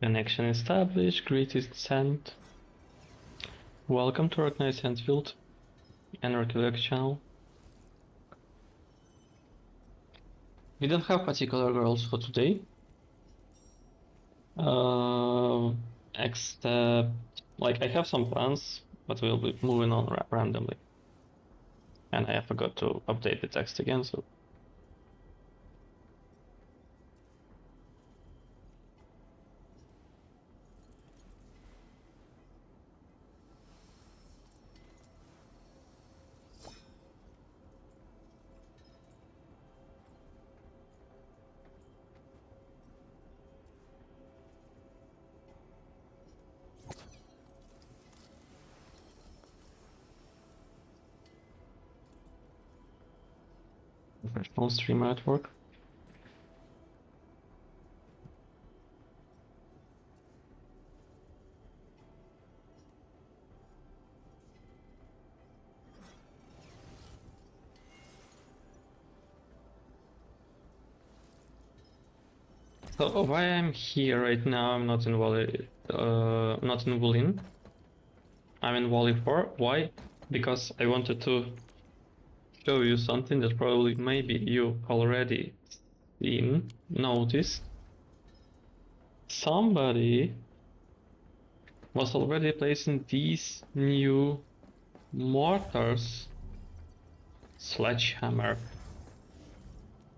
Connection established, greetings sent. Welcome to Arknights Endfield and Arknights channel. We don't have particular goals for today. Except, like, I have some plans, but we'll be moving on randomly. And I forgot to update the text again, so... Professional streamer at work. So why I'm here right now? I'm not in not in Wulin. I'm in Wally 4. Why? Because I wanted to show you something that probably maybe you already noticed. Somebody was already placing these new mortars, sledgehammer,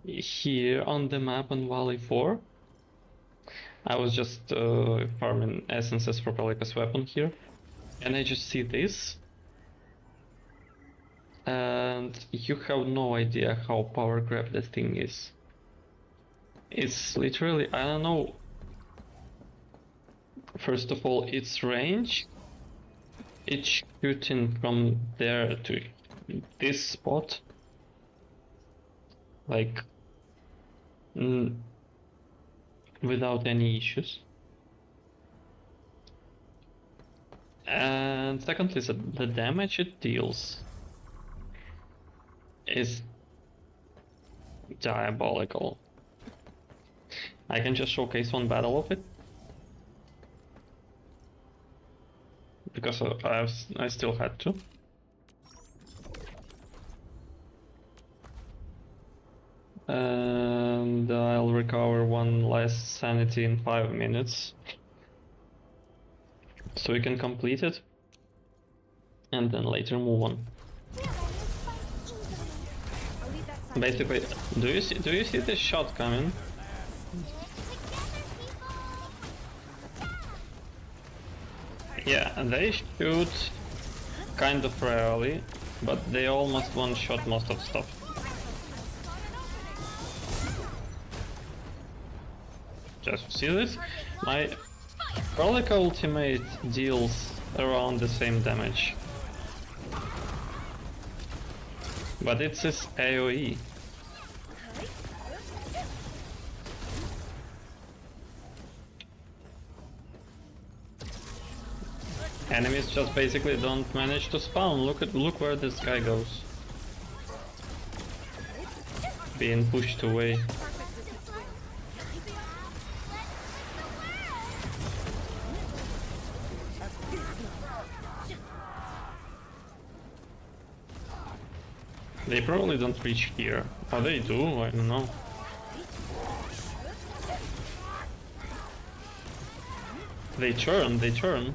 here on the map on Valley 4. I was just farming essences for Pelica's weapon here, and I just see this. And you have no idea how power grab that thing is. It's literally, I don't know. First of all, its range. It's shooting from there to this spot. Like, without any issues. And secondly, the damage it deals is diabolical. I can just showcase one battle of it, because I still had to. And I'll recover one last sanity in 5 minutes, so we can complete it, and then later move on. Basically, do you see this shot coming? Yeah, they shoot kind of rarely, but they almost one-shot most of stuff. Just see this? My Prolica ultimate deals around the same damage. But it's his AoE. Enemies just basically don't manage to spawn. Look where this guy goes. Being pushed away. They probably don't reach here. Oh, they do? I don't know. They turn.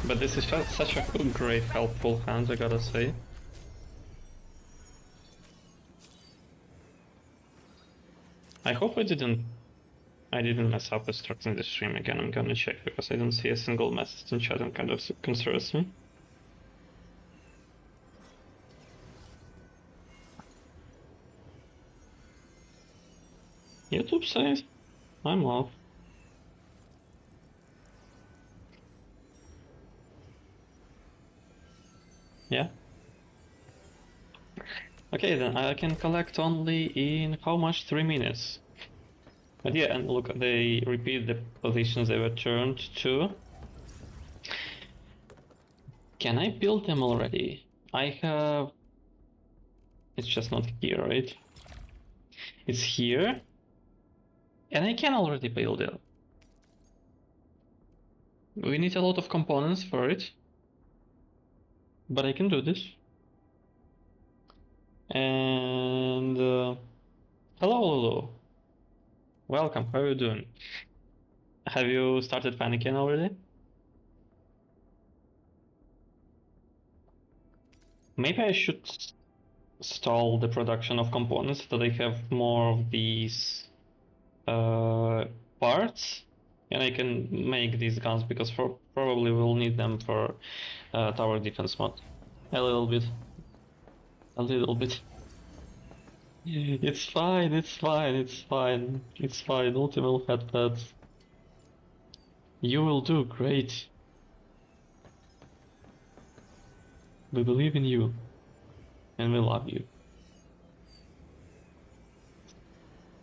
But this is such a great helpful hand, I gotta say. I hope I didn't mess up instructing the stream again. I'm gonna check, because I don't see a single message in chat and kind of concerns me. YouTube says I'm off. Yeah. Okay, then I can collect only in how much? 3 minutes. But yeah, and look, they repeat the positions they were turned to. Can I build them already? I have... It's just not here, right? It's here. And I can already build it. We need a lot of components for it. But I can do this. And hello Lulu. Welcome, how are you doing? Have you started panicking already? Maybe I should stall the production of components so that I have more of these parts, and I can make these guns because probably we'll need them for tower defense mod. A little bit. A little bit. It's fine, it's fine, it's fine. It's fine, Ultimate had that. You will do great. We believe in you. And we love you.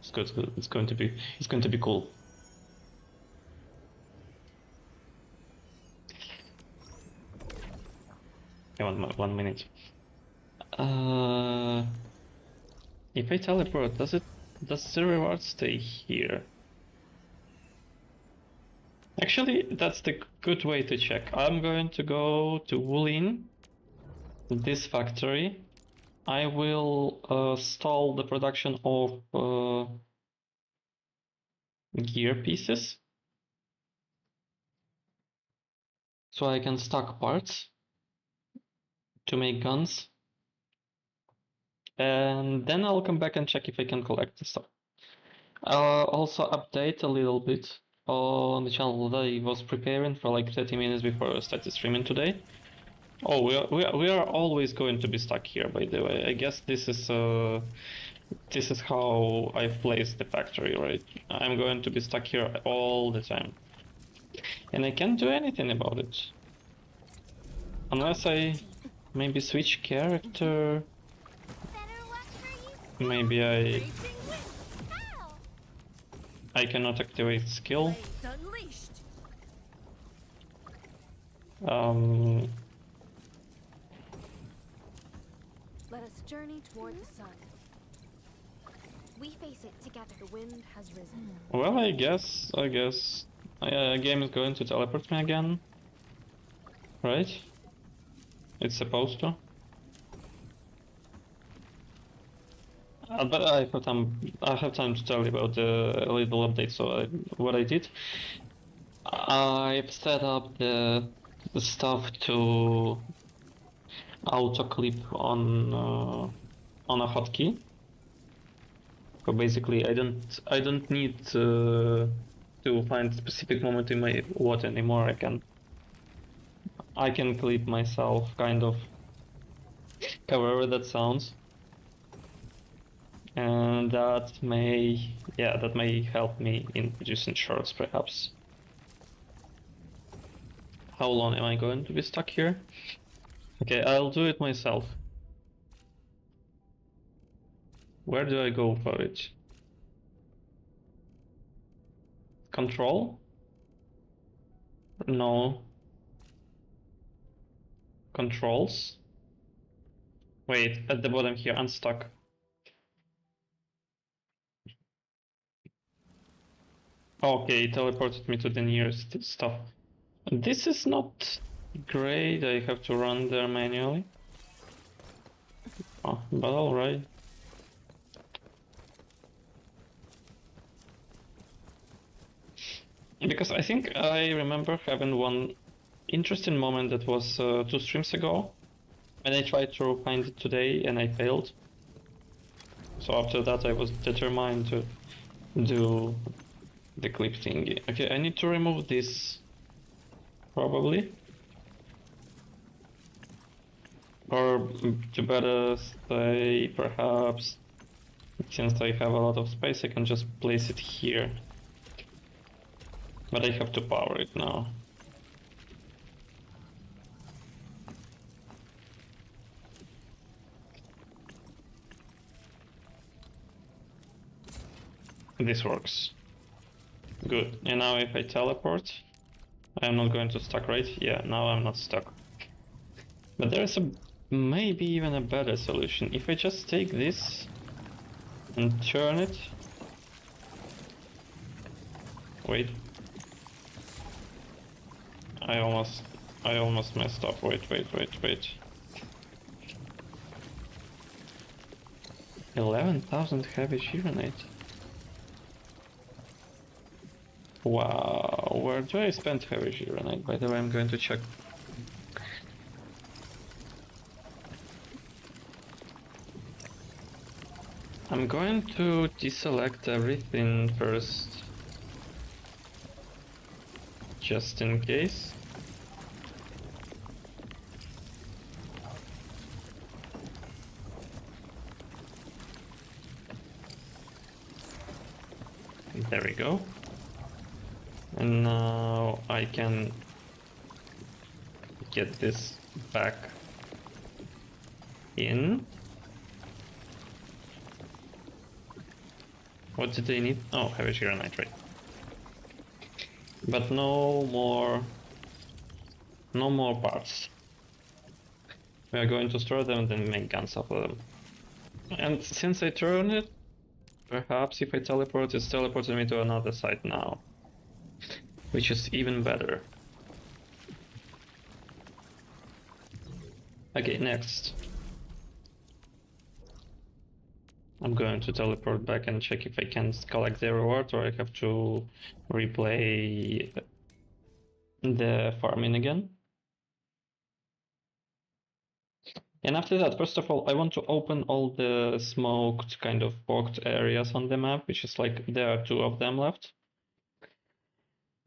It's good, it's going to be cool. Yeah, 1 minute. If I teleport, does the reward stay here? Actually, that's the good way to check. I'm going to go to Wulin, this factory. I will stall the production of gear pieces, so I can stock parts to make guns. And then I'll come back and check if I can collect the stuff. Also update a little bit on the channel that I was preparing for like 30 minutes before I started streaming today. Oh, we are always going to be stuck here, by the way. I guess this is how I've placed the factory, right? I'm going to be stuck here all the time. And I can't do anything about it. Unless I maybe switch character. Maybe I cannot activate skill. Let us journey toward the sun. We face it together. The wind has risen. Well, I guess game is going to teleport me again, right? It's supposed to. But I have time to tell you about the little update. So what I did, I've set up the stuff to auto clip on a hotkey. So basically, I don't need to find a specific moment in my WOT anymore. I can clip myself, kind of, however that sounds. And that may help me in producing shorts, perhaps. How long am I going to be stuck here? Okay, I'll do it myself. Where do I go for it? Control? No. Controls? Wait, at the bottom here, unstuck. Okay, it teleported me to the nearest stuff. This is not great, I have to run there manually. Oh, but alright. Because I think I remember having one interesting moment that was 2 streams ago, when I tried to find it today and I failed. So after that I was determined to do the clip thingy. Okay, I need to remove this, probably. Or to better say, perhaps, since I have a lot of space, I can just place it here. But I have to power it now. This works. Good. And now if I teleport, I'm not going to stuck, right? Yeah, now I'm not stuck. But there's maybe even a better solution. If I just take this and turn it. Wait. I almost messed up. Wait. 11,000 heavy Chironite. Wow, where do I spend heavy Chironite? By the way, I'm going to check. I'm going to deselect everything first, just in case. There we go. And now I can get this back in. What did they need? Oh, heavy Chironite, right. But no more parts. We are going to store them and then make guns off of them. And since I turned it, perhaps if I teleport, it's teleported me to another site now. Which is even better. Okay, next. I'm going to teleport back and check if I can collect the reward or I have to replay the farming again. And after that, first of all, I want to open all the smoked, kind of bogged areas on the map, which is like, there are 2 of them left.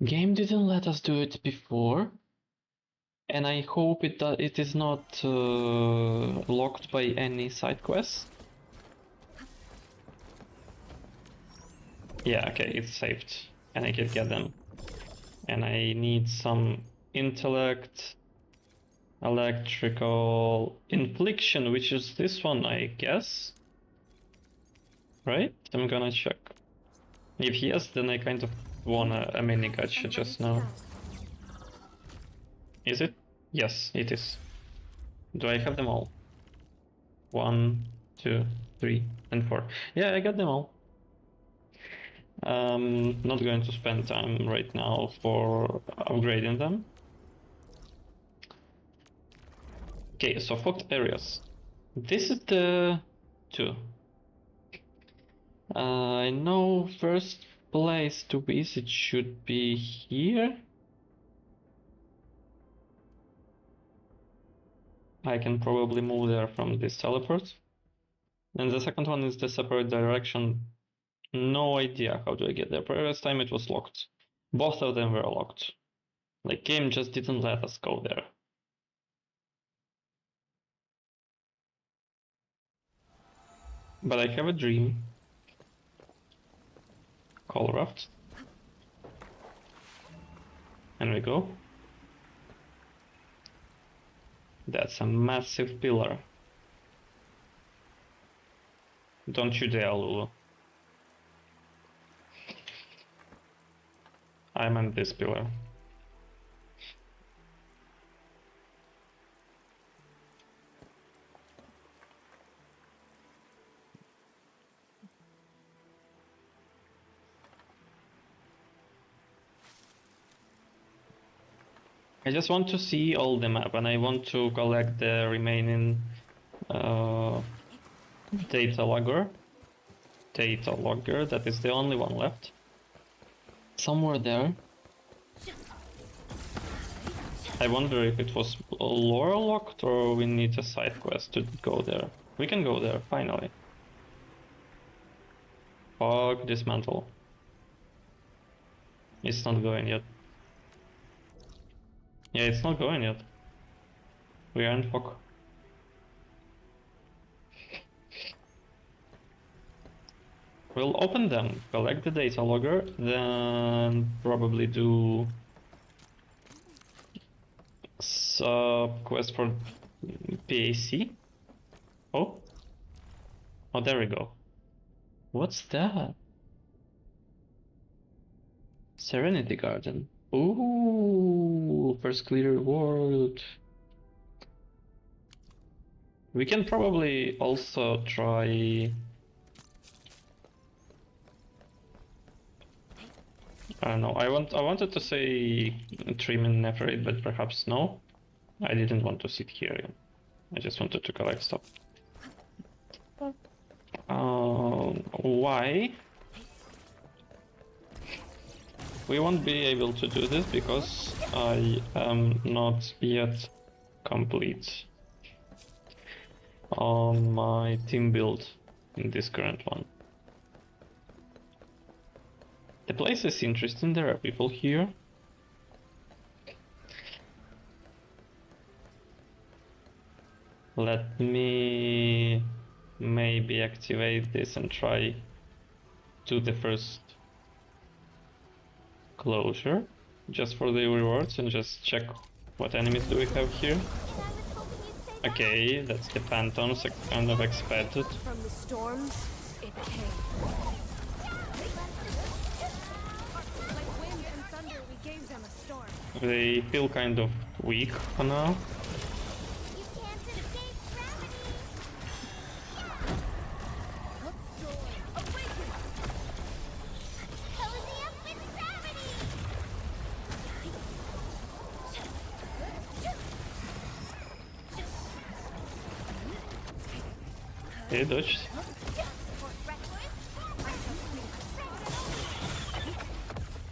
Game didn't let us do it before. And I hope it is not locked by any side quests. Yeah, okay, it's saved. And I can get them. And I need some intellect, electrical, infliction, which is this one, I guess. Right? I'm gonna check. If yes, then I kind of won a mini gacha just now. Is it? Yes, it is. Do I have them all? 1, 2, 3, and 4. Yeah, I got them all. Not going to spend time right now for upgrading them. Okay, so fogged areas. This is the 2. I know first place to visit should be here. I can probably move there from this teleport. And the second one is the separate direction. No idea how do I get there. Previous time it was locked. Both of them were locked. Like, game just didn't let us go there. But I have a dream. Call raft. And we go. That's a massive pillar. Don't you dare, Lulu. I'm on this pillar. I just want to see all the map and I want to collect the remaining data logger. That is the only one left. Somewhere there. I wonder if it was lore locked or we need a side quest to go there. We can go there, finally. Fog dismantle. It's not going yet. Yeah, it's not going yet. We are in fog. We'll open them, collect the data logger, then probably do quest for PAC. Oh, there we go. What's that? Serenity Garden. Ooh, first clear reward. We can probably also try I don't know. I wanted to say trim and nephrid, but perhaps no. I didn't want to sit here. I just wanted to collect stuff. Why? We won't be able to do this because I am not yet complete on my team build in this current one. The place is interesting, there are people here. Let me maybe activate this and try do the first closure just for the rewards and just check what enemies do we have here. Okay, that's the phantoms, I kind of expected. From the storms, it came. Like wind and thunder, we gave them a storm. They feel kind of weak for now. You can't escape gravity. Awaken. Cozy up with gravity. They dodged.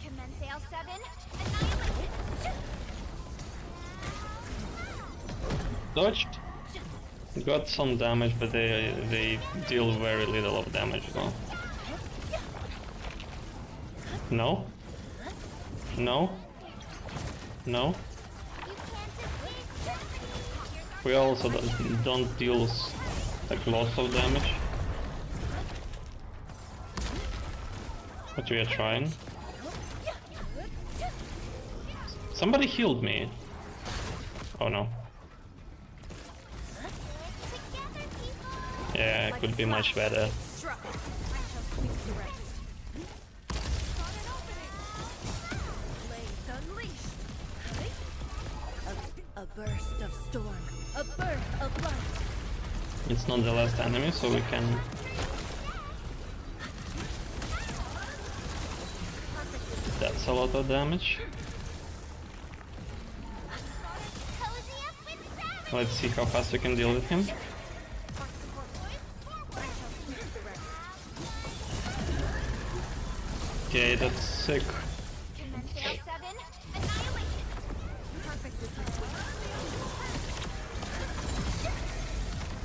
Commence L7. Annihilate. Dodged. Got some damage, but they deal very little of damage though. No. No. No. We also don't deal like lots of damage. But we are trying. Somebody healed me. Oh no. Yeah, it could be much better. A burst of storm, a birth of light. It's not the last enemy, so we can... That's a lot of damage. Let's see how fast we can deal with him. Okay, that's sick.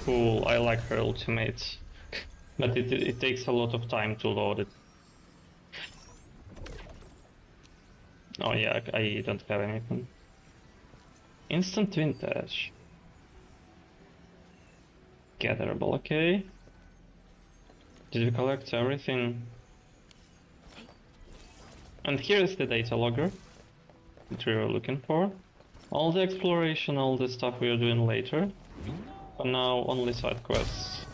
Cool, I like her ultimate. But it takes a lot of time to load it. Oh yeah, I don't have anything. Instant vintage. Gatherable, okay. Did we collect everything? And here is the data logger that we were looking for. All the exploration, all the stuff we are doing later. For now, only side quests.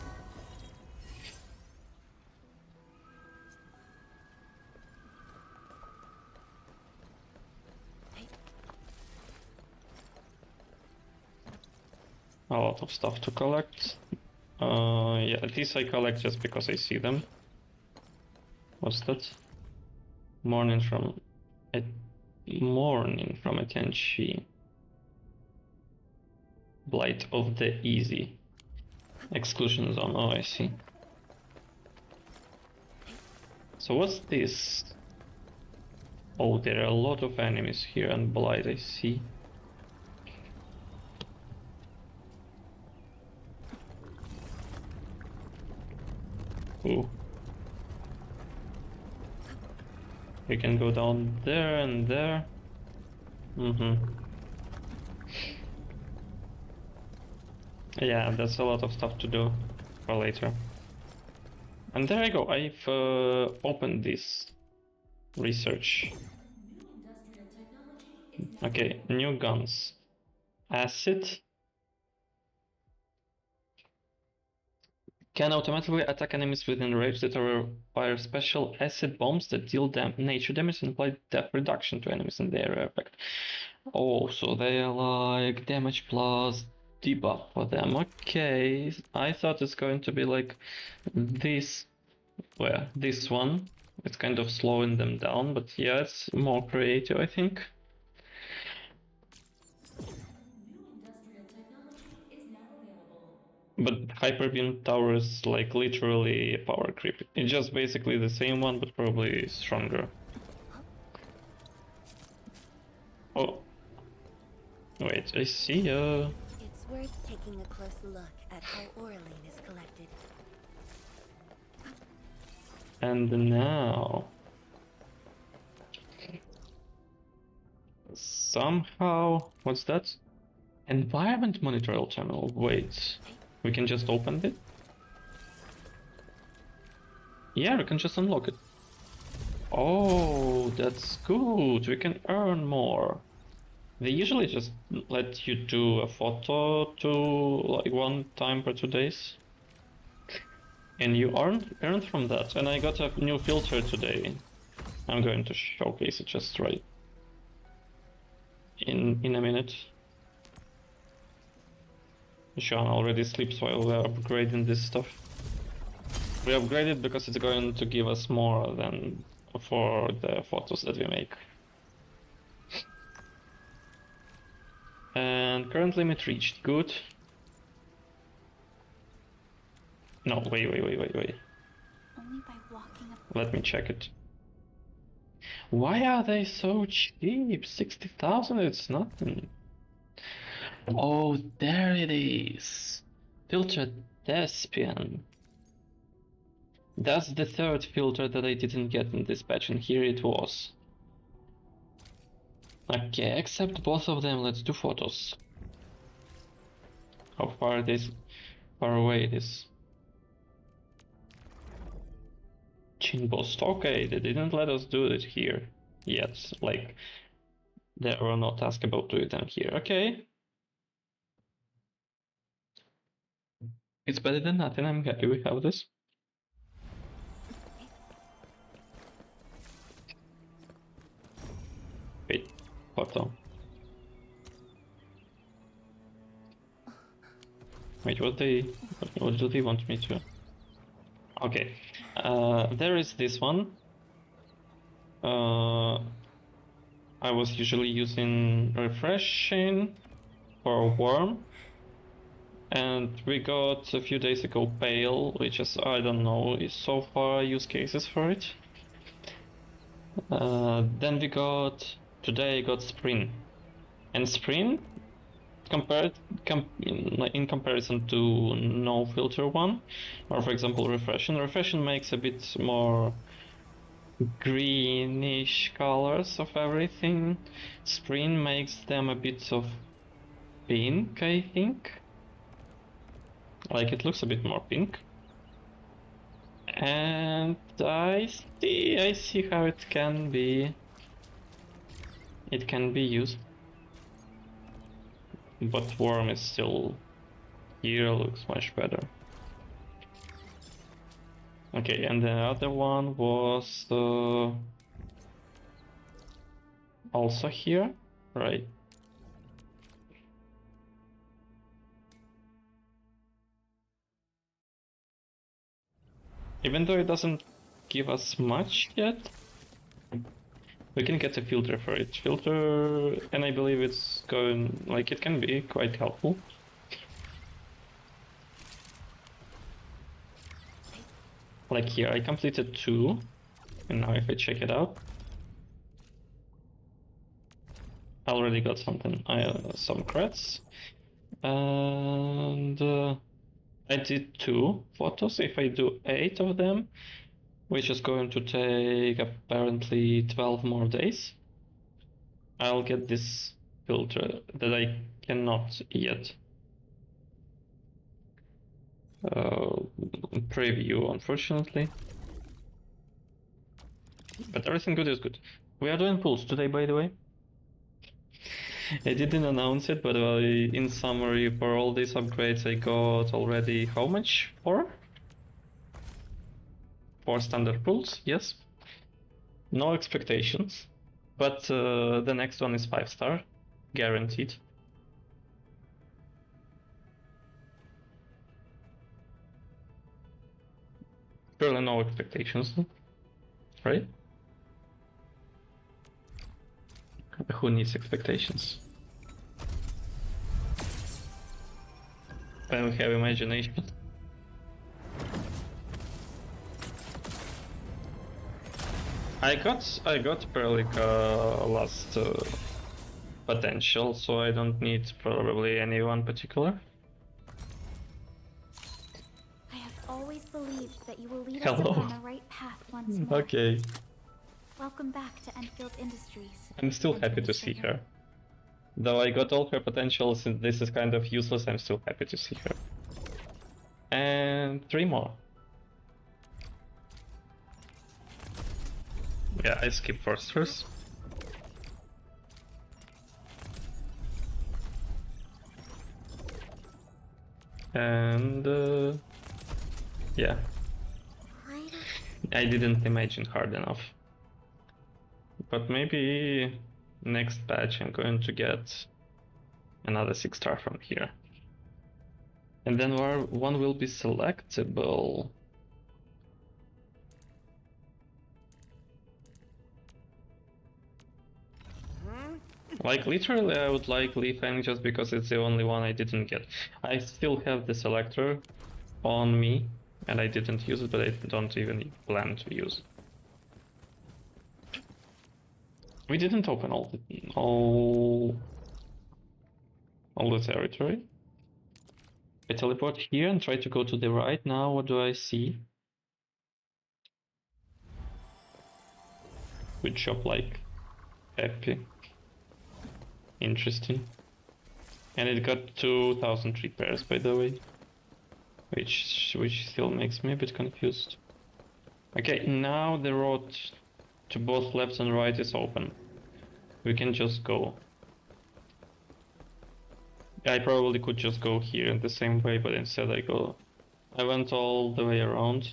A lot of stuff to collect. Yeah, these I collect just because I see them. What's that? Morning from a Tenchi. Blight of the Easy. Exclusion zone, oh I see. So what's this? Oh, there are a lot of enemies here and Blight, I see. Ooh. We can go down there and there. Yeah, that's a lot of stuff to do for later. And there I go, I've opened this research. Okay, new guns. Acid. Can automatically attack enemies within range that require special acid bombs that deal nature damage and apply death reduction to enemies in the area effect. Oh, so they are like damage plus debuff for them. Okay, I thought it's going to be like this, this one, It's kind of slowing them down, but yeah, it's more creative, I think. But Hyperbeam Tower is like literally a power creep. It's just basically the same one, but probably stronger. Oh, wait, I see. It's worth taking a close look at how Oraline is collected. And now somehow, what's that? Environment monitor channel. Wait, we can just open it? Yeah, we can just unlock it. Oh, that's good. We can earn more. They usually just let you do a photo to like 1 time per 2 days. And you earn from that. And I got a new filter today. I'm going to showcase it just right in a minute. Sean already sleeps while we're upgrading this stuff. We upgraded because it's going to give us more than for the photos that we make. And current limit reached. Good. No, wait. Only by walking up. Let me check it. Why are they so cheap? 60,000, it's nothing. Oh, there it is. Filter Thespian. That's the third filter that I didn't get in this patch, and here it was. Okay, accept both of them. Let's do photos. How far away it is. Chin boost. Okay, they didn't let us do it here yet. Like, they were not asked about doing them here. Okay. It's better than nothing. I'm happy we have this. Wait, photo. Wait, what do they want me to? Okay, there is this one. I was usually using refreshing for worm, and we got a few days ago pale, which is, I don't know, is so far use cases for it. Then we got, today I got Spring, and Spring, in comparison to no filter one, or for example refreshing makes a bit more greenish colors of everything. Spring makes them a bit of pink, I think. Like, it looks a bit more pink. And I see how it can be used. But worm is still here, looks much better. Okay, and the other one was also here, right? Even though it doesn't give us much yet, we can get a filter for it. Filter, and I believe it's going, like, it can be quite helpful. Like here, I completed 2, and now if I check it out, I already got something, some creds, and I did 2 photos. If I do 8 of them, which is going to take apparently 12 more days, I'll get this filter that I cannot yet preview, unfortunately. But everything good is good. We are doing pulls today, by the way. I didn't announce it, but in summary, for all these upgrades, I got already how much? 4? 4 standard pulls, yes. No expectations. But the next one is 5-star, guaranteed. Surely no expectations. right? Who needs expectations? When we have imagination. I got Perlica last potential, so I don't need probably anyone particular. I have always believed that you will lead us Hello. upon the right path once more. Okay. Welcome back to Endfield Industries. I'm still happy to see her. Though I got all her potentials and this is kind of useless, I'm still happy to see her. And 3 more. Yeah, I skip forsters. And yeah, I didn't imagine hard enough. But maybe next patch I'm going to get another 6-star from here. And then one will be selectable. Like literally I would like Gryphline just because it's the only one I didn't get. I still have the selector on me and I didn't use it, but I don't even plan to use it. We didn't open all the territory. I teleport here and try to go to the right. Now what do I see? Good shop, like happy. Interesting. And it got 2000 repairs, by the way. Which still makes me a bit confused. Okay, now the road to both left and right is open. We can just go. I probably could just go here in the same way, but instead I went all the way around.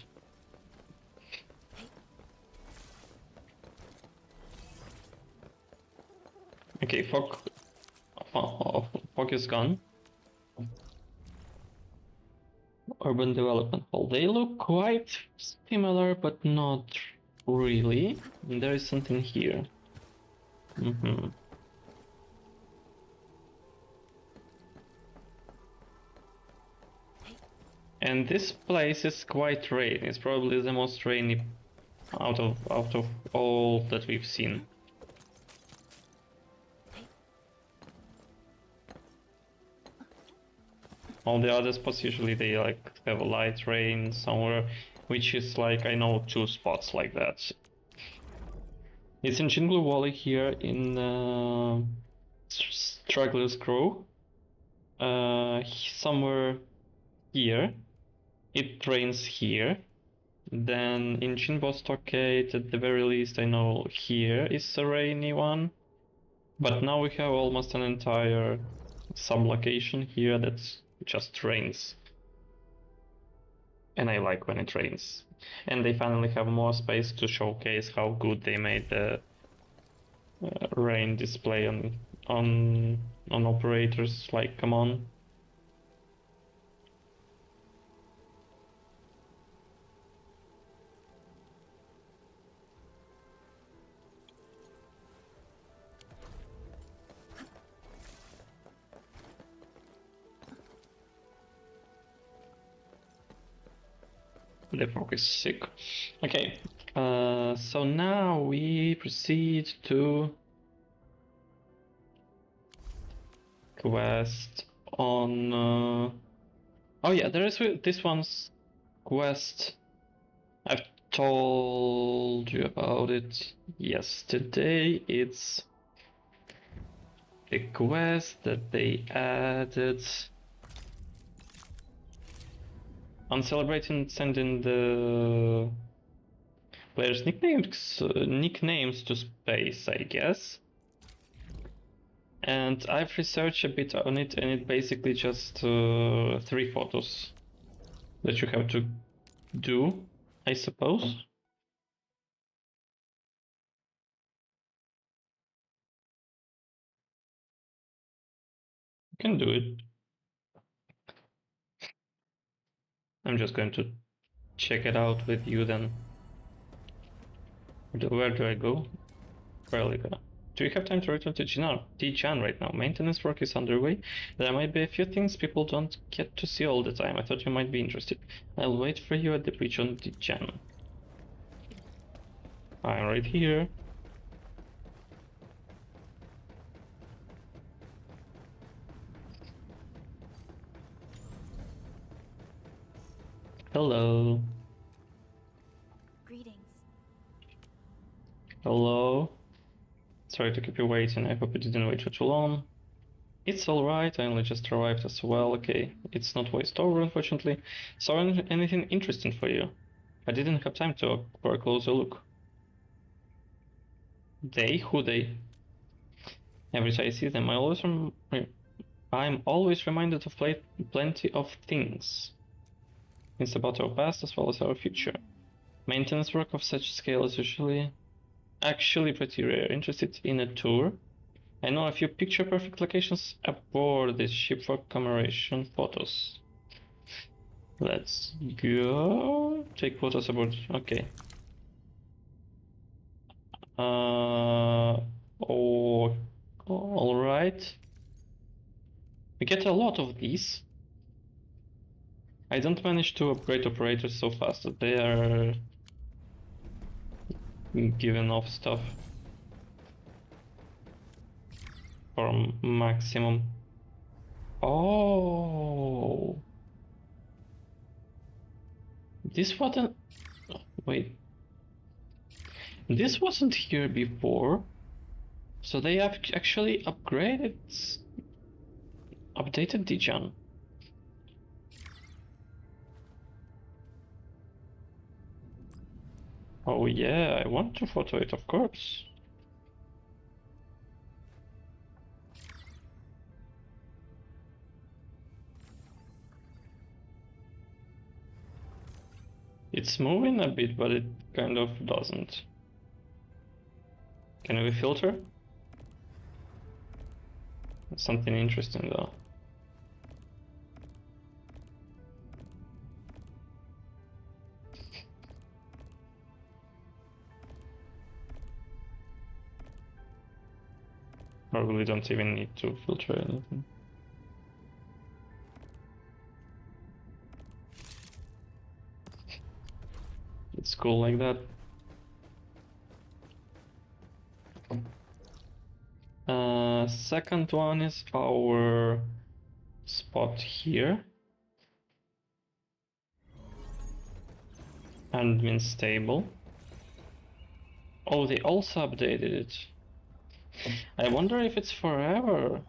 Okay, fog is gone. Urban development hall. They look quite similar, but not really. There is something here. And this place is quite rainy. It's probably the most rainy out of all that we've seen. All the other spots usually they like have a light rain somewhere, which is like I know 2 spots like that. It's in Jingle Valley here in Straggler's Grove. Somewhere here. It rains here. Then in Jinbo Stockade, at the very least, I know here is a rainy one. But now we have almost an entire sub-location here that just rains. And I like when it rains. And they finally have more space to showcase how good they made the rain display on operators. Like, come on. The fog is sick. Okay, so now we proceed to quest on. Oh yeah, there is this one's quest. I've told you about it yesterday. It's the quest that they added. On celebrating sending the players' nicknames to space, I guess. And I've researched a bit on it, and it basically just 3 photos that you have to do, I suppose. You can do it. I'm just going to check it out with you then. Where do I go? Barely gonna. Do you have time to return to Tijan right now? Maintenance work is underway. There might be a few things people don't get to see all the time. I thought you might be interested. I'll wait for you at the bridge on Tijan. I'm right here. Hello. Greetings. Hello. Sorry to keep you waiting. I hope you didn't wait for too long. It's alright, I only just arrived as well. Okay, it's not waste over, unfortunately. Saw anything interesting for you? I didn't have time to for a closer look. They? Who they? Every time I see them, I'm always reminded of plenty of things. It's about our past as well as our future. Maintenance work of such scale is usually actually pretty rare. Interested in a tour? I know a few picture-perfect locations aboard this ship for commemoration photos. Let's go. Take photos aboard. Okay. Oh, all right. We get a lot of these. I don't manage to upgrade operators so fast that they are giving off stuff for maximum. Oh, this wasn't. Wait, this wasn't here before. So they have actually updated Dijan. Oh yeah, I want to photo it, of course. It's moving a bit, but it kind of doesn't. Can we filter? Something interesting though. Probably don't even need to filter anything. It's cool like that. Second one is our spot here. Admin stable. Oh, they also updated it. I wonder if it's forever.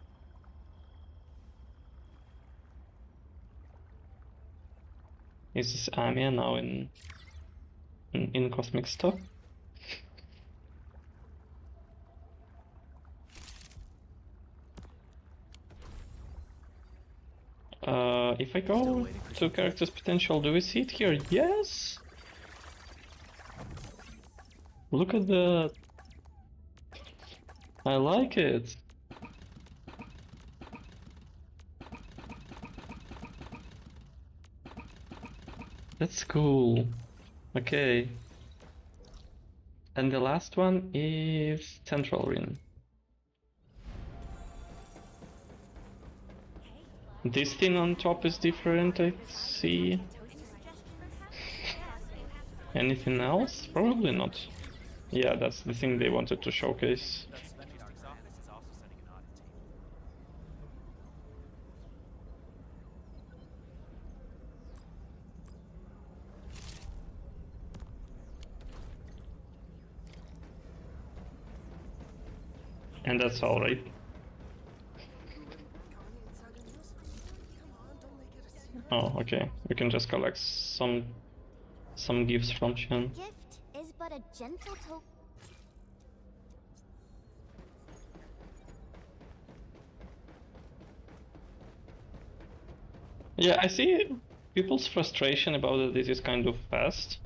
Is this Amia now in cosmic stuff? If I go to character's potential, do we see it here? Yes! Look at that! I like it! That's cool. Okay. And the last one is Central Ring. This thing on top is different, I see. Anything else? Probably not. Yeah, that's the thing they wanted to showcase. And that's all, right? Oh, okay. We can just collect some gifts from Chen. Gift is but a gentle token. Yeah, I see people's frustration about that this is kind of fast.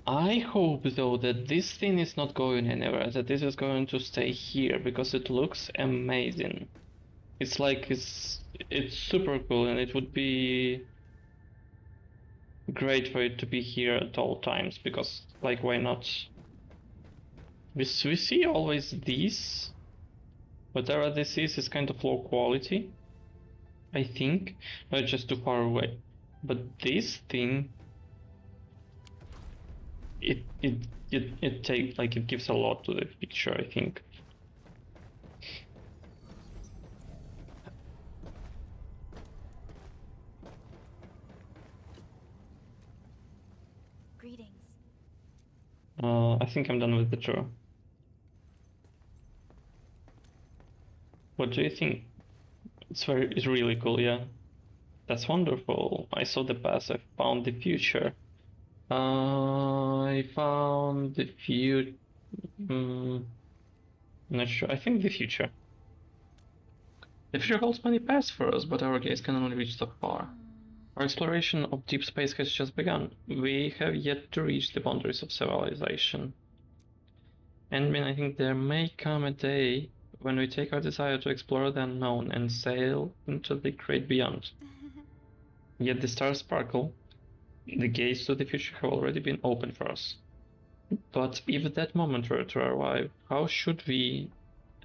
I hope though that this thing is not going anywhere, that this is going to stay here because it looks amazing. It's like it's super cool and it would be great for it to be here at all times because like why not? We see always these. Whatever this is kind of low quality, I think, just too far away. But this thing, it takes like it gives a lot to the picture, I think. Greetings. I think I'm done with the tour. What do you think? It's really cool, yeah. That's wonderful. I saw the past, I found the future. I found the future. Not sure. I think the future. The future holds many paths for us, but our gaze can only reach so far. Our exploration of deep space has just begun. We have yet to reach the boundaries of civilization. And I think there may come a day when we take our desire to explore the unknown and sail into the great beyond. Yet the stars sparkle. The gates to the future have already been opened for us. But if that moment were to arrive, how should we,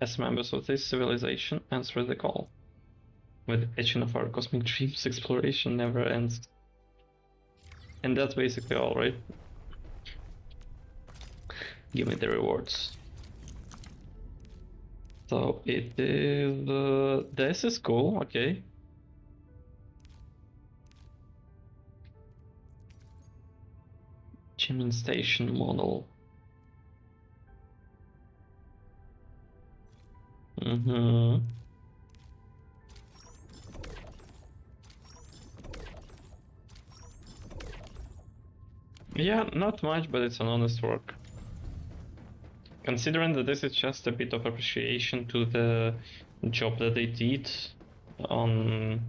as members of this civilization, answer the call? With etching of our cosmic dreams, exploration never ends. And that's basically all, right? Give me the rewards. So it is... this is cool, okay. Jimin Station model. Yeah, not much, but it's an honest work. Considering that this is just a bit of appreciation to the job that they did on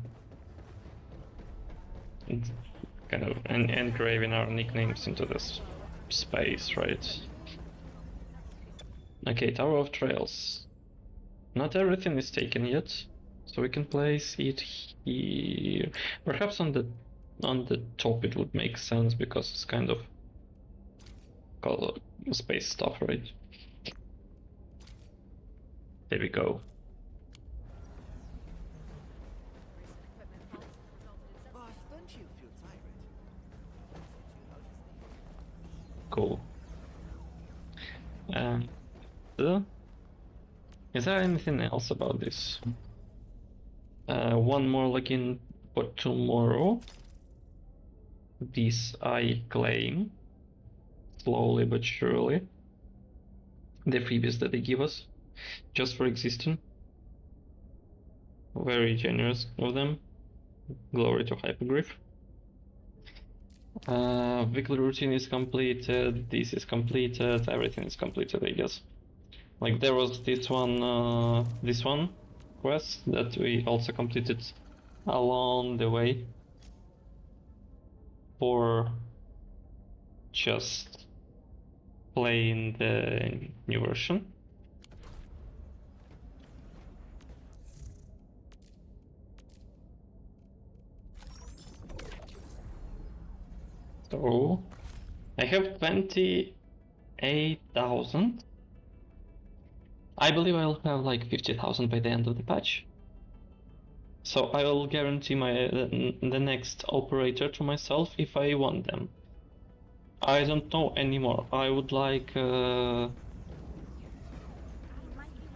kind of engraving our nicknames into this space, right? Okay, Tower of Trails. Not everything is taken yet, so we can place it here. Perhaps on the top it would make sense because it's kind of color space stuff, right? There we go. Cool. And is there anything else about this? One more login for tomorrow. This I claim, slowly but surely, the freebies that they give us, just for existing. Very generous of them. Glory to Hypergryph. Weekly routine is completed, this is completed, everything is completed, I guess. Like there was this one quest that we also completed along the way for just playing the new version. So I have 28,000. I believe I'll have like 50,000 by the end of the patch. So I will guarantee the next operator to myself if I want them. I don't know anymore. I would like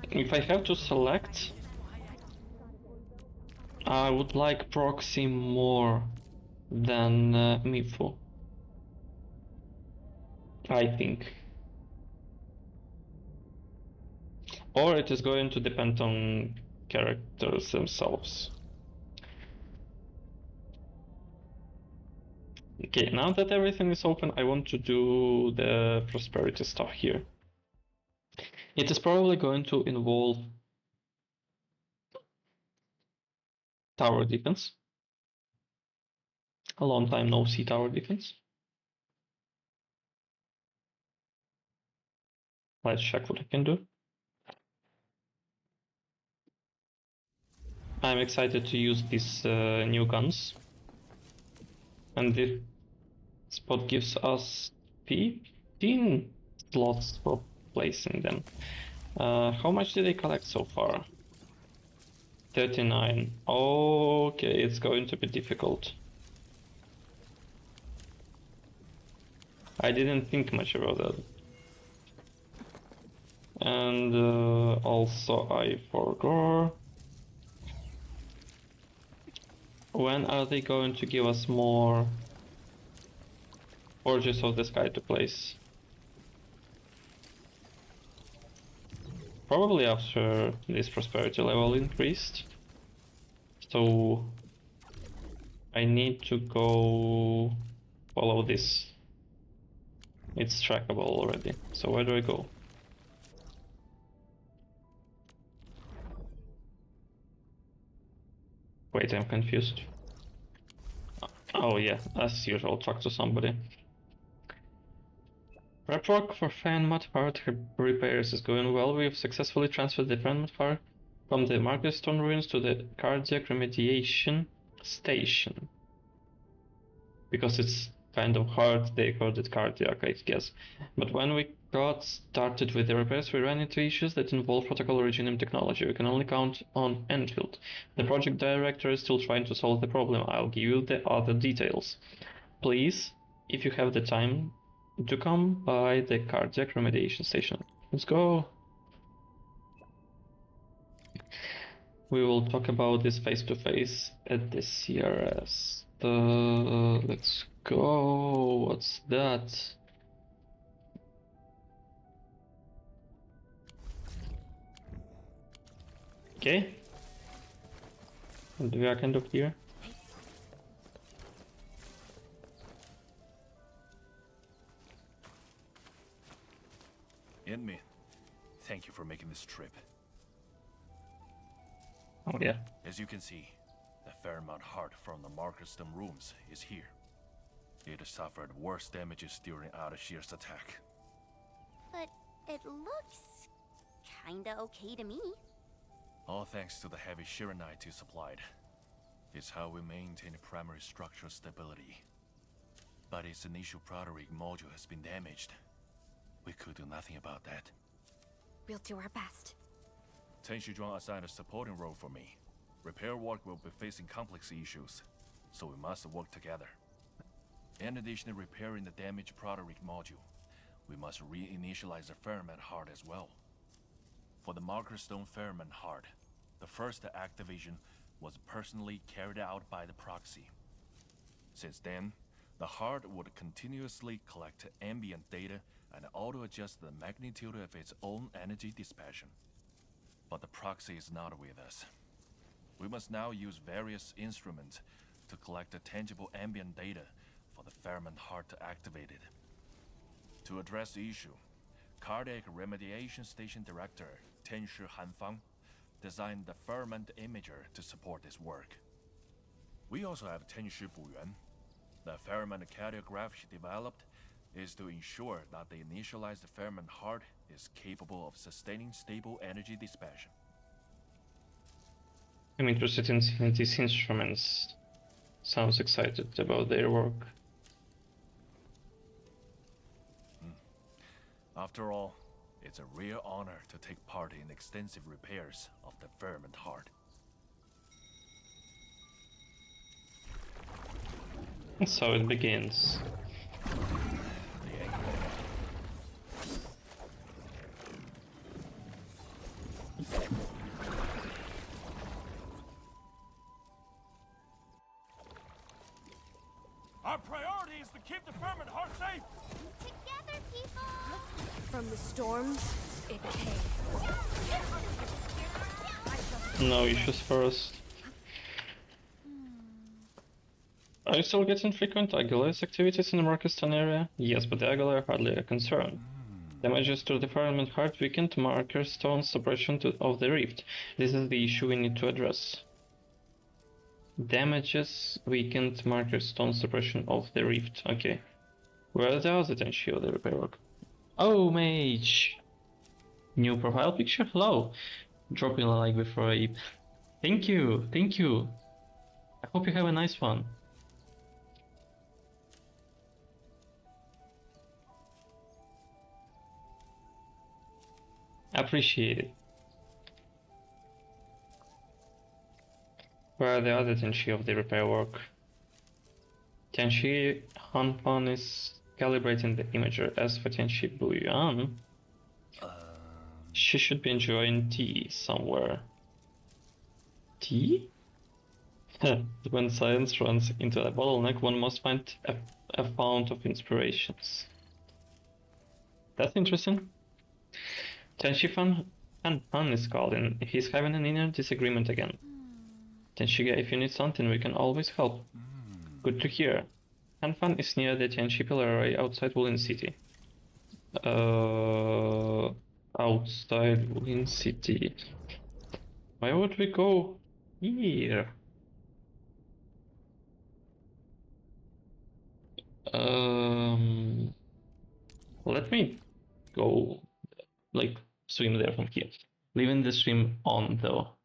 if I have to select, I would like proxy more than Mifu, I think. Or it is going to depend on characters themselves. Okay, now that everything is open, I want to do the prosperity stuff here. It is probably going to involve tower defense. A long time no see tower defense. Let's check what I can do. I'm excited to use these new guns. And this spot gives us 15 slots for placing them. How much did I collect so far? 39. Okay, it's going to be difficult. I didn't think much about that. And also I forgot. When are they going to give us more Forges of the Sky to place? Probably after this prosperity level increased. So I need to go follow this. It's trackable already. So where do I go? Wait, I'm confused. Oh yeah, as usual, talk to somebody. Prep work for fan mod heart repairs is going well. We have successfully transferred the fan mod heart from the Market Stone ruins to the cardiac remediation station. Because it's kind of hard, they called it cardiac, I guess. But when we got started with the repairs, we ran into issues that involve protocol originium technology. We can only count on Endfield. The project director is still trying to solve the problem. I'll give you the other details. Please, if you have the time, do come by the cardiac remediation station. Let's go! We will talk about this face to face at the CRS. Let's go. What's that? Okay. And we are kind of here. Inmin, thank you for making this trip. Oh yeah. As you can see, the Fairmount Heart from the Markerstone rooms is here. It has suffered worse damages during Ardashir's attack. But it looks kinda okay to me. All thanks to the heavy Shiranite you supplied. It's how we maintain primary structural stability. But its initial proto-rig module has been damaged. We could do nothing about that. We'll do our best. Tenshi Zhuang assigned a supporting role for me. Repair work will be facing complex issues, so we must work together. In addition to repairing the damaged proto-rig module, we must reinitialize the Fairmount Heart as well. For the Markerstone Fairmount Heart, the first activation was personally carried out by the proxy. Since then, the heart would continuously collect ambient data and auto-adjust the magnitude of its own energy dissipation. But the proxy is not with us. We must now use various instruments to collect the tangible ambient data for the Fairmount Heart to activate it. To address the issue, Cardiac Remediation Station Director Tenshi Hanfang designed the Fairmount Imager to support this work. We also have Tenshi Buyuan. The Fairmount cardiograph she developed is to ensure that the initialized Fairmount Heart is capable of sustaining stable energy dissipation. I'm interested in seeing these instruments. Sounds excited about their work. After all, it's a real honor to take part in extensive repairs of the Fairmount Heart. So it begins. Our priority is to keep the Fairmount Heart safe! Together, people! From the storms, it came. No issues first. Are you still getting frequent Aguilar's activities in the Markeston area? Yes, but the Aguilar are hardly a concern. Damages to the Fairmount Heart weakened Markerstone's suppression of the rift. This is the issue we need to address. Damages weakened Markerstone's suppression of the rift. Okay. Where are the other Tenshi of the repair work? Oh, mage! New profile picture? Hello! Dropping a like before I... Thank you! Thank you! I hope you have a nice one. Appreciate it. Where are the other Tenchi of the repair work? Tenchi Hanpan is calibrating the imager. As for Tenchi Buyuan, she should be enjoying tea somewhere. Tea? When science runs into a bottleneck, one must find a fount of inspirations. That's interesting. Tenchi Han is calling. He's having an inner disagreement again. Tenshiga, if you need something, we can always help. Good to hear. Hanfan is near the Tenshi Pillar Array outside Wulin City. Outside Wulin City. Why would we go here? Let me go, like, swim there from here. Leaving the swim on, though.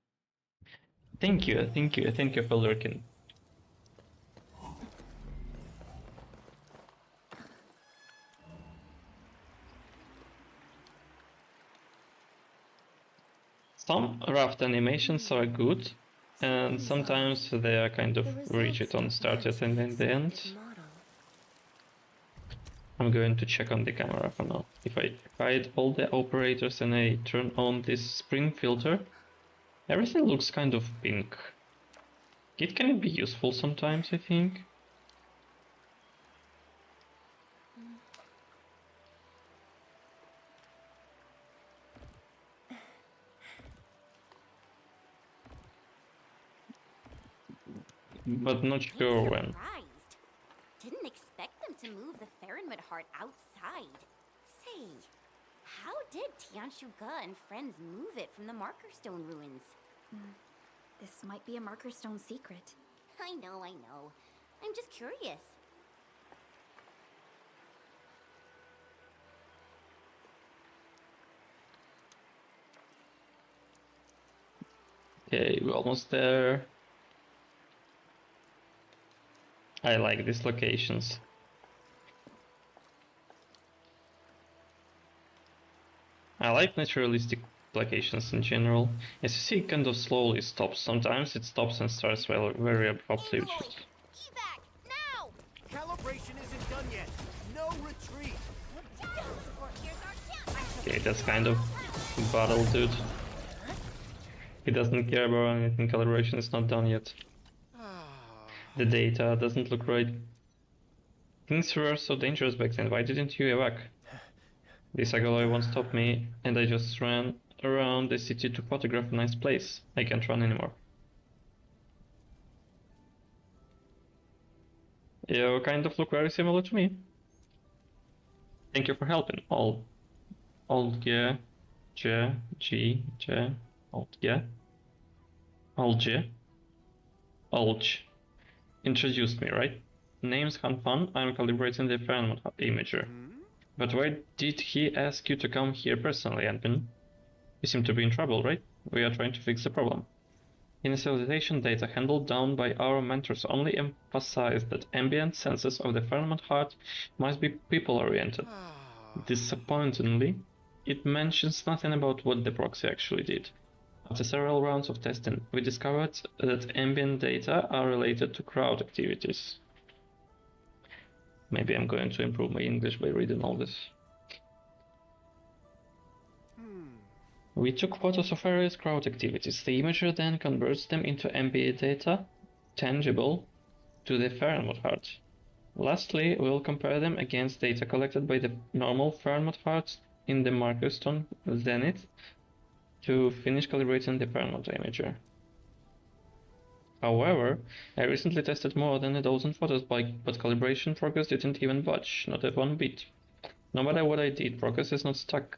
Thank you for lurking. Some raft animations are good, and sometimes they are kind of rigid on started and in the end. I'm going to check on the camera for now. If I hide all the operators and I turn on this spring filter, everything looks kind of pink. It can be useful sometimes, I think. But not sure when. Didn't expect them to move the Farinmid heart outside. Say, how did Tianshuga and friends move it from the Markerstone ruins? This might be a Markerstone secret. I know. I'm just curious. Okay, we're almost there. I like these locations. I like naturalistic locations in general. As you see, it kind of slowly stops. Sometimes it stops and starts very abruptly. Evac, now! Calibration isn't done yet. No retreat. Okay, that's kind of battle, dude. He doesn't care about anything. Calibration is not done yet. The data doesn't look right. Things were so dangerous back then. Why didn't you evac? This Agaloy won't stop me, and I just ran around the city to photograph a nice place. I can't run anymore. You kind of look very similar to me. Thank you for helping. Alt G, Alj. Introduced me, right? Name's Hanfan, I'm calibrating the Fairmont imager. But why did he ask you to come here personally, Anpin? You seem to be in trouble, right? We are trying to fix the problem. Initialization data handled down by our mentors only emphasize that ambient senses of the Fairmont heart must be people-oriented. Disappointingly, it mentions nothing about what the proxy actually did. After several rounds of testing, we discovered that ambient data are related to crowd activities. Maybe I'm going to improve my English by reading all this. We took photos of various crowd activities. The imager then converts them into ambient data, tangible to the Fairmont heart. Lastly, we'll compare them against data collected by the normal Fairmont hearts in the Markerstone Zenith to finish calibrating the Fairmont imager. However, I recently tested more than a dozen photos but calibration progress didn't even budge, not at one bit. No matter what I did, progress is now stuck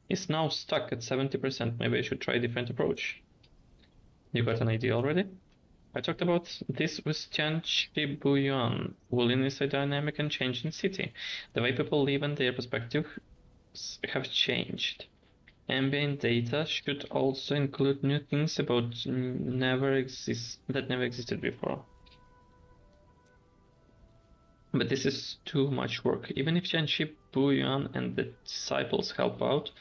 at 70%. Maybe I should try a different approach. You got an idea already? I talked about this with Tianchi Buyuan. Wulin is a dynamic and changing city. The way people live and their perspectives have changed. Ambient data should also include new things about that never existed before. But this is too much work. Even if Tianchi Buyuan and the disciples help out,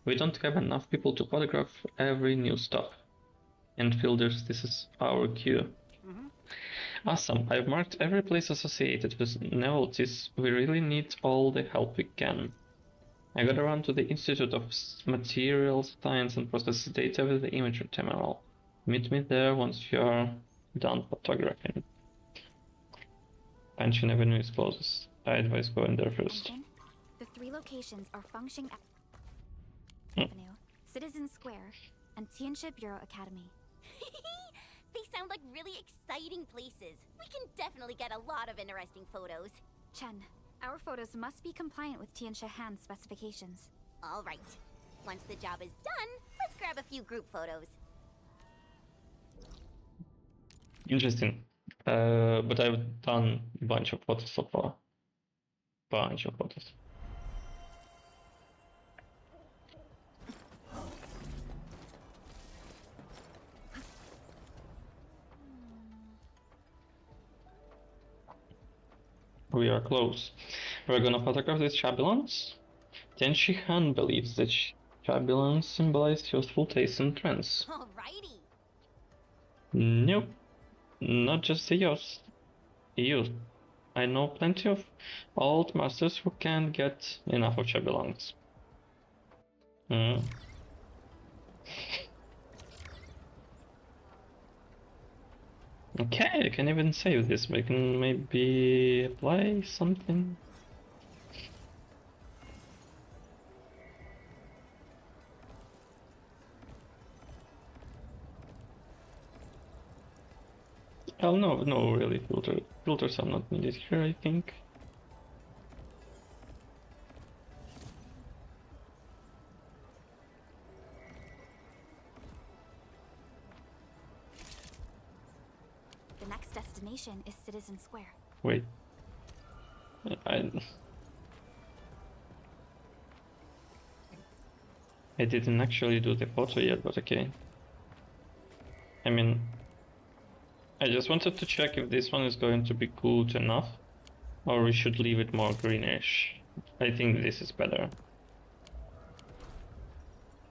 We don't have enough people to photograph every new stop. Endfielders, this is our cue. Awesome, I've marked every place associated with novelties. We really need all the help we can. I gotta run to the Institute of Materials Science and process data with the imagery terminal. Meet me there once you're done photographing. Pension Avenue is closest. I advise going there first. Engine, the 3 locations are Function Hmm. Avenue, Citizen Square, and Tianxia Bureau Academy. They sound like really exciting places. We can definitely get a lot of interesting photos. Chen, our photos must be compliant with Tianxia Han's specifications. All right. Once the job is done, let's grab a few group photos. Interesting. But I've done a bunch of photos so far. Bunch of photos. We are close. We're gonna photograph these Chabulans. Tenshi Han believes that Chabulans symbolize youthful taste and trends. Alrighty. Nope, not just the youth. I know plenty of old masters who can't get enough of Chabulans. Okay, I can even save this. We can maybe apply something. Oh no, really, filters are not needed here, I think. The next destination is Citizen Square. Wait. I didn't actually do the photo yet, but okay. I mean, I just wanted to check if this one is going to be good enough, or we should leave it more greenish. I think this is better.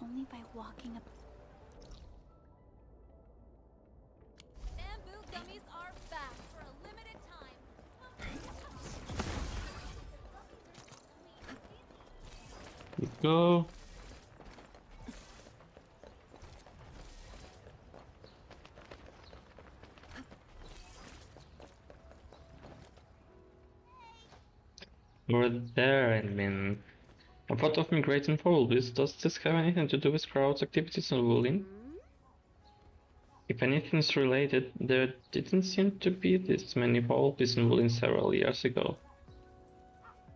Only by walking up. Bamboo gummies are back for a limited time. We go. We're there, I mean. A photo of migrating foulbees. Does this have anything to do with crowds' activities in Wulin? If anything's related, there didn't seem to be this many foulbees in Wulin several years ago.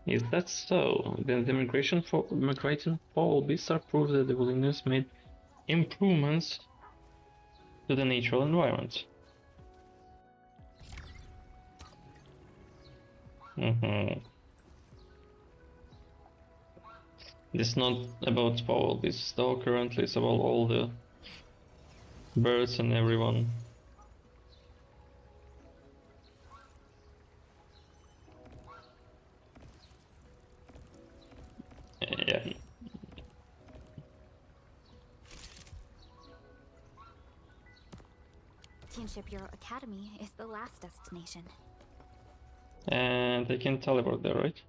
Is that so? Then the migrating foulbees are proof that the Wuliners made improvements to the natural environment. It's not about foulbees, though currently it's about all the birds and everyone. Yeah. Tianxia Bureau Academy is the last destination. And I can teleport there, right?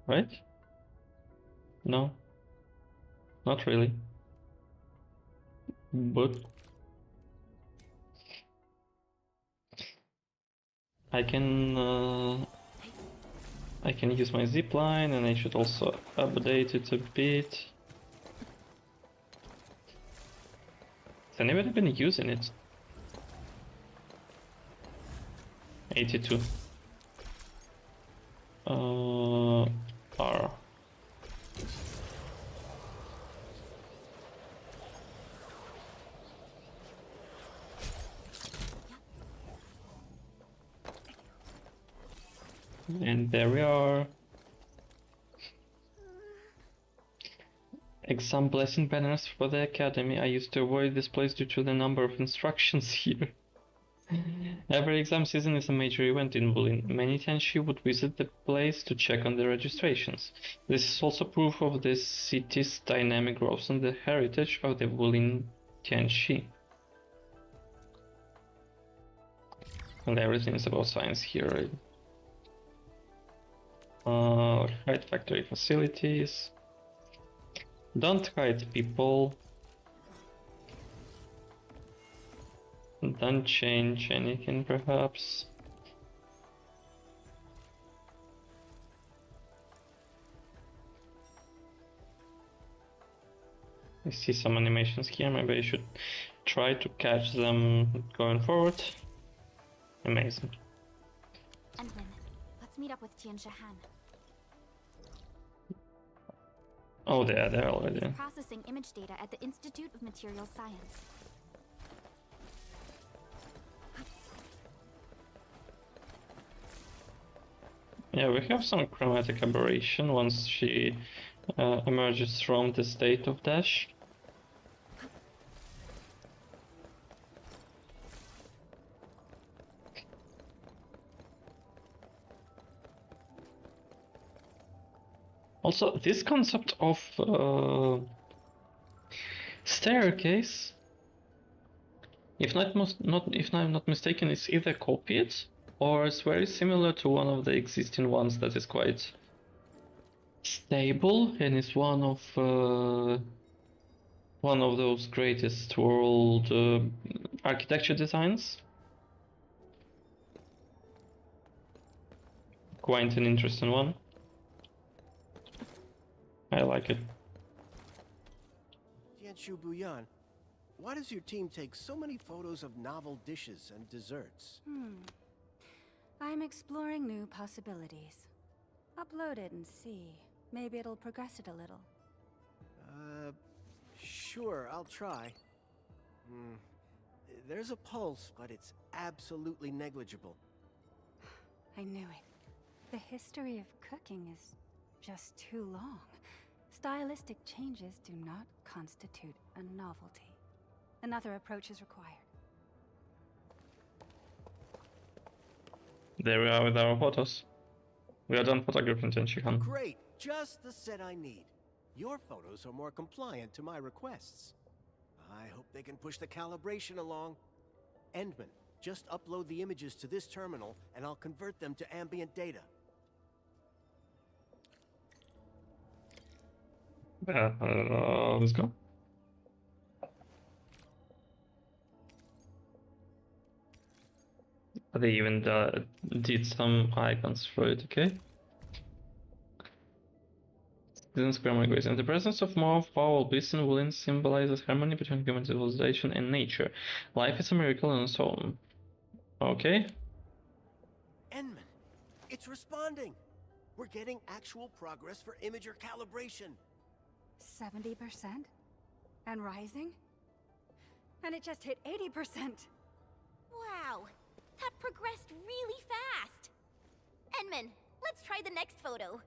Right? No. Not really. But I can use my zipline, and I should also update it a bit. Has anybody been using it? 82. R. And there we are. Exam blessing banners for the academy. I used to avoid this place due to the number of instructions here. Every exam season is a major event in Wulin. Many Tianshi would visit the place to check on their registrations. This is also proof of the city's dynamic growth and the heritage of the Wulin Tianshi. And everything is about science here, right? Hide factory facilities. Don't hide people. Don't change anything, perhaps. I see some animations here. Maybe I should try to catch them going forward. Amazing. Endman, let's meet up with Tian Shahan. Oh, they're there already. He's processing image data at the Institute of Material Science. Yeah, we have some chromatic aberration once she emerges from the state of dash. Also, this concept of staircase, if I'm not mistaken, is either copied or it's very similar to one of the existing ones that is quite stable and is one of those greatest world architecture designs. Quite an interesting one. I like it. Tianshu Buyan, why does your team take so many photos of novel dishes and desserts? I'm exploring new possibilities. Upload it and see. Maybe it'll progress it a little. Sure, I'll try. There's a pulse, but it's absolutely negligible. I knew it. The history of cooking is just too long. Stylistic changes do not constitute a novelty. Another approach is required. There we are with our photos. We are done photographing Tenshihan. Great, just the set I need. Your photos are more compliant to my requests. I hope they can push the calibration along. Endman, just upload the images to this terminal and I'll convert them to ambient data. Let's go. They even did some icons for it, okay? Students grammar quiz. In the presence of more foul beasts and villains symbolizes harmony between human civilization and nature. Life is a miracle and so on. Okay. Endman, it's responding. We're getting actual progress for imager calibration. 70%? And rising? And it just hit 80%! Wow, that progressed really fast. Endman, let's try the next photo.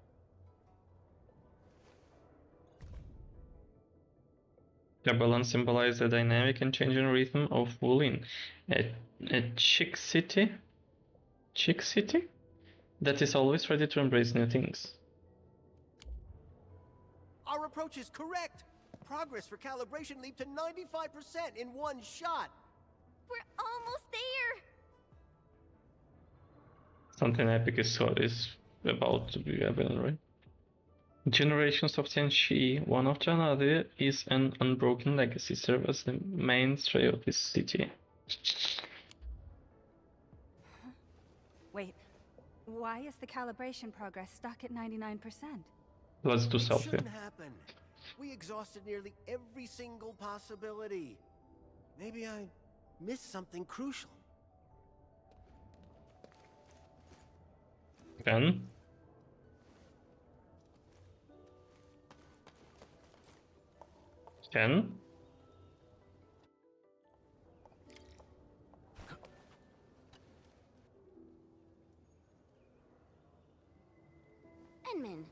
The balance symbolizes the dynamic and changing rhythm of Wulin, a chic city that is always ready to embrace new things. Our approach is correct. Progress for calibration leaped to 95% in one shot. We're almost there. Something epic is about to be happening, right? Generations of Tianxi, one after another, is an unbroken legacy, serve as the mainstay of this city. Wait, why is the calibration progress stuck at 99%? Let's do It selfie. shouldn't happen. We exhausted nearly every single possibility. Maybe I missed something crucial. Again. Again. Endman,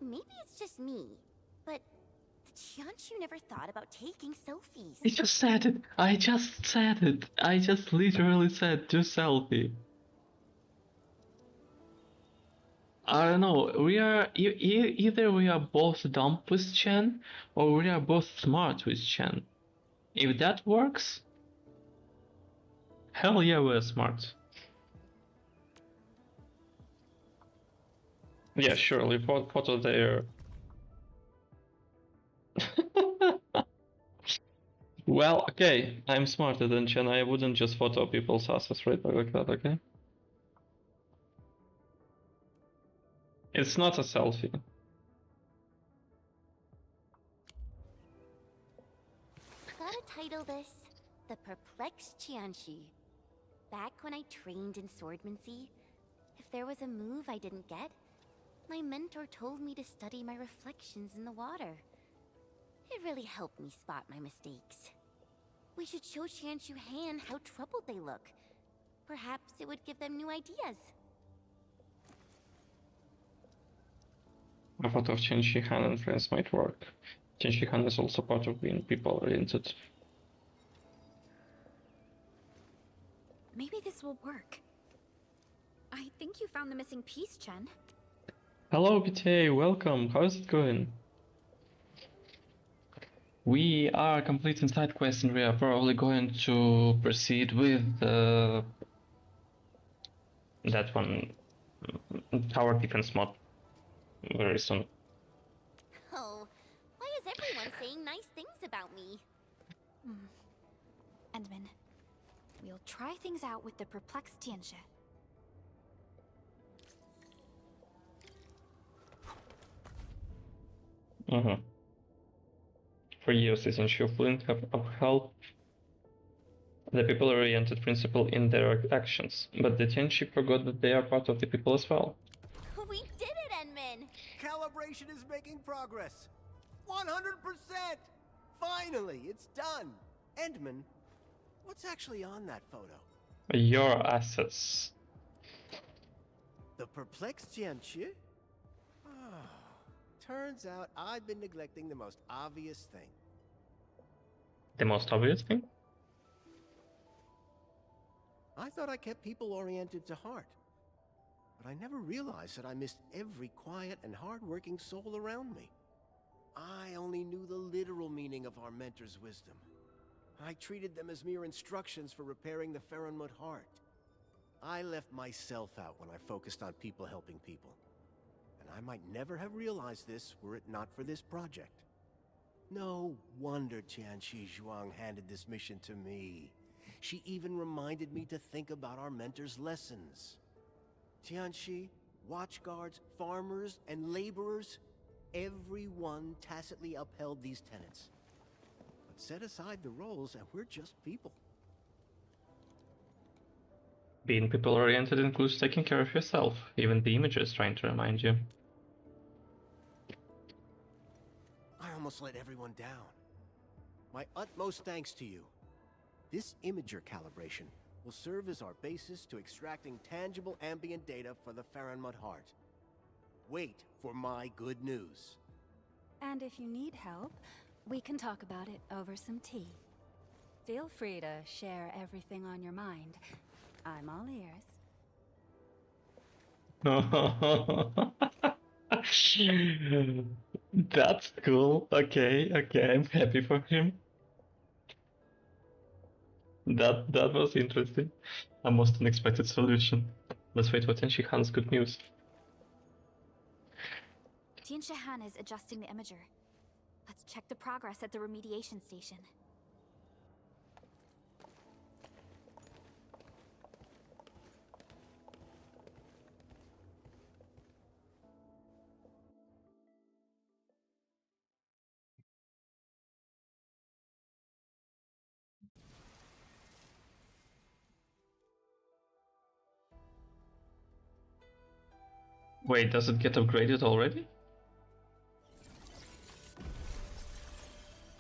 maybe it's just me, but the Tianshu never thought about taking selfies. I just said it. I just said it. I just literally said do selfie. I don't know. We are either we are both dumb with Chen, or we are both smart with Chen. If that works, hell yeah, we're smart. Yeah, surely photo there. Well, okay, I'm smarter than Chen. I wouldn't just photo people's asses right like that, okay? It's not a selfie. Gotta title this The Perplexed Tianshi. Back when I trained in swordmancy, if there was a move I didn't get, my mentor told me to study my reflections in the water. It really helped me spot my mistakes. We should show Tianshu Han how troubled they look. Perhaps it would give them new ideas. A photo of Chen Shihan and friends might work. Chen Shihan is also part of being people-oriented. Maybe this will work. I think you found the missing piece, Chen. Hello, BTA, welcome. How's it going? We are completing side quests and we are probably going to proceed with that one, tower defense mod, very soon. Oh, why is everyone saying nice things about me? Endman, we'll try things out with the perplexed Tianxia. For years, this Flint have upheld the people-oriented principle in their actions, but the Tianxi forgot that they are part of the people as well. We did it, Enman! Calibration is making progress. 100%! Finally, it's done. Endman, what's actually on that photo? Your assets. The perplexed Jianqi? Turns out I've been neglecting the most obvious thing. The most obvious thing? I thought I kept people oriented to heart. But I never realized that I missed every quiet and hard-working soul around me. I only knew the literal meaning of our mentor's wisdom. I treated them as mere instructions for repairing the Faronmut heart. I left myself out when I focused on people helping people. And I might never have realized this were it not for this project. No wonder Tianxi Zhuang handed this mission to me. She even reminded me to think about our mentor's lessons. Tianxi, watchguards, farmers, and laborers, everyone tacitly upheld these tenets. But set aside the roles and we're just people. Being people-oriented includes taking care of yourself. Even the image is trying to remind you. I almost let everyone down. My utmost thanks to you. This imager calibration will serve as our basis to extracting tangible ambient data for the Faronmut heart. Wait for my good news. And if you need help, we can talk about it over some tea. Feel free to share everything on your mind. I'm all ears. That's cool. Okay, I'm happy for him. That was interesting. A most unexpected solution. Let's wait for Tianxi Han's good news. Tianxia Han is adjusting the imager. Let's check the progress at the remediation station. Wait, does it get upgraded already?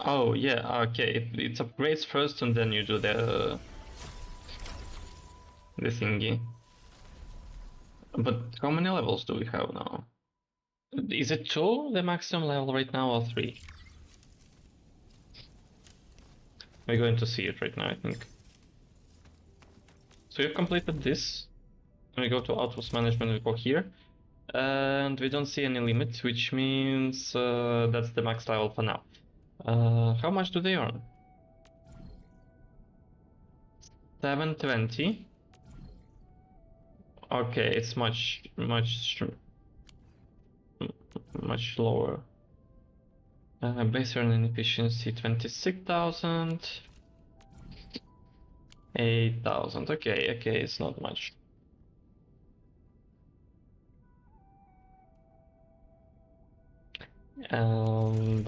Oh yeah, okay. It upgrades first and then you do the thingy. But how many levels do we have now? Is it 2 the maximum level right now or 3? We're going to see it right now, I think. So we've completed this. We go to Outpost Management, we go here. And we don't see any limit, which means that's the max level for now. How much do they earn? 720. Okay, it's much lower. Base earning efficiency 26,000. 8,000. Okay, it's not much. And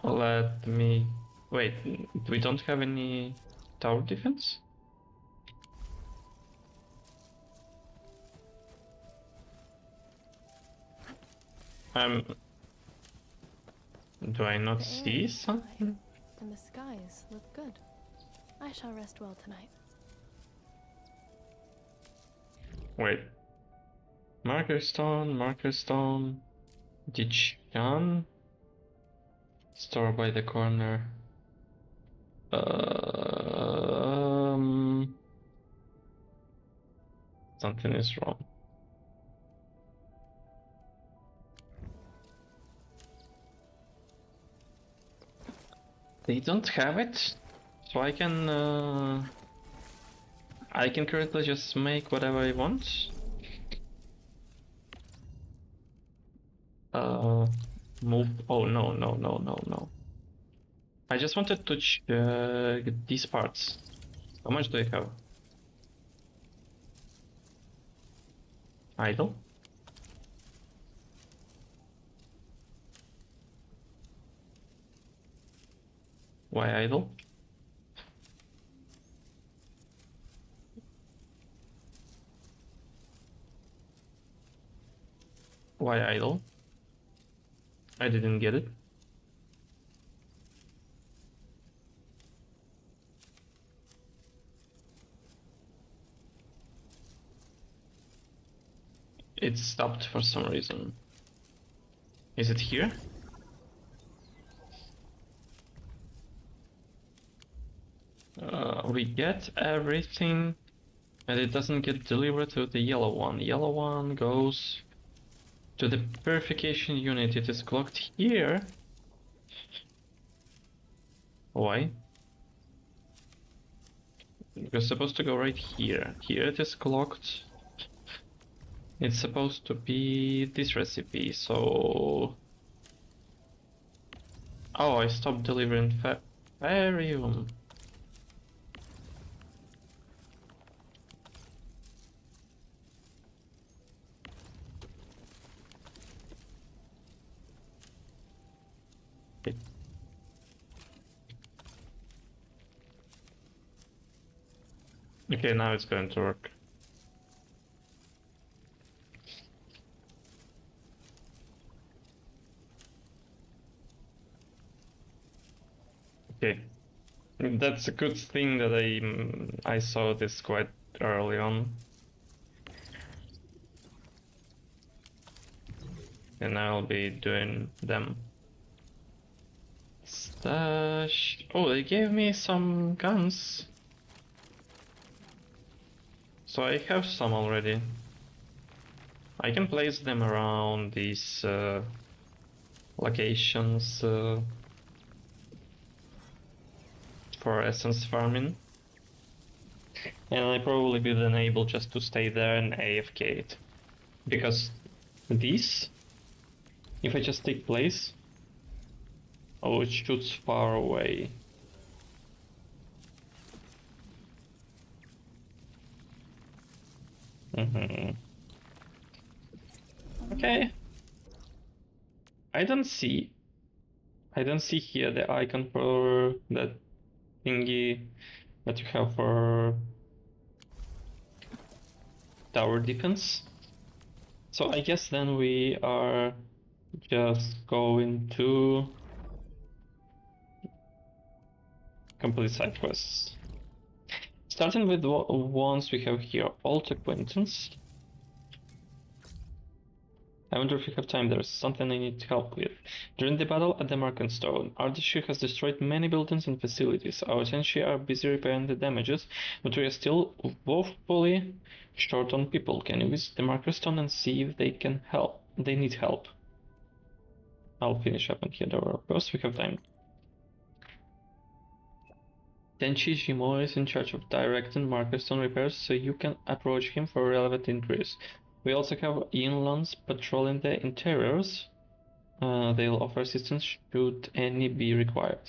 let me wait. We don't have any tower defense. Do I not The air see is something? dry, and the skies look good. I shall rest well tonight. Wait. Marker stone. Dichan. Store by the corner. Something is wrong. They don't have it, so I can currently just make whatever I want. Move. Oh no. I just wanted to check these parts. How much do I have? Idle. Why idle? Why idle? I didn't get it. It stopped for some reason. Is it here? We get everything, and it doesn't get delivered to the yellow one. Yellow one goes to the purification unit. It is clocked here. Why? Because it's supposed to go right here. Here it is clocked. It's supposed to be this recipe, so... Oh, I stopped delivering Farium. Okay, now it's going to work. Okay, that's a good thing that I saw this quite early on. And I'll be doing them. Stash. Oh, they gave me some guns. So I have some already. I can place them around these locations for essence farming. And I probably be then able just to stay there and AFK it. Because these, if I just take place, oh, it shoots far away. Okay. I don't see here the icon for that thingy that you have for tower defense. So I guess then we are just going to complete side quests. Starting with the ones we have here, Old Acquaintance. I wonder if you have time. There's something I need help with. During the battle at the Market Stone, Ardashir has destroyed many buildings and facilities. Our Tenshi are busy repairing the damages, but we are still woefully short on people. Can you visit the Market Stone and see if they can help? They need help. I'll finish up and head over. Of course, we have time. Tenchi Jimo is in charge of directing Market Stone repairs, so you can approach him for relevant inquiries. We also have Inlands patrolling the interiors. They'll offer assistance should any be required.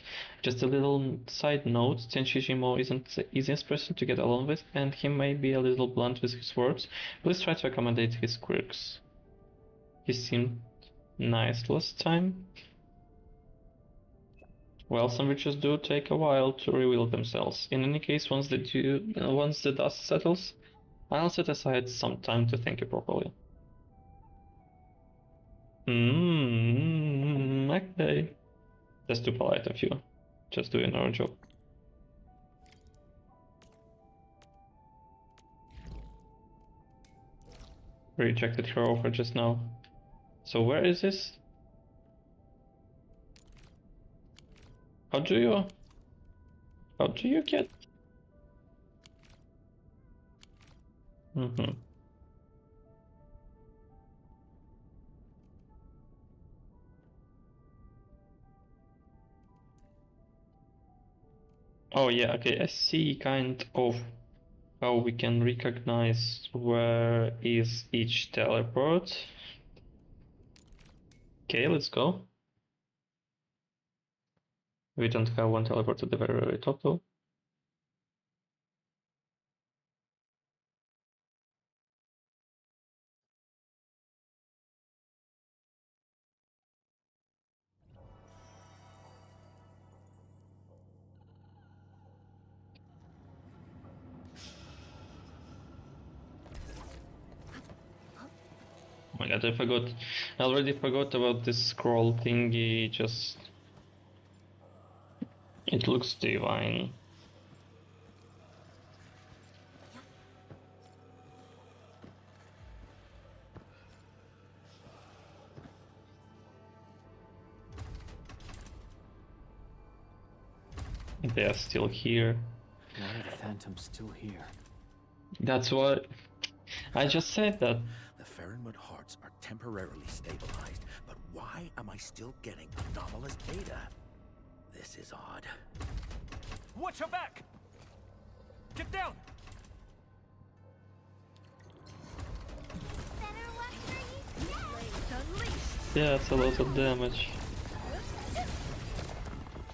Just a little side note, Tenchi Jimo isn't the easiest person to get along with, and he may be a little blunt with his words. Please try to accommodate his quirks. He seemed nice last time. Well, some witches do take a while to reveal themselves. In any case, once the dust settles, I'll set aside some time to thank you properly. Okay. That's too polite of you. Just doing our job. Rejected her offer just now. So where is this? How do you get? Oh yeah, okay, I see kind of how we can recognize where is each teleport. Okay, let's go. We don't have one teleport at the very, very top though. Oh my god, I already forgot about this scroll thingy, just... It looks divine. They are still here. Why are the phantoms still here? That's what... I just said that. The Farinwood hearts are temporarily stabilized, but why am I still getting anomalous data? This is odd. Watch your back! Get down! Yeah, it's a lot of damage.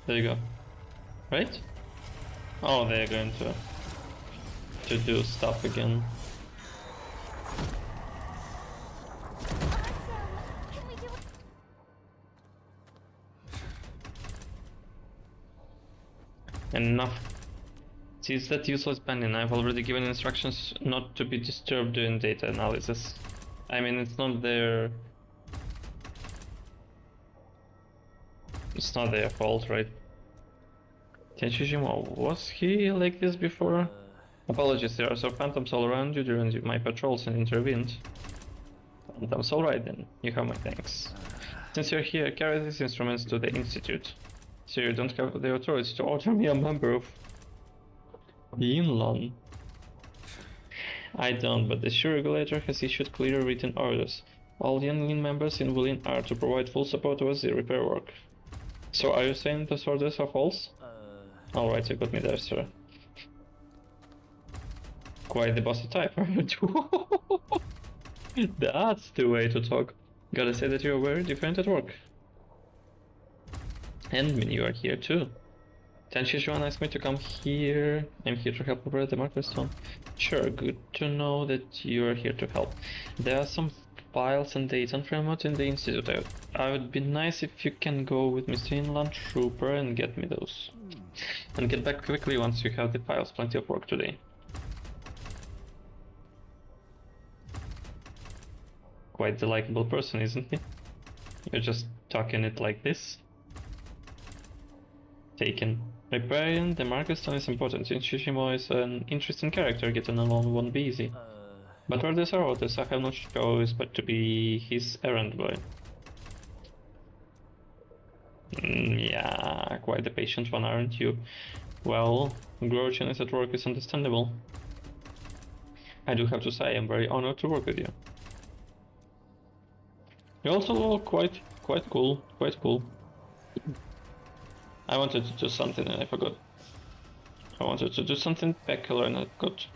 There you go. Right? Oh, they're going to do stuff again. Enough. See, it's that useless banding. I've already given instructions not to be disturbed during data analysis. I mean, it's not their fault, right? Tenshijima, was he like this before? Apologies, there are some phantoms all around you during my patrols and intervened. Phantoms, alright then, you have my thanks. Since you're here, carry these instruments to the Institute. So you don't have the authority to order me a member of Yinlan. I don't, but the Shu regulator has issued clear written orders. All Yinlan members in Wulin are to provide full support towards the repair work. So are you saying those orders are false? Alright, you got me there, sir. Quite the bossy type, aren't you? That's the way to talk. Gotta say that you're very different at work. And you are here too. Tenshi-Juan asked me to come here. I'm here to help repair the Market Stone. Sure, good to know that you are here to help. There are some files and data from in the Institute. I would be nice if you can go with Mr. Inland Trooper and get me those. And get back quickly once you have the files. Plenty of work today. Quite the likable person, isn't he? You're just talking it like this. Taken. Repairing the Market Stone is important. Shishimo is an interesting character. Getting along won't be easy. But where these are others, I have no choice but to be his errand boy. Yeah, quite the patient one, aren't you? Well, Grouchiness at work is understandable. I do have to say, I'm very honored to work with you. You also look quite cool, quite cool. I wanted to do something and I forgot. I wanted to do something peculiar and I forgot.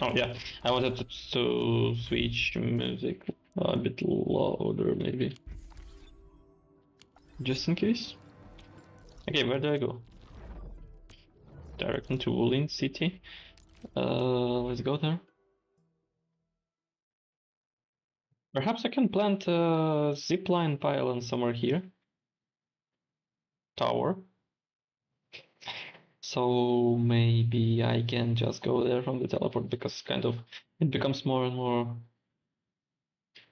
Oh yeah, I wanted to switch music a bit louder maybe. Just in case. Okay, where do I go? Direct into Wooling City. Let's go there. Perhaps I can plant a zipline pylon somewhere here. Tower. So maybe I can just go there from the teleport because kind of it becomes more and more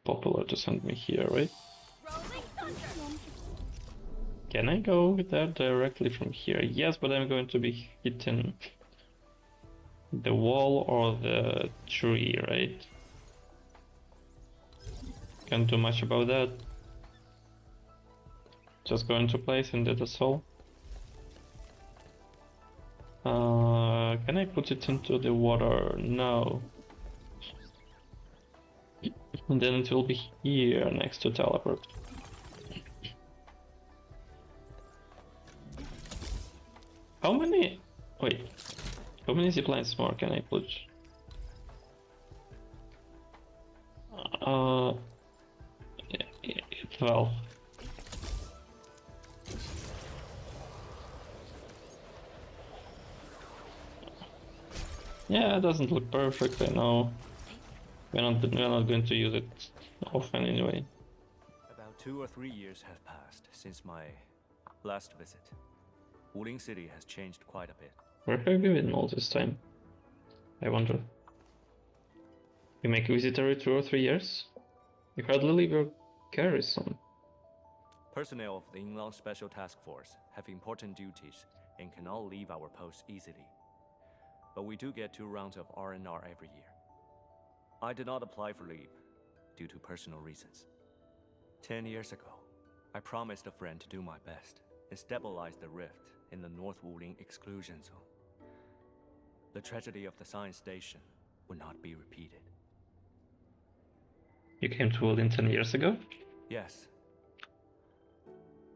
popular to send me here, right? Can I go there directly from here? Yes, but I'm going to be hitting the wall or the tree, right? Can't do much about that. Just go into place and that's all. Can I put it into the water? No. And then it will be here next to teleport. How many? Wait. How many ziplines more can I put? 12. Yeah, it doesn't look perfect, I know. We're not going to use it often anyway. About 2 or 3 years have passed since my last visit. Wuling City has changed quite a bit. Where have you been all this time? I wonder. You make a visit every 2 or 3 years? You hardly leave your garrison. Personnel of the Inland Special Task Force have important duties and cannot leave our posts easily. But we do get 2 rounds of R&R every year. I did not apply for leave due to personal reasons. 10 years ago, I promised a friend to do my best and stabilize the rift in the North Wuling exclusion zone. The tragedy of the science station would not be repeated. You came to Wuling 10 years ago? Yes.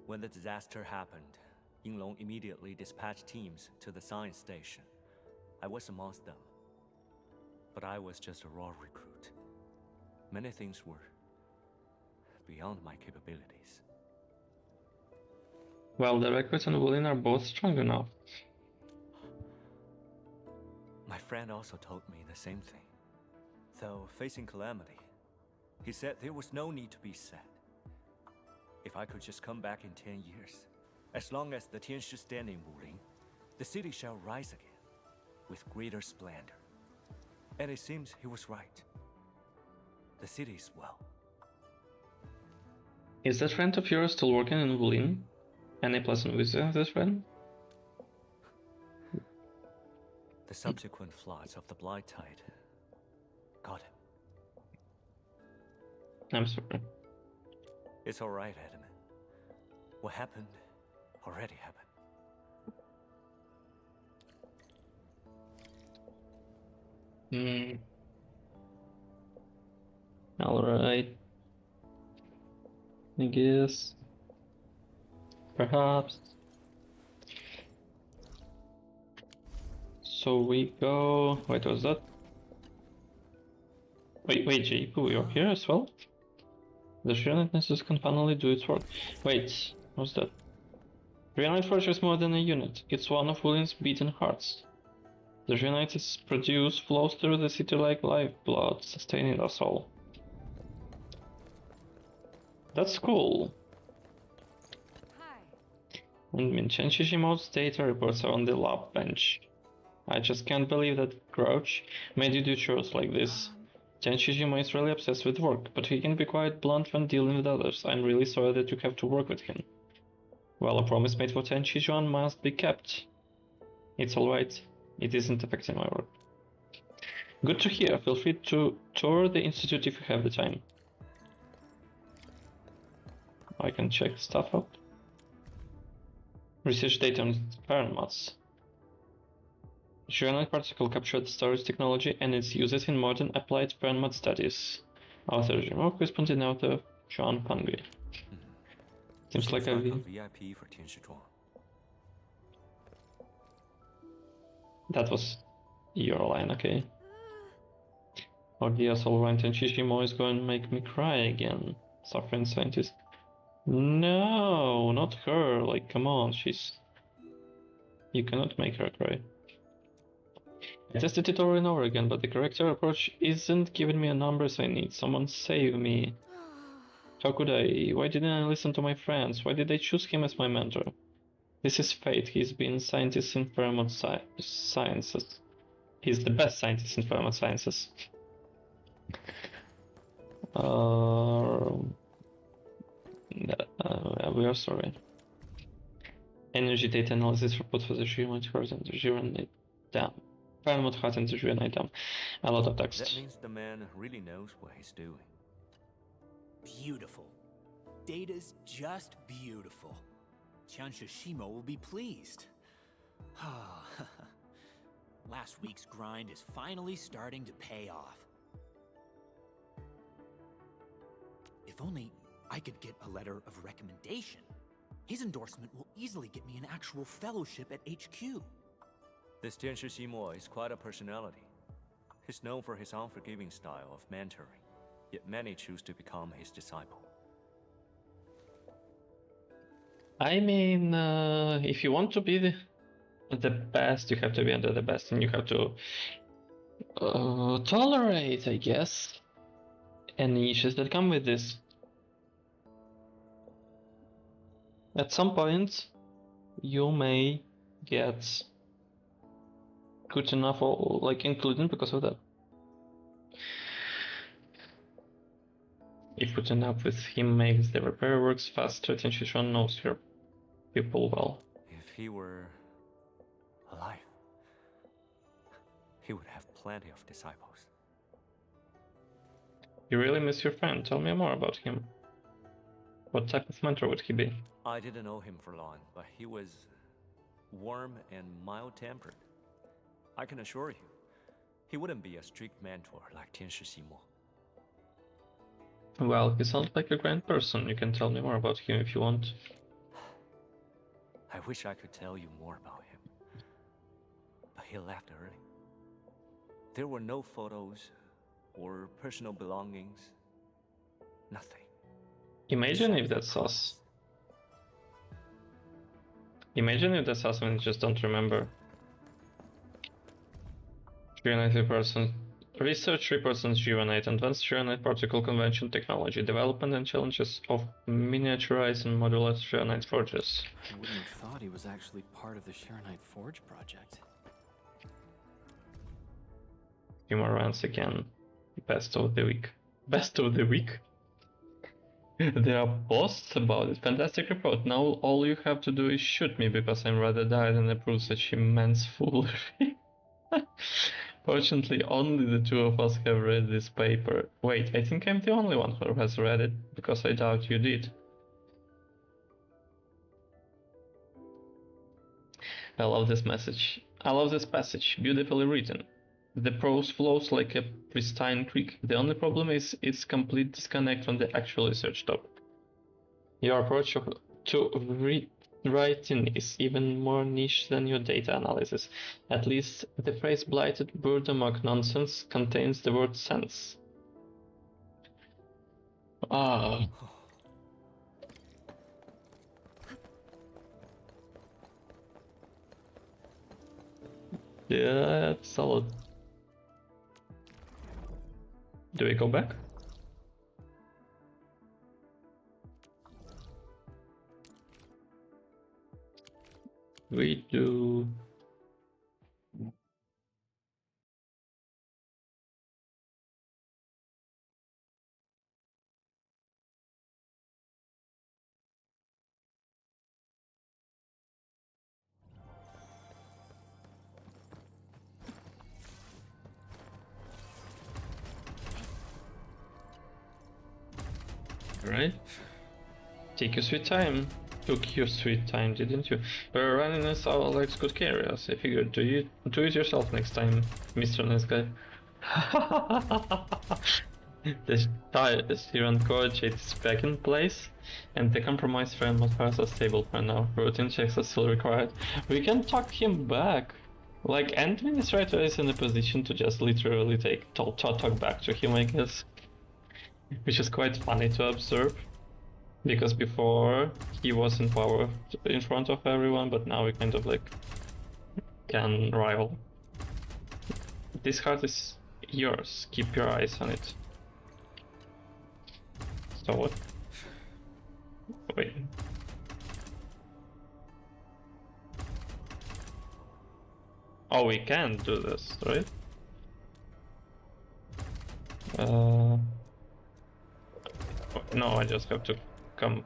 When the disaster happened, Yinglong immediately dispatched teams to the science station. I was amongst them. But I was just a raw recruit. Many things were beyond my capabilities. Well, the recruits and Wuling are both strong enough. My friend also told me the same thing. Though facing calamity, he said there was no need to be sad. If I could just come back in 10 years, as long as the Tianshi stand in Wuling, the city shall rise again, with greater splendor. And it seems he was right. The city is well. Is that friend of yours still working in Wuling? Any pleasant visit with this friend? The subsequent floods of the Blight Tide got him. I'm sorry. It's alright, Edmund. What happened already happened. Alright. I guess. Perhaps. So we go. Wait, was that? Wait, Jipu, you're here as well? The Shreonite Nessus can finally do its work. Wait, what's that? Shreonite Forge is more than a unit. It's one of Wuling's beating hearts. The Shreonite its produce flows through the city like lifeblood, sustaining us all. That's cool. Hi. And Minchen Shishimoto's data reports are on the lab bench. I just can't believe that Grouch made you do chores like this. Chen Shishimo is really obsessed with work, but he can be quite blunt when dealing with others. I'm really sorry that you have to work with him. Well, a promise made for Chen Shijuan must be kept. It's alright. It isn't affecting my work. Good to hear. Feel free to tour the institute if you have the time. I can check stuff out. Research data on parent mods. Journal particle captured storage technology and its uses in modern applied parent mod studies. Author Jim corresponding author John Pangui. Seems like a VIP for Tianshizhuang. That was your line, okay. Oh dear, Solvent and Shishimo is going to make me cry again. Suffering scientist. No, not her. Like, come on, she's... You cannot make her cry. I tested it over and over again, but the character approach isn't giving me the numbers I need. Someone save me. How could I? Why didn't I listen to my friends? Why did I choose him as my mentor? This is fate. He's been scientist in Paramount Sciences. He's the best scientist in Paramount Sciences. We are sorry. Energy data analysis report for the Paramount Dam. Paramount Hut and the Dam. A lot of text. That means the man really knows what he's doing. Beautiful. Data's just beautiful. Shimo will be pleased. Last week's grind is finally starting to pay off. If only I could get a letter of recommendation. His endorsement will easily get me an actual fellowship at HQ. This Tianshizhuang is quite a personality. He's known for his unforgiving style of mentoring, yet many choose to become his disciple. I mean, if you want to be the best, you have to be under the best, and you have to tolerate, I guess, any issues that come with this. At some point, you may get good enough, or like including because of that. If putting up with him makes the repair works faster, Tianshizhuang knows her people well. If he were alive, he would have plenty of disciples. You really miss your friend. Tell me more about him. What type of mentor would he be? I didn't know him for long, but he was warm and mild-tempered. I can assure you, he wouldn't be a strict mentor like Tianshizhuang. Well, he sounds like a grand person. You can tell me more about him if you want. I wish I could tell you more about him, but he left early. There were no photos or personal belongings. Nothing. Imagine if that's us. Imagine if that's us when you just don't remember. 390%. Research reports on G18 Advanced G9 Particle Convention Technology, Development and Challenges of Miniaturized and Modular G9 Forges. I wouldn't have thought he was actually part of the Sharonite Forge project. Humor once again. Best of the week. Best of the week? There are posts about it. Fantastic report. Now all you have to do is shoot me because I'm rather died and approve such immense foolery. Fortunately, only the two of us have read this paper. Wait, I think I'm the only one who has read it, because I doubt you did. I love this message. I love this passage. Beautifully written. The prose flows like a pristine creek. The only problem is its complete disconnect from the actual research topic. Your approach to writing is even more niche than your data analysis. At least the phrase blighted boredom nonsense contains the word sense. Ah. Yeah, that's solid. Do we go back? We do. Right? Take your sweet time. Took your sweet time, didn't you? We're running us all like good carriers. I figured, do it yourself next time, Mr. Nice Guy. The Tyrant Gorge is back in place, and the compromised frame modifiers are stable for now. Routine checks are still required. We can talk him back. Like, Administrator is in a position to just literally talk back to him, I guess. Which is quite funny to observe. Because before, he was in power in front of everyone, but now we kind of like can rival. This heart is yours. Keep your eyes on it. So what? Wait. Oh, we can do this, right? No, I just have to come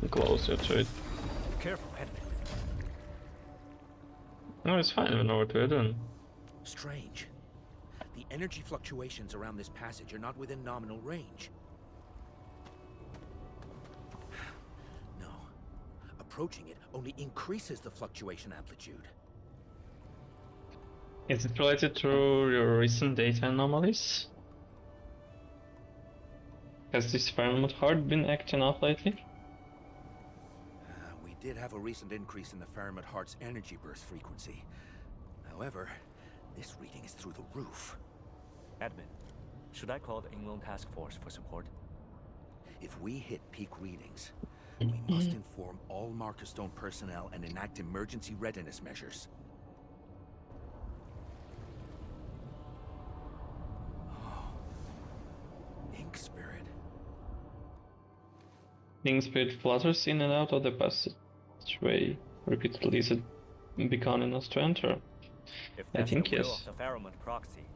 closer to it. Careful, Edmund. No, it's fine. I know what we're doing. Strange. The energy fluctuations around this passage are not within nominal range. No. Approaching it only increases the fluctuation amplitude. Is it related to your recent data anomalies? Has this Fairmont heart been acting off lately? We did have a recent increase in the Fairmont heart's energy burst frequency. However, this reading is through the roof. Admin, should I call the Inland Task Force for support? If we hit peak readings, we must inform all Marker Stone personnel and enact emergency readiness measures. Ink Spirit. Ink Spirit flutters in and out of the passageway repeatedly. Is it beckoning us to enter? If I that's think the will yes. of the Faramund proxy,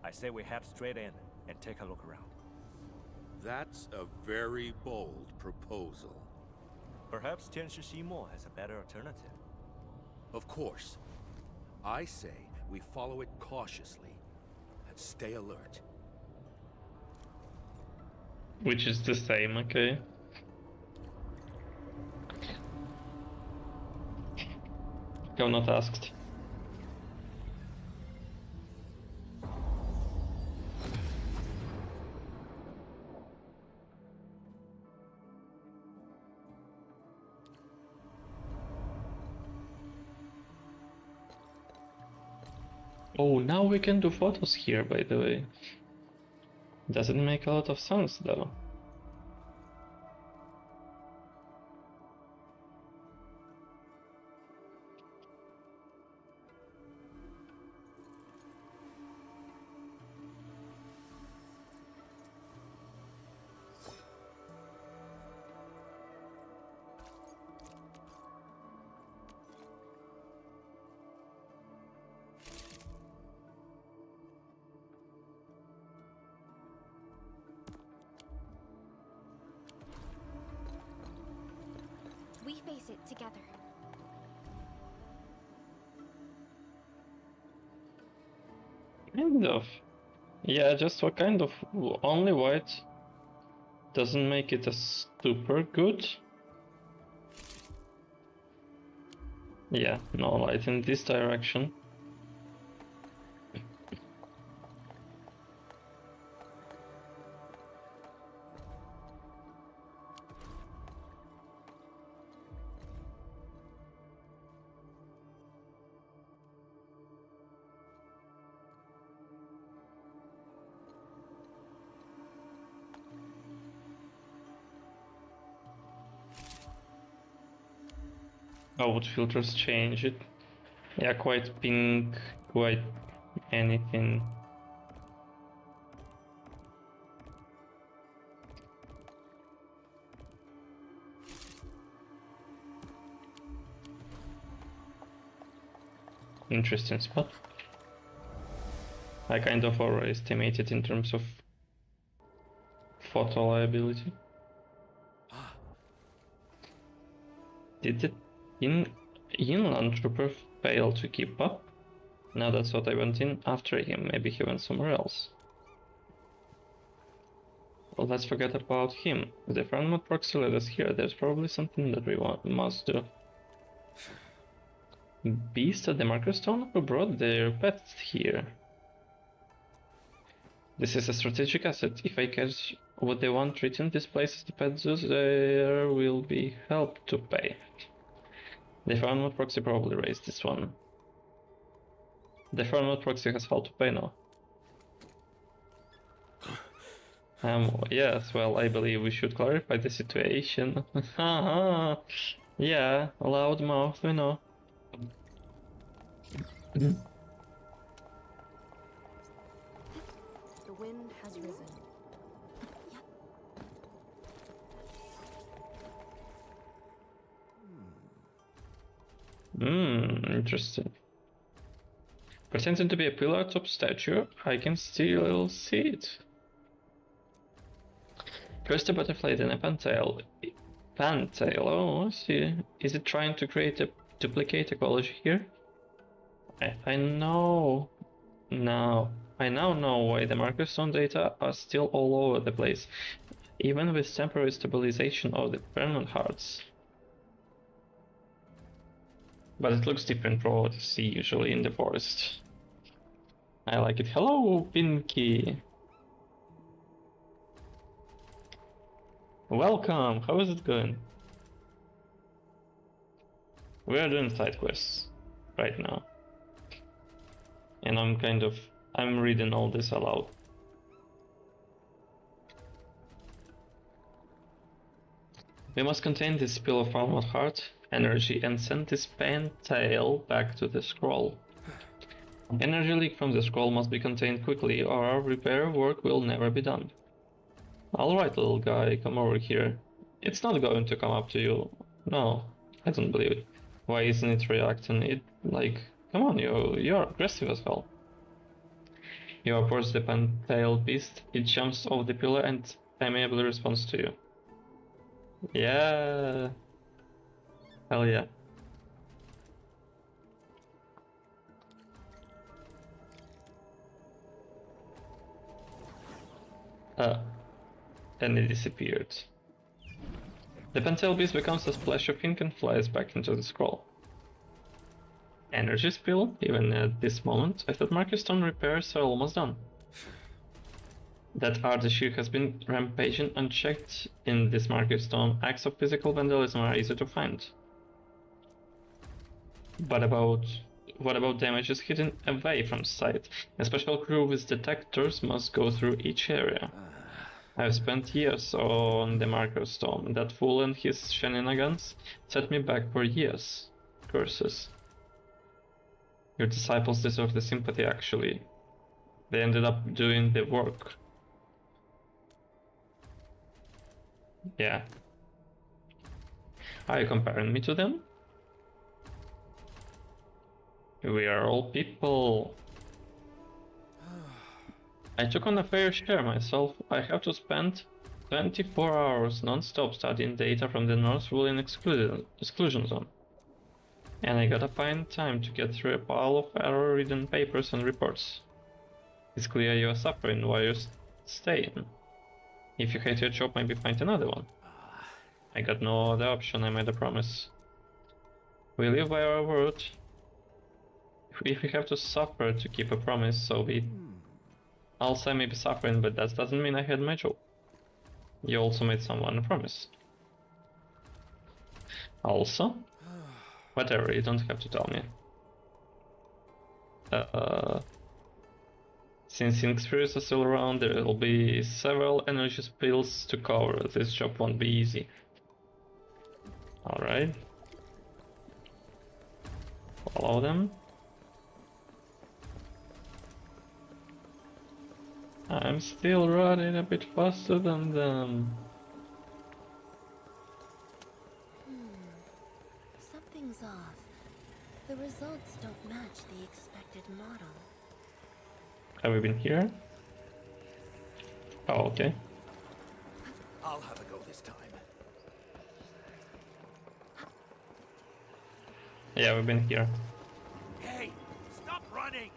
I say we head straight in and take a look around. That's a very bold proposal. Perhaps Tianshi Shimo has a better alternative. Of course. I say we follow it cautiously and stay alert. Which is the same, okay? Have not asked. Oh, now we can do photos here, by the way. Doesn't make a lot of sense, though. We face it together. Kind of. Yeah, just what kind of only white doesn't make it a super good. Yeah, no light in this direction. How would filters change it? Yeah, quite pink, quite anything. Interesting spot. I kind of overestimated in terms of photo liability. Did the inland trooper fail to keep up? Now that's what I went in after him. Maybe he went somewhere else. let's forget about him. The friend mod proxy led us here. There's probably something that we must do. Beast at the Markerstone who brought their pets here. This is a strategic asset. If I catch what they want written this place as the pet zoos, there will be help to pay. The friend mod proxy probably raised this one. The friend mod proxy has help to pay now. Yes, well, I believe we should clarify the situation. Yeah, loud mouth, we know. The wind has risen. Interesting. Pretending to be a pillar top statue, I can still see it. First a butterfly, then a pantail. Pantail, oh, I see. Is it trying to create a duplicate ecology here? I know. Now, I now know why the Markerstone data are still all over the place, even with temporary stabilization of the permanent hearts. But it looks different from what you see usually in the forest. I like it. Hello, Pinky! Welcome! How is it going? We are doing side quests right now. And I'm reading all this aloud. We must contain this spill of armored heart energy and send this pantail back to the scroll. Energy leak from the scroll must be contained quickly or our repair work will never be done. Alright, little guy, come over here. It's not going to come up to you. No, I don't believe it. Why isn't it reacting? Come on, you're aggressive as hell. You approach the pantail beast, it jumps off the pillar and amiably responds to you. Yeah. Hell yeah. And it disappeared. The pantail beast becomes a splash of ink and flies back into the scroll. Energy spill? Even at this moment, I thought Markerstone repairs are almost done. That Ardashir has been rampaging unchecked in this Markerstone. Acts of physical vandalism are easy to find. But what about damages hidden away from sight? A special crew with detectors must go through each area. I've spent years on the Markerstone. That fool and his shenanigans set me back for years. Curses. Your disciples deserve the sympathy, actually. They ended up doing the work. Yeah. Are you comparing me to them? We are all people. I took on a fair share myself. I have to spend 24 hours non-stop studying data from the North Woolen exclusion zone. And I gotta find time to get through a pile of error-ridden papers and reports. It's clear you're suffering while you're staying. If you hate your job, maybe find another one. I got no other option, I made a promise. We live by our word. If we have to suffer to keep a promise, so be it. Also, I may be suffering, but that doesn't mean I had my job. You also made someone a promise. Also? Whatever, you don't have to tell me. Since Inexperience is still around, there will be several energy spills to cover. This job won't be easy. Alright. Follow them. I'm still running a bit faster than them. Something's off. The results don't match the expected model. Have we been here? Oh, okay. I'll have a go this time. Yeah, we've been here. Hey, stop running!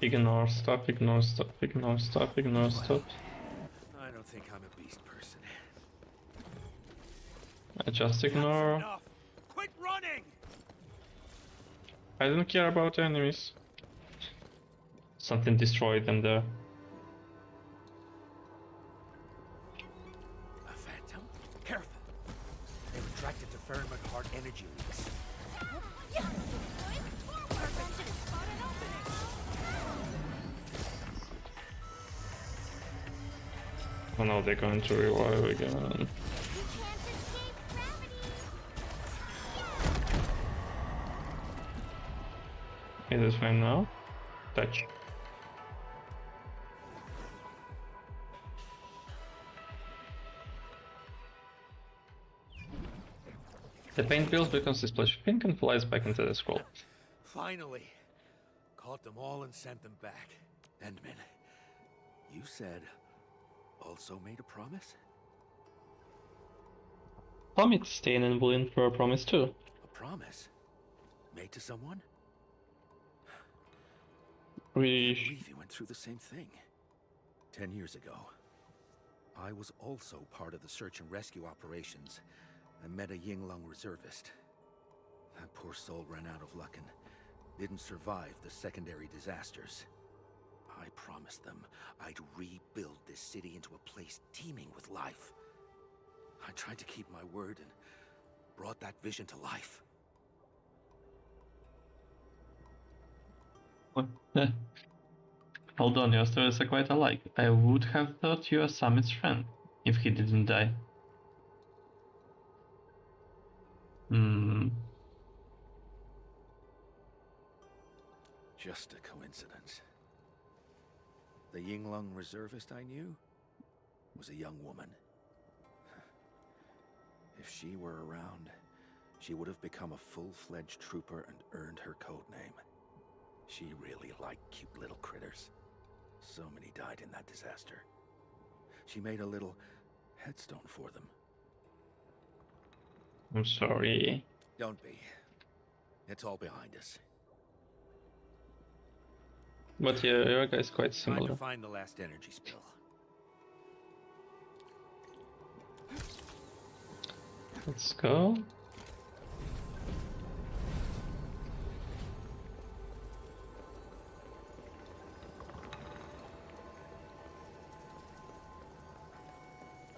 Ignore stuff, ignore stuff, ignore stuff, ignore stuff. think I'm a beast person. I just ignore. Enough! Quit running! I don't care about enemies. Something destroyed them there. A phantom? Careful! They're attracted to Fahrenheit hard energy leaks. Oh no, they're going to revive again. Is it fine now? Touch. The paint builds becomes a splash of pink and flies back into the scroll. Finally! Caught them all and sent them back. Endman, you said also made a promise? Allow me to stay in Endfield for a promise too. A promise? Made to someone? I believe you went through the same thing. 10 years ago, I was also part of the search and rescue operations and met a Yinglong reservist. That poor soul ran out of luck and didn't survive the secondary disasters. I promised them I'd rebuild this city into a place teeming with life. I tried to keep my word and brought that vision to life. Hold on, your stories are quite alike. I would have thought you were Summit's friend, if he didn't die. Just a coincidence. The Yinglong reservist I knew was a young woman. If she were around, she would have become a full-fledged trooper and earned her code name. She really liked cute little critters. So many died in that disaster. She made a little headstone for them. I'm sorry. Don't be. It's all behind us. But yeah, your guy's quite Time similar. to find the last energy spill. Let's go.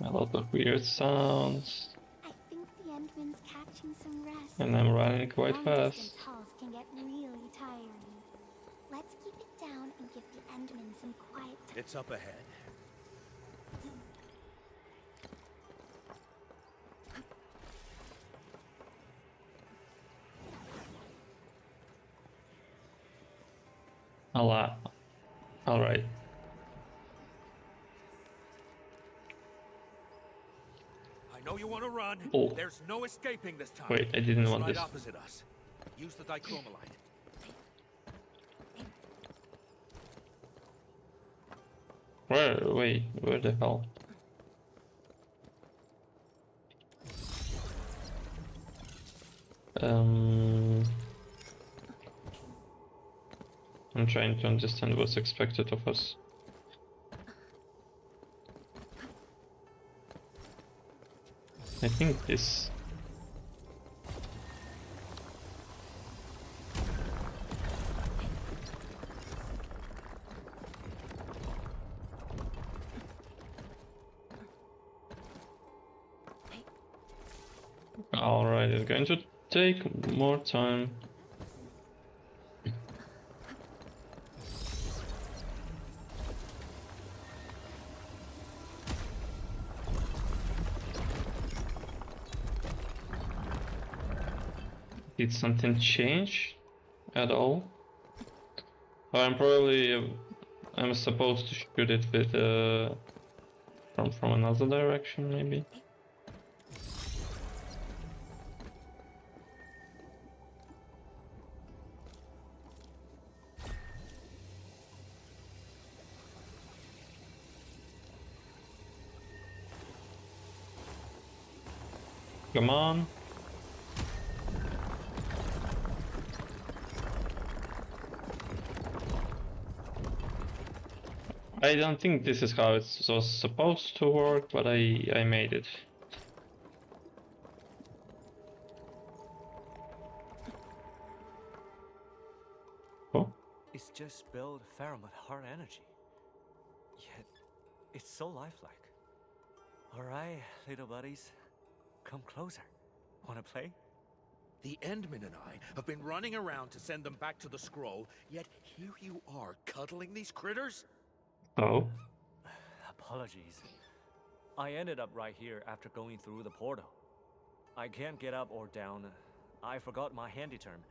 A lot of weird sounds. I think the Endman's catching some rest. And I'm running quite Long-distance fast. calls can get really tiring. Let's keep it down and give the Endman some quiet time. It's up ahead. Alright. I know you want to run. Oh. There's no escaping this time. Wait, I didn't It's want right this. opposite us. Use the dichromalite. Where the hell? I'm trying to understand what's expected of us. I think this. Alright, it's going to take more time. Did something change at all? Or I'm supposed to shoot it with from another direction maybe. Come on. I don't think this is how it was supposed to work, but I made it. Oh? It's just spilled Pheromone hard energy. Yet, it's so lifelike. Alright, little buddies. Come closer. Wanna play? The Endman and I have been running around to send them back to the scroll, yet here you are cuddling these critters? Oh? Apologies. I ended up right here after going through the portal. I can't get up or down. I forgot my handy term.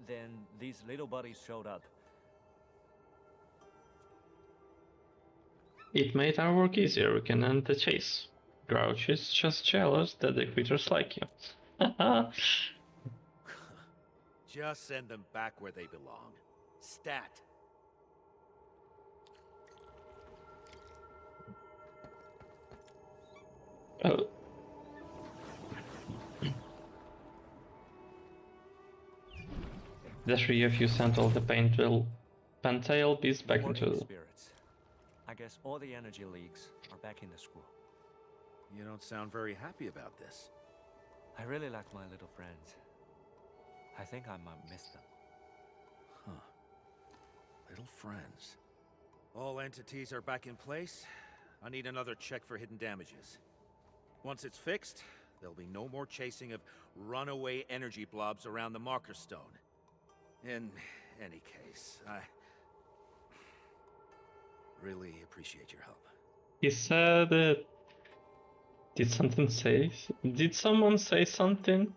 Then these little buddies showed up. It made our work easier, we can end the chase. Grouch is just jealous that the critters like you. Just send them back where they belong. Stat. Oh. The three of you sent all the Pantail beasts back More into the... spirits. I guess all the energy leaks are back in the scroll. You don't sound very happy about this. I really like my little friends. I think I might miss them. Huh. Little friends. All entities are back in place. I need another check for hidden damages. Once it's fixed, there'll be no more chasing of runaway energy blobs around the marker stone. In any case, I really appreciate your help. He said it. Did someone say something?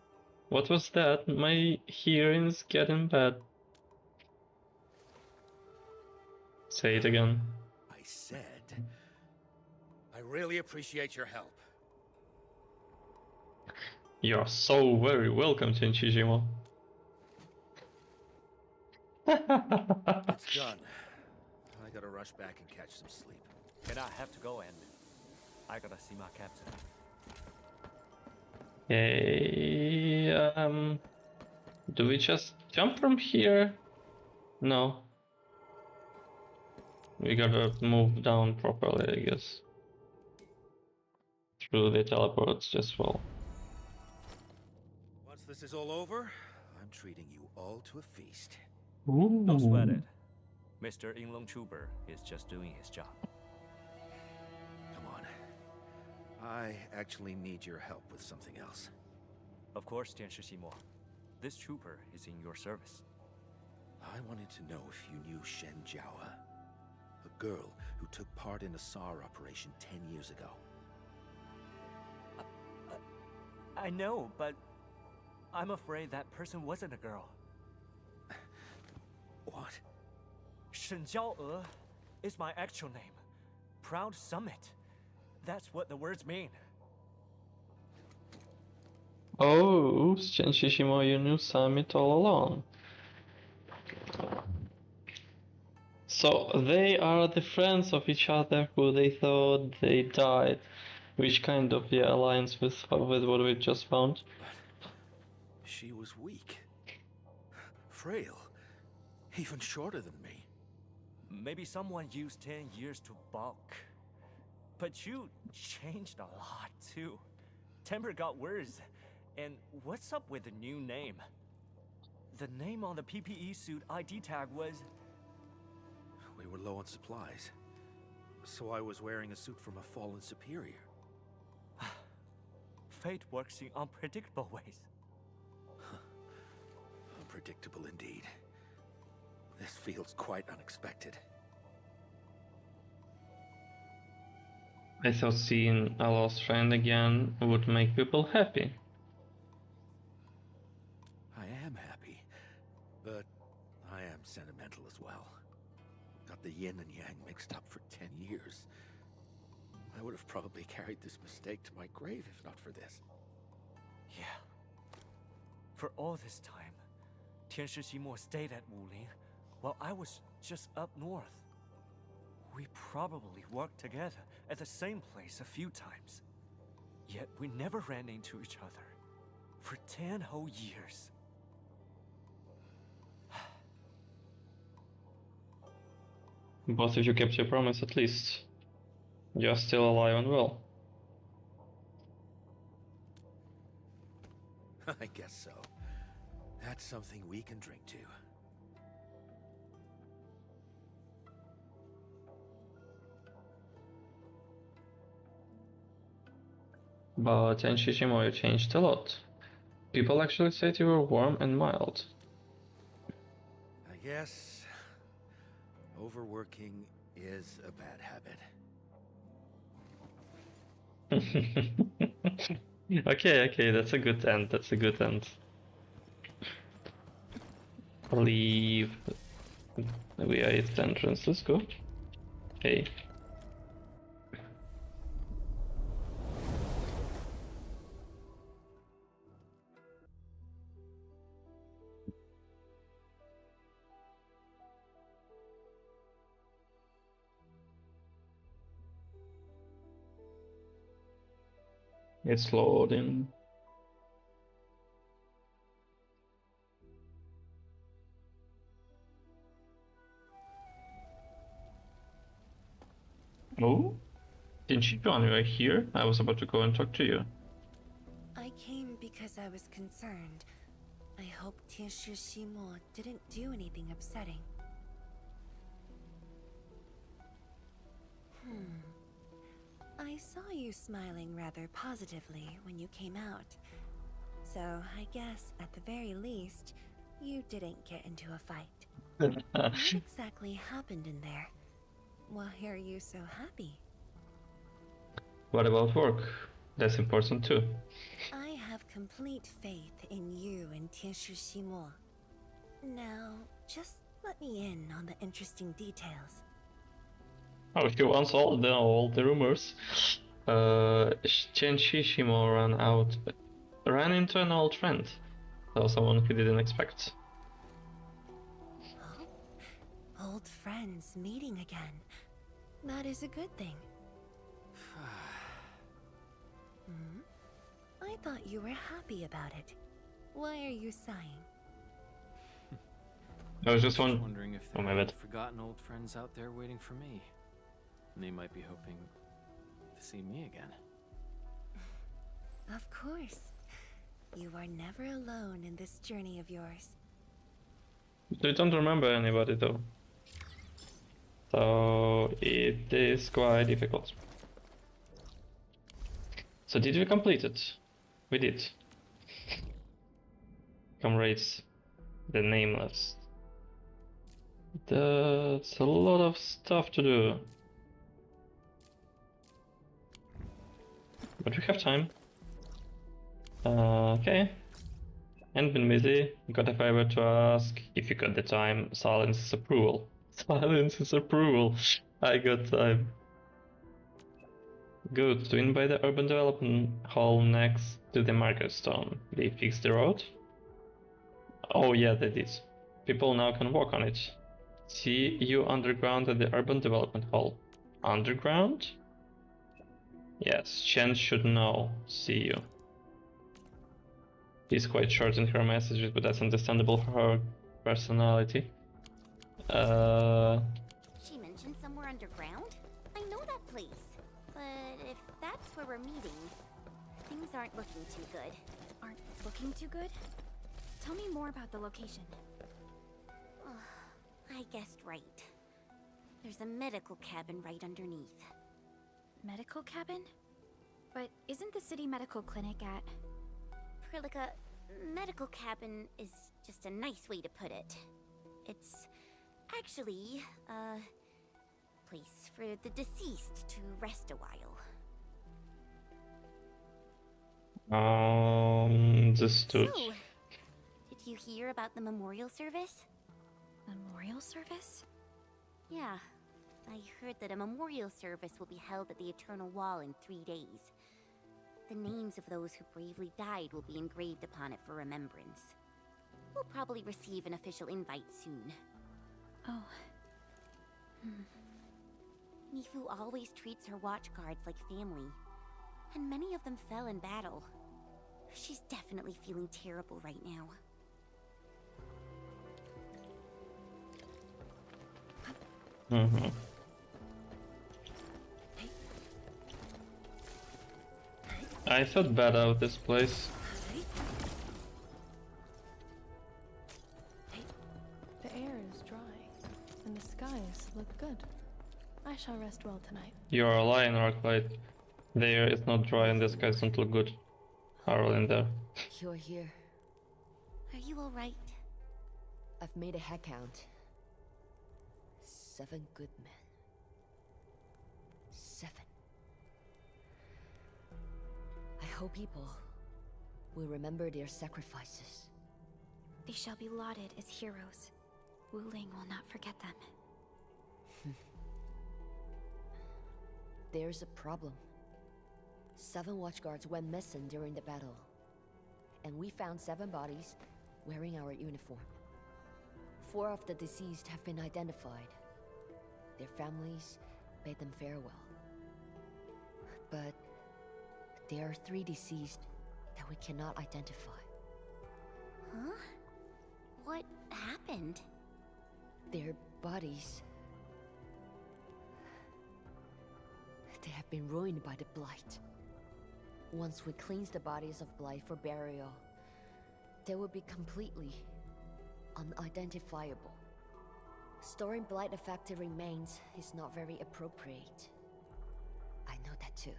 What was that? My hearing's getting bad. Say it again. I said, I really appreciate your help. You're so very welcome, Tenchijimo. It's done. I gotta rush back and catch some sleep. And I have to go, and I gotta see my captain. Hey, do we just jump from here? No. We gotta move down properly, I guess. Through the teleports as well. Once this is all over, I'm treating you all to a feast. Ooh. Don't sweat it. Mr. pngtuber is just doing his job. Come on. I actually need your help with something else. Of course, Tianshishimo. This trooper is in your service. I wanted to know if you knew Shen Jiaohe, a girl who took part in a SAR operation 10 years ago. I know, but I'm afraid that person wasn't a girl. What? Shen Jiaohe is my actual name. Proud Summit. That's what the words mean. Oh, Tenchijimo, you knew Summit all along. So they are the friends of each other who they thought they died. Which kind of alliance with what we just found? But she was weak. Frail. Even shorter than me. Maybe someone used 10 years to bulk. But you changed a lot, too. Temper got worse. And what's up with the new name? The name on the PPE suit ID tag was... We were low on supplies. So I was wearing a suit from a fallen superior. Fate works in unpredictable ways. Unpredictable indeed. This feels quite unexpected. I thought seeing a lost friend again would make people happy. I am happy, but I am sentimental as well. Got the yin and yang mixed up for 10 years. I would have probably carried this mistake to my grave if not for this. Yeah. For all this time, Tianshishimo stayed at Wuling, while I was just up north. We probably worked together at the same place a few times. Yet we never ran into each other. For 10 whole years. Both of you kept your promise at least. You're still alive and well. I guess so. That's something we can drink to. But in Shishimo you changed a lot. People actually said you were warm and mild. I guess overworking is a bad habit. Okay, that's a good end. That's a good end. Leave. We are at the entrance. Let's go. Hey. It's loading. Oh? Didn't you join me right here? I was about to go and talk to you. I came because I was concerned. I hope Tianshi Shimo didn't do anything upsetting. I saw you smiling rather positively when you came out. So I guess, at the very least, you didn't get into a fight. What exactly happened in there? Why are you so happy? What about work? That's important too. I have complete faith in you and Tianshi Shimo. Now, just let me in on the interesting details. Oh, she wants all the rumors. Chen Shishimo ran into an old friend. So someone who didn't expect. Oh, old friends meeting again. That is a good thing. I thought you were happy about it. Why are you sighing? I was just wondering if there my are bad. forgotten old friends out there waiting for me. And they might be hoping to see me again. Of course. You are never alone in this journey of yours. They don't remember anybody though. So it is quite difficult. So did we complete it? We did. Comrades, the nameless. That's a lot of stuff to do. But we have time. Okay. And been busy. Got a favor to ask. If you got the time, silence is approval. Silence is approval. I got time. Good. Swing by the urban development hall next to the market stone. They fixed the road? Oh yeah, they did. People now can walk on it. See you underground at the urban development hall. Underground? Yes, Chen should know. See you. She's quite short in her messages, but that's understandable for her personality. She mentioned somewhere underground? I know that place. But if that's where we're meeting, things aren't looking too good. Aren't looking too good? Tell me more about the location. I guessed right. There's a medical cabin right underneath. Medical cabin? But isn't the city medical clinic at... Prilika, medical cabin is just a nice way to put it. It's actually a place for the deceased to rest a while. Understood. So, did you hear about the memorial service? Memorial service? Yeah, I heard that a memorial service will be held at the Eternal Wall in 3 days. The names of those who bravely died will be engraved upon it for remembrance. We'll probably receive an official invite soon. Oh. Mifu always treats her watch guards like family, and many of them fell in battle. She's definitely feeling terrible right now. Mm-hmm. I thought bad of this place. The air is dry, and the skies look good. I shall rest well tonight. You are lying, Arknight. The air is not dry and the skies don't look good. Are in there. You're here. Are you alright? I've made a head count. 7 good men. 7. I hope people will remember their sacrifices. They shall be lauded as heroes. Wu Ling will not forget them. There's a problem. 7 watchguards went missing during the battle. And we found 7 bodies wearing our uniform. 4 of the deceased have been identified. Their families bade them farewell. But there are 3 deceased that we cannot identify. Huh? What happened? Their bodies... they have been ruined by the Blight. Once we cleanse the bodies of Blight for burial, they will be completely unidentifiable. Storing Blight-affected remains is not very appropriate. I know that too.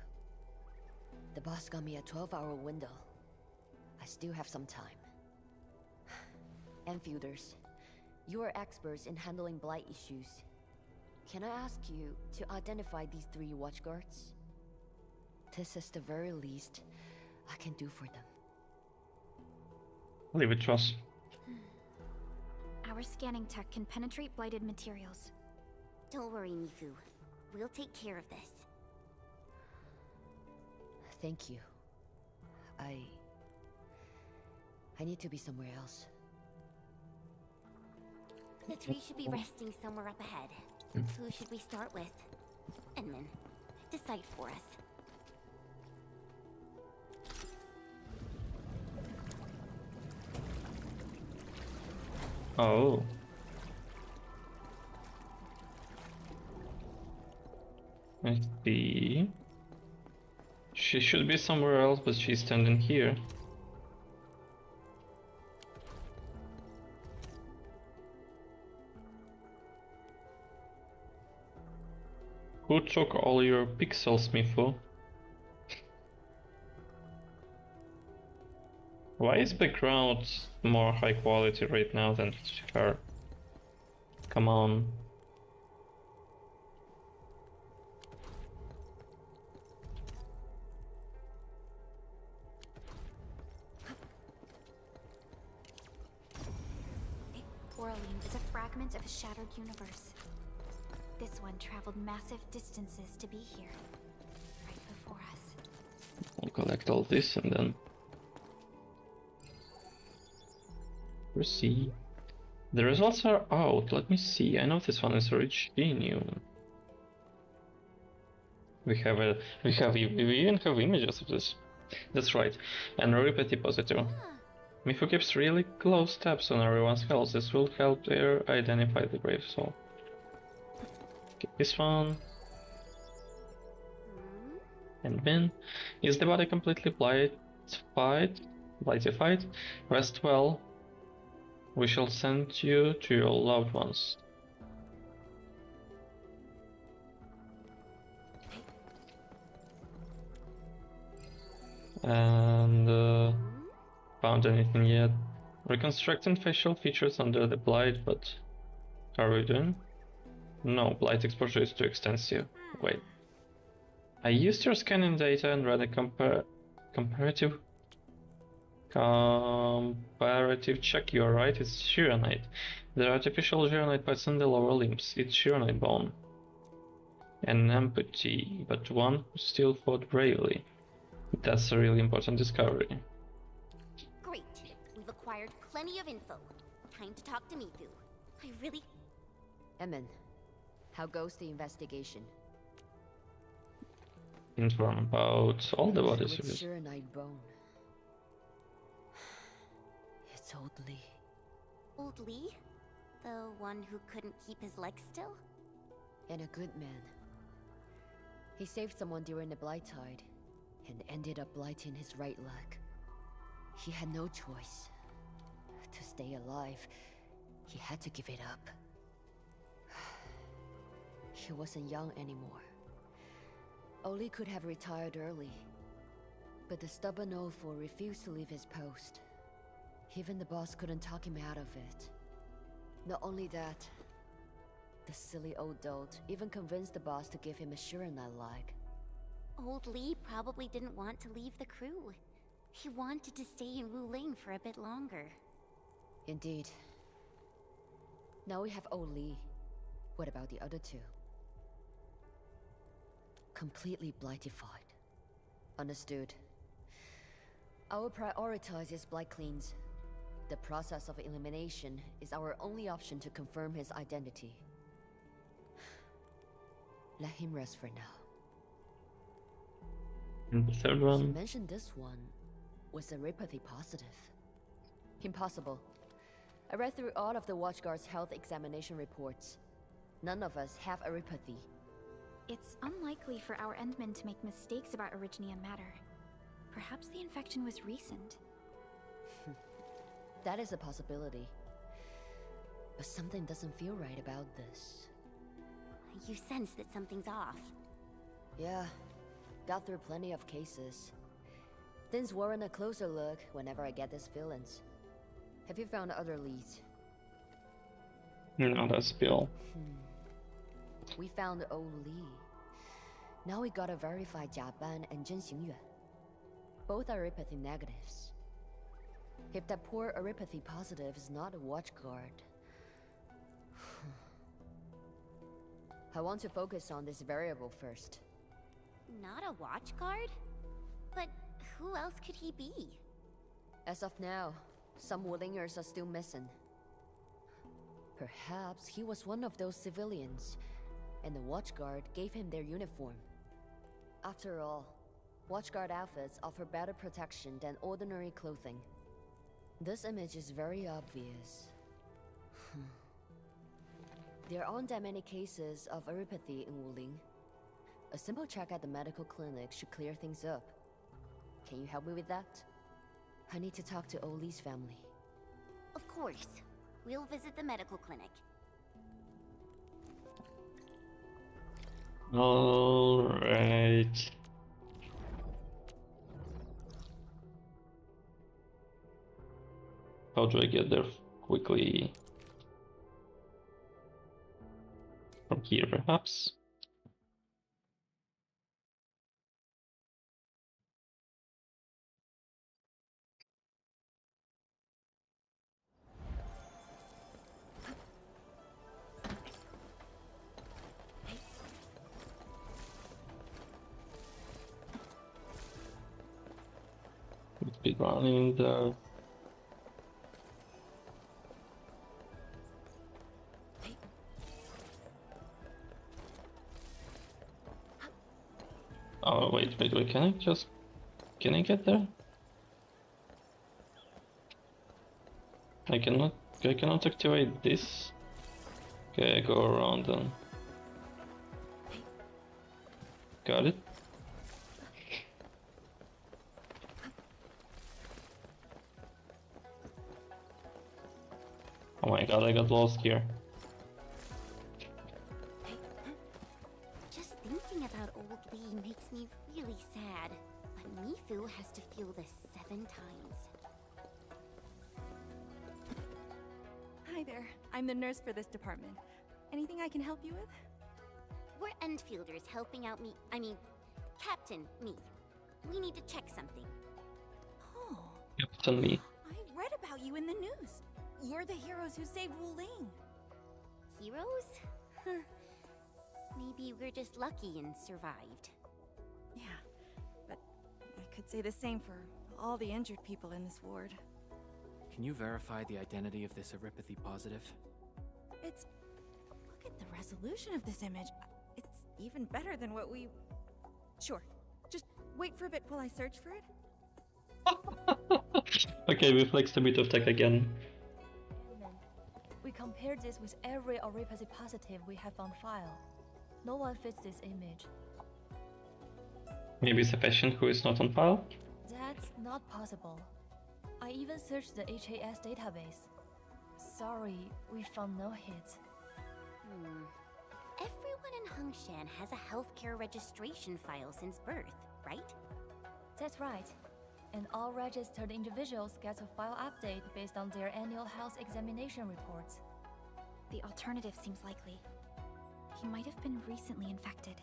The boss got me a 12-hour window. I still have some time. Enfielders, you are experts in handling Blight issues. Can I ask you to identify these 3 watchguards? This is the very least I can do for them. Leave it to us. Our scanning tech can penetrate blighted materials. Don't worry, Mifu. We'll take care of this. Thank you. I need to be somewhere else. The 3 should be resting somewhere up ahead. Who should we start with? Enman, decide for us. Oh. I see. She should be somewhere else, but she's standing here. Who took all your pixels, Mifu? Why is background more high quality right now than her? Come on. Orlean is a fragment of a shattered universe. This one traveled massive distances to be here, right before us. We'll collect all this and then proceed. The results are out. Let me see. I know this one is original. We even have images of this. That's right. And repeat positive. Mifu keeps really close tabs on everyone's health. This will help her identify the grave soul. Okay, this one. And then, is the body completely blightified? Rest well. We shall send you to your loved ones. And found anything yet? Reconstructing facial features under the blight, but how are we doing? No, blight exposure is too extensive. Wait. I used your scanning data and ran a comparative check. You are right, it's Chironite. There are artificial Chironite parts in the lower limbs. It's Chironite bone. An amputee, but one who still fought bravely. That's a really important discovery. Great. We've acquired plenty of info. Time to talk to Mifu. I really... Emin, how goes the investigation? Inform about all the bodies. With Chironite bone. It's Old Lee. Old Lee? The one who couldn't keep his legs still? And a good man. He saved someone during the Blight Tide, and ended up blighting his right leg. He had no choice. To stay alive, he had to give it up. He wasn't young anymore. Oli could have retired early, but the stubborn Olfor refused to leave his post. Even the boss couldn't talk him out of it. Not only that, the silly old dolt even convinced the boss to give him a Shiranai lag. Old Lee probably didn't want to leave the crew. He wanted to stay in Wuling for a bit longer. Indeed. Now we have Old Lee. What about the other two? Completely blightified. Understood. I will prioritize his blight cleans. The process of elimination is our only option to confirm his identity. Let him rest for now. And the third You one. mentioned this one was seropathy positive. Impossible. I read through all of the Watchguard's health examination reports. None of us have seropathy. It's unlikely for our Endmen to make mistakes about Originium matter. Perhaps the infection was recent. That is a possibility. But something doesn't feel right about this. You sense that something's off. Yeah, got through plenty of cases. Things warrant a closer look whenever I get these feelings. Have you found other leads? No, that's Bill. We found Old Lee. Now we gotta verify Jia Ban and Zhen Xingyue. Both are Eripathy negatives. If that poor Eripathy positive is not a Watchguard... I want to focus on this variable first. Not a Watchguard? But who else could he be? As of now, some Wulingers are still missing. Perhaps he was one of those civilians, and the Watchguard gave him their uniform. After all, Watchguard outfits offer better protection than ordinary clothing. This image is very obvious. There aren't that many cases of Eripathy in Wuling. A simple check at the medical clinic should clear things up. Can you help me with that? I need to talk to Oli's family. Of course. We'll visit the medical clinic. Alright. How do I get there quickly? From here, perhaps? Speed running the... Oh, wait, can I get there? I cannot activate this. Okay, I go around then. Got it? Oh my god, I got lost here. Just thinking about Old Lee makes me really sad. But Mifu has to feel this 7 times. Hi there. I'm the nurse for this department. Anything I can help you with? We're Endfielders helping out Captain me. We need to check something. Oh. Captain me. I read about you in the news. You're the heroes who saved Wuling. Heroes? Maybe we're just lucky and survived. Yeah, but I could say the same for all the injured people in this ward. Can you verify the identity of this Eripathy positive? It's... Look at the resolution of this image. It's even better than what we... Sure. Just wait for a bit while I search for it. Okay, we flexed a bit of tech again. We compared this with every Eripathy positive we have on file. No one fits this image. Maybe it's a patient who is not on file? That's not possible. I even searched the HAS database. Sorry, we found no hits. Everyone in Hengshan has a healthcare registration file since birth, right? That's right. And all registered individuals get a file update based on their annual health examination reports. The alternative seems likely. He might have been recently infected.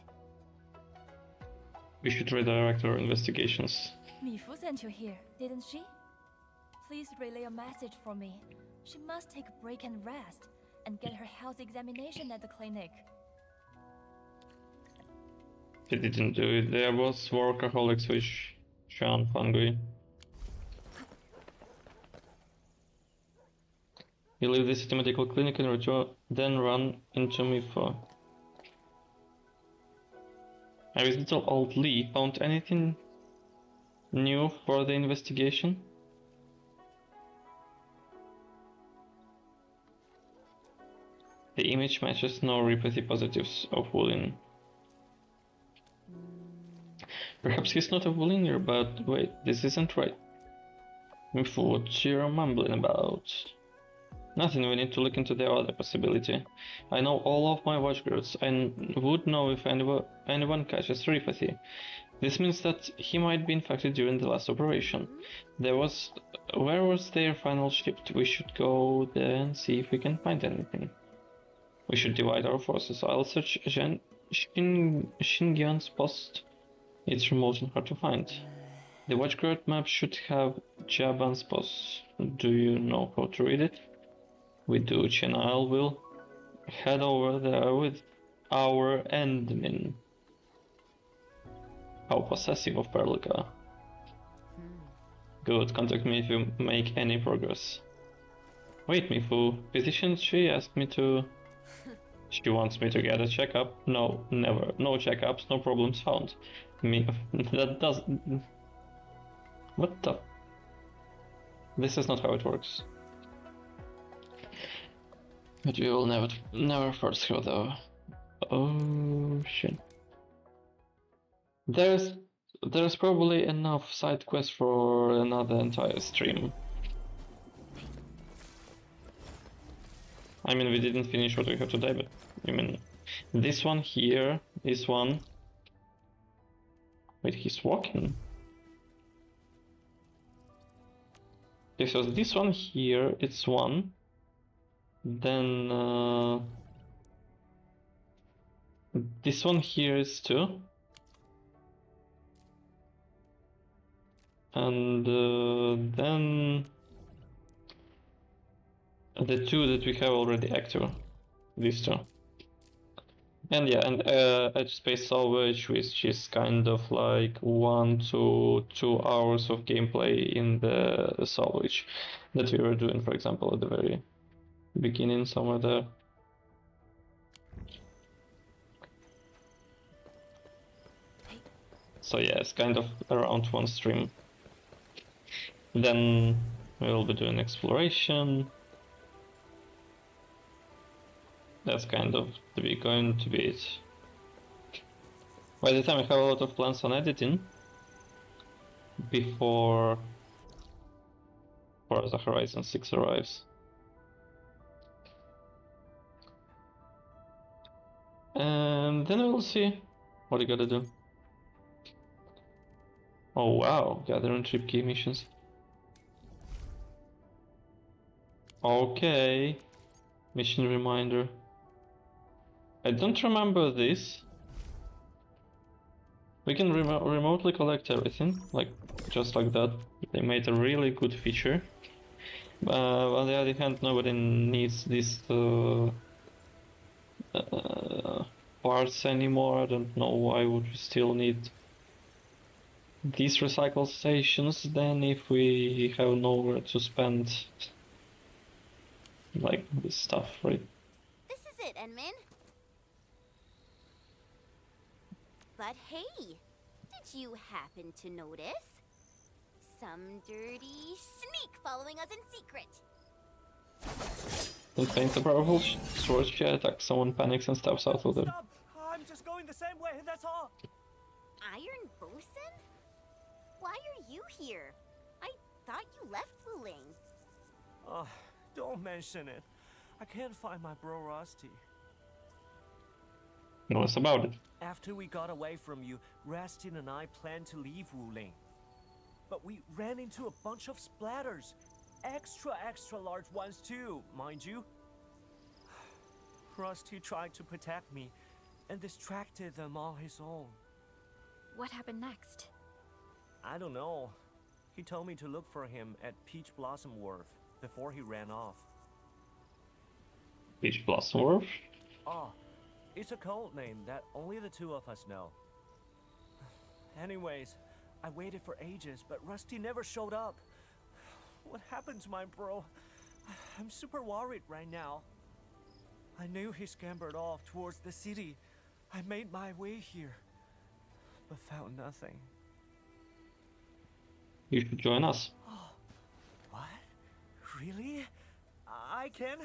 We should redirect our investigations. Mifu sent you here, didn't she? Please relay a message for me. She must take a break and rest, and get her health examination at the clinic. She didn't do it. There was workaholics with Sean Fangui. You leave the city medical clinic and return, then run into Mifu. Have this little old Lee found anything new for the investigation? The image matches no repathy positives of Wulin. Perhaps he's not a Wulinger, but wait, this isn't right. Mifu, what you're mumbling about? Nothing, we need to look into the other possibility. I know all of my watchguards and would know if anyone catches repathy. This means that he might be infected during the last operation. Where was their final shift? We should go there and see if we can find anything. We should divide our forces. I'll search Xinjiang's post. It's remote and hard to find. The watchguard map should have Jaban's post. Do you know how to read it? We do, and I will head over there with our endmin. How possessive of Perlica. Good, contact me if you make any progress. Wait, Mifu, physician, she asked me to... She wants me to get a checkup? No, never. No checkups, no problems found. That doesn't... What the... This is not how it works. But we will never force her though. Oh shit. There's probably enough side quests for another entire stream. I mean, we didn't finish what we have today, but I mean, this one here, this one. Wait, he's walking. Okay, so this one here, it's one. Then this one here is two. And then the two that we have already active, these two. And yeah, and Edge Space Salvage, which is kind of like 1 to 2 hours of gameplay in the salvage that we were doing, for example, at the very beginning, somewhere there. So yeah, it's kind of around one stream. Then we'll be doing exploration. That's kind of going to be it. By the time I have a lot of plans on editing, before Forza Horizon 6 arrives. And then we'll see what I gotta do. Oh wow, gathering trip key missions. Okay, mission reminder. I don't remember this. We can remotely collect everything, like just like that. They made a really good feature. On the other hand, nobody needs these parts anymore. I don't know why would we still need these recycle stations then if we have nowhere to spend like this stuff, right? This is it, Enmin. But hey, did you happen to notice? Some dirty sneak following us in secret. Contains a powerful sword, she attacks someone, panics and steps out of the going the same way, that's all. Iron Bosun? Why are you here? I thought you left Wuling. Oh, don't mention it. I can't find my bro Rusty. What's about it? After we got away from you, Rastin and I planned to leave Wuling. But we ran into a bunch of splatters. Extra large ones too, mind you. Rusty tried to protect me and distracted them on his own. What happened next? I don't know. He told me to look for him at Peach Blossom Wharf before he ran off. Peach Blossom Wharf? Oh, it's a code name that only the two of us know. Anyways, I waited for ages, but Rusty never showed up. What happened to my bro? I'm super worried right now. I knew he scampered off towards the city. I made my way here, but found nothing. You should join us. Oh, what? Really? I can?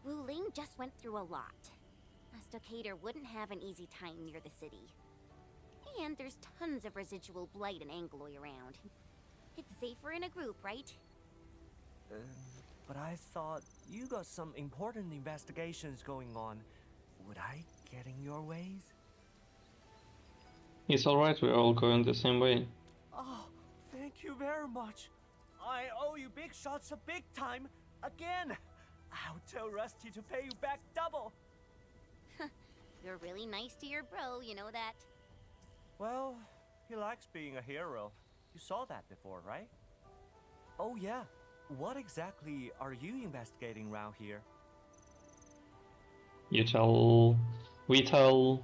Wuling just went through a lot. A Stockator wouldn't have an easy time near the city. And there's tons of residual blight and Angloy around. It's safer in a group, right? But I thought you got some important investigations going on. Would I get in your ways? It's alright, we're all going the same way. Oh, thank you very much. I owe you big shots of big time again. I'll tell Rusty to pay you back double. You're really nice to your bro, you know that? Well, he likes being a hero. You saw that before, right? Oh yeah, what exactly are you investigating around here? You tell... We tell...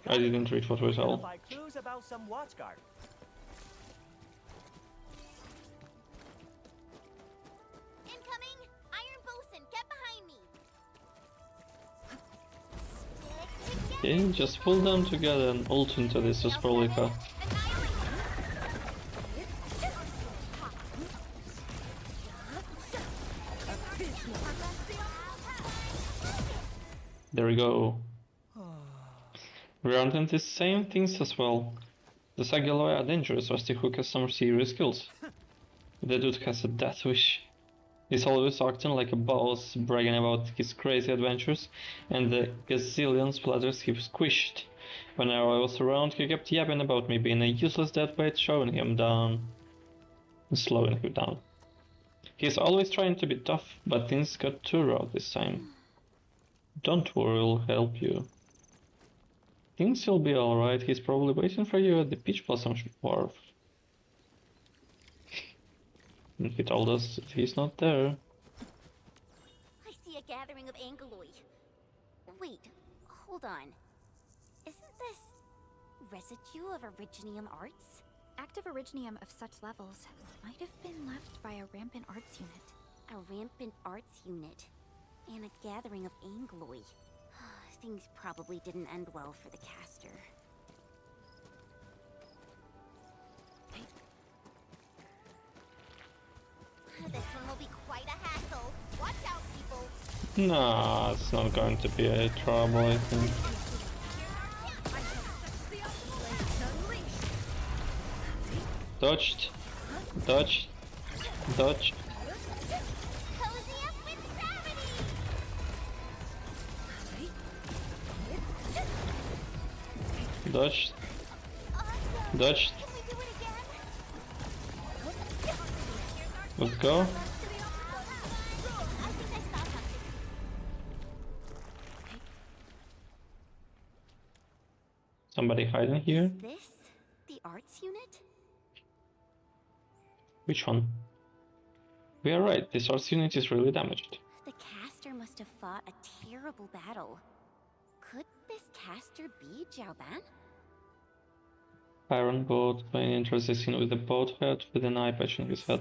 I didn't read what we tell. Identify clues about some watchguard. Incoming! Iron Bosun, get behind me! Okay, just pull them together and ult into this Usprolika. There we go. We run into the same things as well. The Sagiloy are dangerous, Rusty Hook has some serious skills. The dude has a death wish. He's always acting like a boss, bragging about his crazy adventures and the gazillion splatters he squished. Whenever I was around, he kept yapping about me being a useless deadbait, slowing him down. He's always trying to be tough, but things got too raw this time. Don't worry, I'll help you. Things will be alright, he's probably waiting for you at the Peach Blossom Wharf. And he told us that he's not there. I see a gathering of Angloy. Wait, hold on. Isn't this residue of Originium arts? Active Originium of such levels might have been left by a rampant arts unit. A rampant arts unit. And a gathering of Angloy. Things probably didn't end well for the caster. This one will be quite a hassle. Watch out, people! Nah, it's not going to be a trouble, I think. Dodged. Dodged. Dodged. Dodged. Dodged. Let's go. Somebody hiding here? Is this the arts unit? Which one? We are right, this arts unit is really damaged. The caster must have fought a terrible battle. Could this caster be Jiaoban? Iron boat, plane enters the scene with a boat head with an eye patch on his head.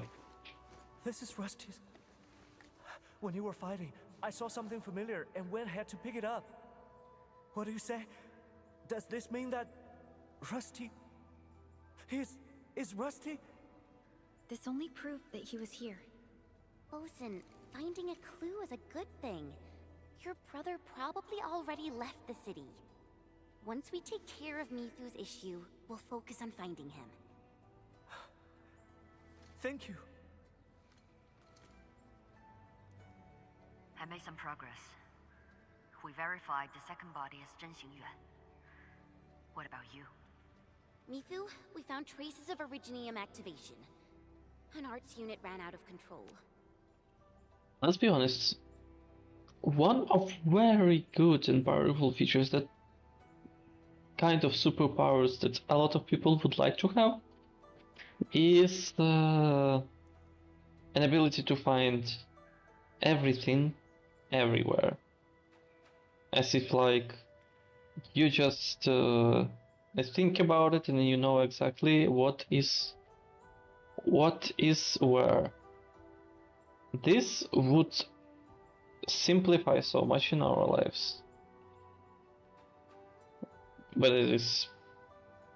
This is Rusty's. When you were fighting, I saw something familiar and went ahead to pick it up. What do you say? Does this mean that Rusty is Rusty? This only proved that he was here. Bosun, finding a clue is a good thing. Your brother probably already left the city. Once we take care of Mithu's issue, we'll focus on finding him. Thank you. I made some progress. We verified the second body is Zhen Xingyuan. What about you? Mithu, we found traces of Originium activation. An arts unit ran out of control. Let's be honest. One of very good and powerful features that kind of superpowers that a lot of people would like to have is an ability to find everything everywhere. As if like you just think about it and you know exactly what is where. This would simplify so much in our lives. But it is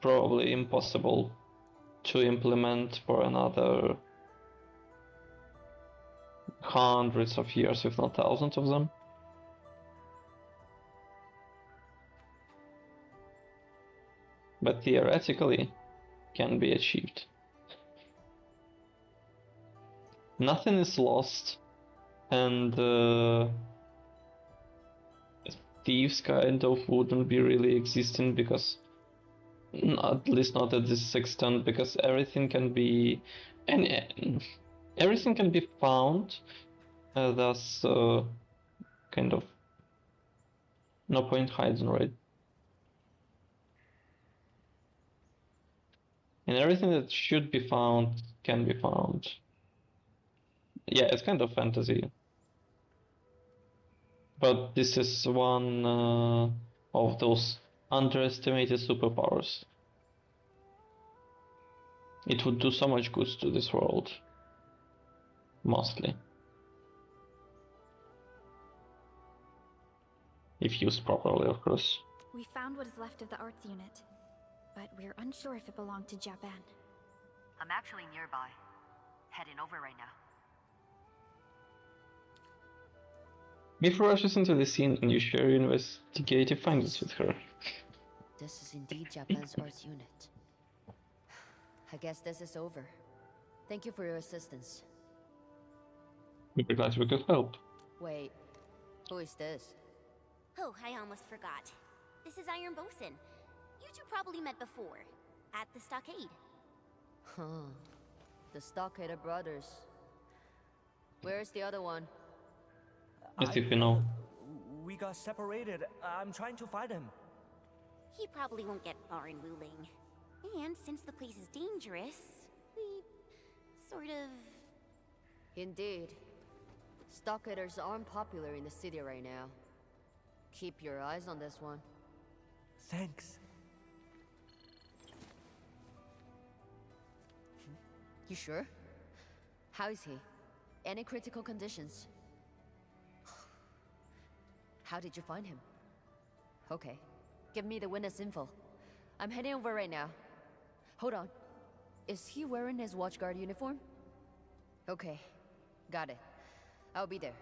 probably impossible to implement for another hundreds of years, if not thousands of them. But theoretically can be achieved. Nothing is lost, and thieves kind of wouldn't be really existing, because at least not at this extent, because everything can be everything can be found, thus kind of no point hiding, right? And everything that should be found can be found. Yeah, it's kind of fantasy. But this is one of those underestimated superpowers. It would do so much good to this world. Mostly. If used properly, of course. We found what is left of the arts unit, but we're unsure if it belonged to Japan. I'm actually nearby. Heading over right now. Mif rushes into the scene and you share your investigative findings with her. This is indeed Japan's arts unit. I guess this is over. Thank you for your assistance. We'd be glad we could help. Wait, who is this? Oh, I almost forgot. This is Iron Bosun. You two probably met before, at the stockade. Huh. The Stockader brothers. Where's the other one? As if you know. We got separated. I'm trying to find him. He probably won't get far in Wuling. And since the place is dangerous, we sort of... Indeed. Stockaders aren't popular in the city right now. Keep your eyes on this one. Thanks. You sure? How is he? Any critical conditions? How did you find him? Okay, give me the witness info. I'm heading over right now. Hold on. Is he wearing his watchguard uniform? Okay, got it. I'll be there.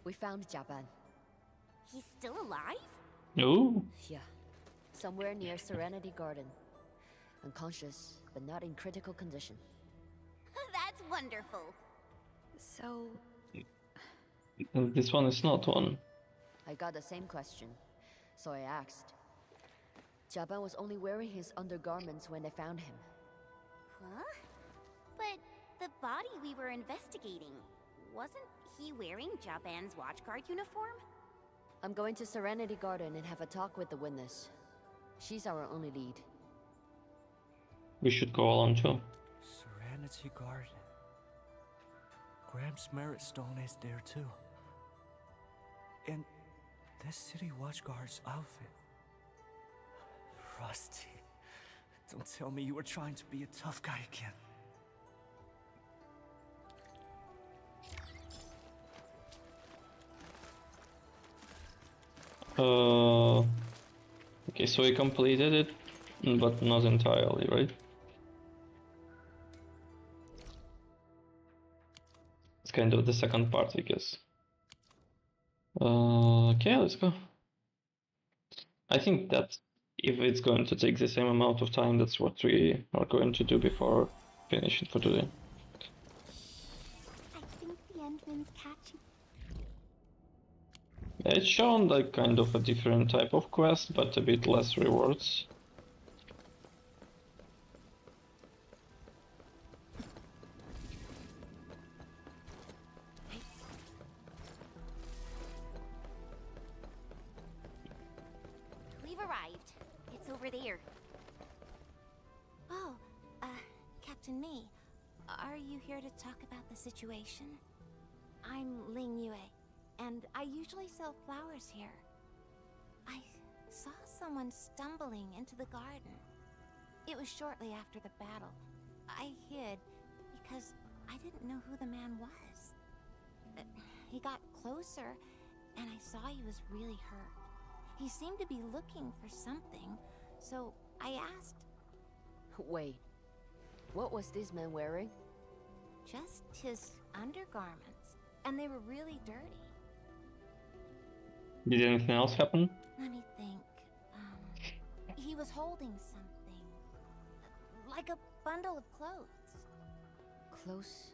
We found Japan. He's still alive? No. Yeah, somewhere near Serenity Garden. Unconscious, but not in critical condition. That's wonderful. So... This one is not one. I got the same question, so I asked. Japan was only wearing his undergarments when they found him. Huh? But the body we were investigating, wasn't he wearing Japan's watchguard uniform? I'm going to Serenity Garden and have a talk with the witness. She's our only lead. We should go along too. Serenity Garden. Graham's Merit Stone is there too. And this city watchguard's outfit. Rusty, don't tell me you were trying to be a tough guy again. Okay, so we completed it, but not entirely, right? It's kind of the second part, I guess. Okay, let's go. I think that if it's going to take the same amount of time, that's what we are going to do before finishing for today. I think the Endman's catching. It's shown like kind of a different type of quest, but a bit less rewards. We've arrived. It's over there. Oh, Captain May, are you here to talk about the situation? I'm Ling Yue, and I usually sell flowers here. I saw someone stumbling into the garden. It was shortly after the battle. I hid because I didn't know who the man was. He got closer, and I saw he was really hurt. He seemed to be looking for something, so I asked. Wait, what was this man wearing? Just his undergarments, and they were really dirty. Did anything else happen? Let me think. He was holding something, like a bundle of clothes. Clothes?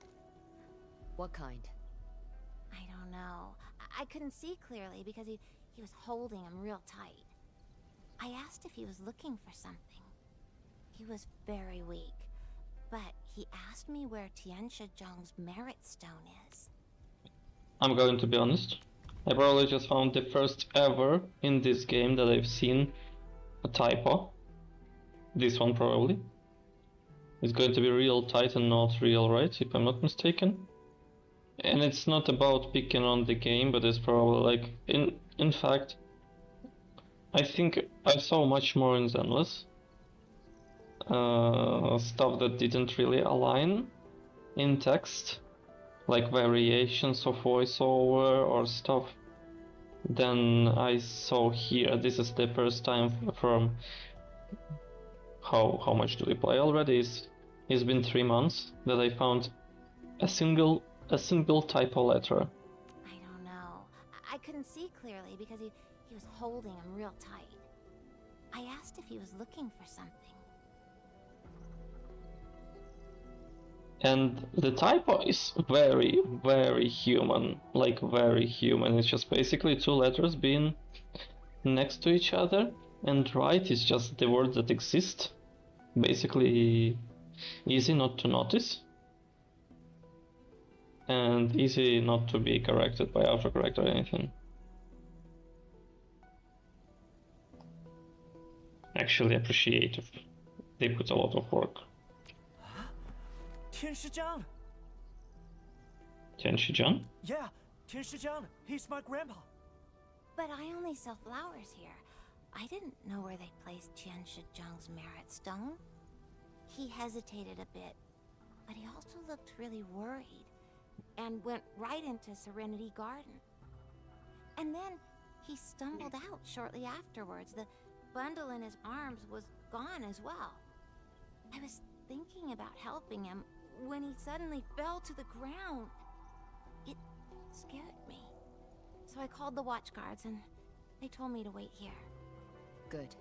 What kind? I don't know. I couldn't see clearly because he was holding them real tight. I asked if he was looking for something. He was very weak, but he asked me where Tianshijang's merit stone is. I'm going to be honest. I probably just found the first ever in this game that I've seen a typo. This one probably. It's going to be real tight and not real right, if I'm not mistaken. And it's not about picking on the game, but it's probably like in fact I think I saw much more in Zenless. Stuff that didn't really align in text, like variations of voiceover or stuff, than I saw here. This is the first time from how much do we play already? It's been 3 months that I found a single typo letter. I don't know. I couldn't see clearly because he was holding them real tight. I asked if he was looking for something. And the typo is very, very human. Like, very human. It's just basically 2 letters being next to each other, and right is just the word that exists. Basically easy not to notice. And easy not to be corrected by autocorrect or anything. Actually appreciate if they put a lot of work. Tianshijang? Tianshijang? Yeah, Tianshijang. He's my grandpa. But I only sell flowers here. I didn't know where they placed Tianshijang's merit stone. He hesitated a bit, but he also looked really worried and went right into Serenity Garden. And then he stumbled out shortly afterwards. The bundle in his arms was gone as well. I was thinking about helping him when he suddenly fell to the ground. It scared me. So I called the watch guards and they told me to wait here. Good.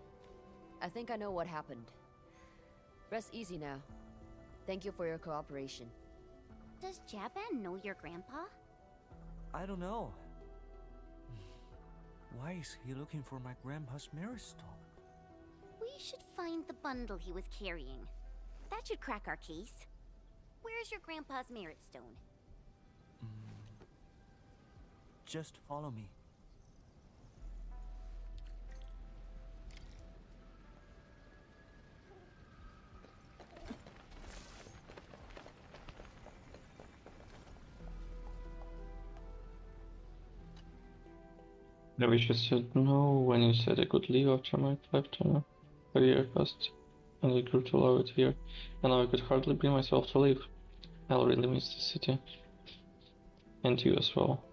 I think I know what happened. Rest easy now. Thank you for your cooperation. Does Jaban know your grandpa? I don't know. Why is he looking for my grandpa's merit stone? We should find the bundle he was carrying. That should crack our case. Where's your grandpa's merit stone? Just follow me. I wish you said no when you said I could leave after my lifetime. A year passed, and I grew to love it here, and now I could hardly bring myself to leave. I'll really miss the city. And you as well.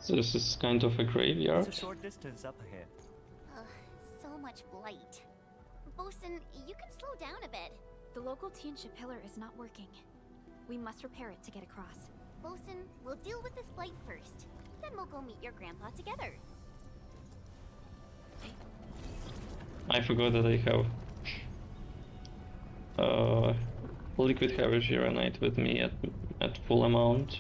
So this is kind of a graveyard. It's a short distance up ahead. So much blight. Bosun, you can slow down a bit. The local Tianshi pillar is not working. We must repair it to get across. Bosun, we'll deal with this blight first. Then we'll go meet your grandpa together. I forgot that I have liquid heavy Gironite with me at full amount.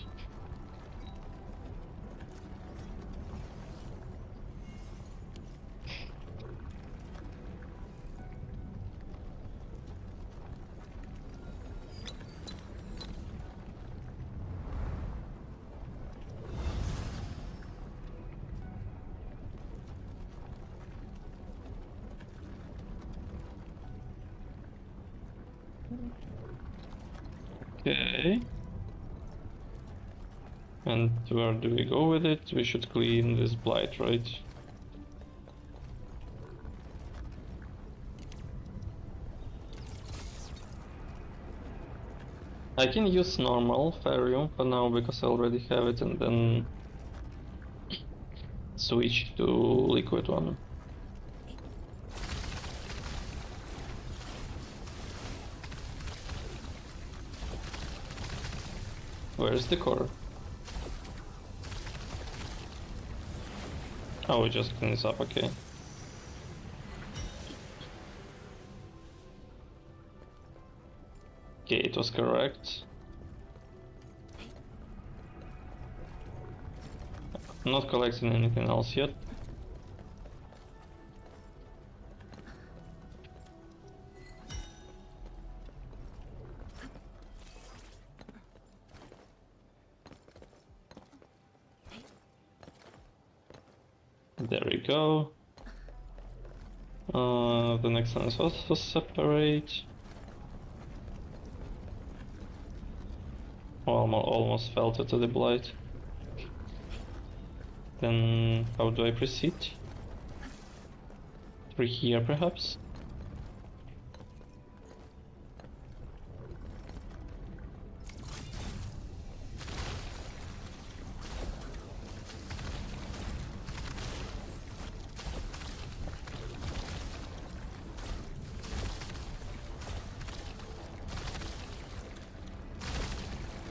Okay. And where do we go with it? We should clean this blight, right? I can use normal Therium for now because I already have it, and then switch to liquid one. Where's the core? Oh, we just clean this up, okay. Okay, it was correct. I'm not collecting anything else yet. There we go. The next one is also separate. Almost fell to the blight. Then how do I proceed? Through here perhaps?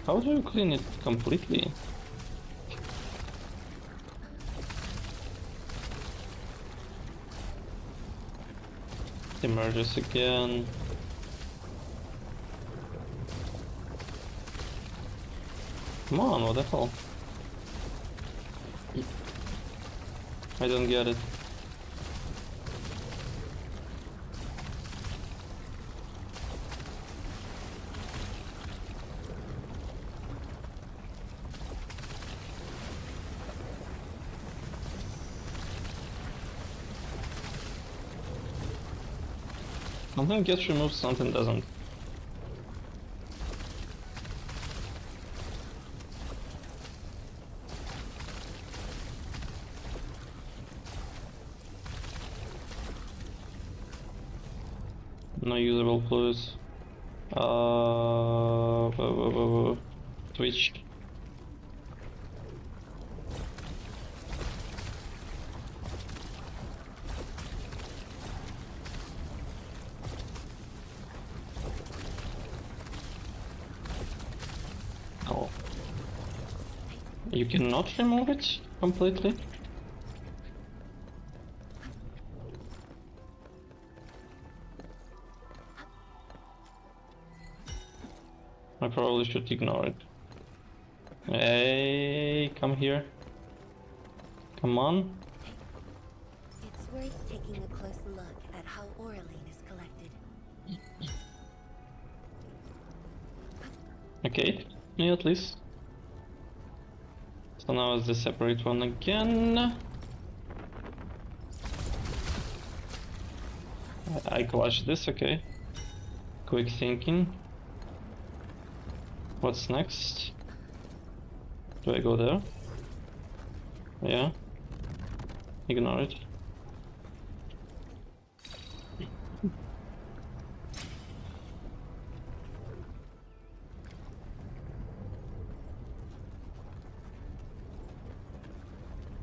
How do you clean it completely? It emerges again. Come on, what the hell? I don't get it. Something gets removed, something doesn't. No usable fluids. Twitch. Oh. You cannot remove it completely? I probably should ignore it. Hey, come here. Come on. It's worth taking a close look at how Auraline is collected. Okay, me at least. So now it's the separate one again. I clutch this, okay. Quick thinking. What's next? Do I go there? Yeah. Ignore it.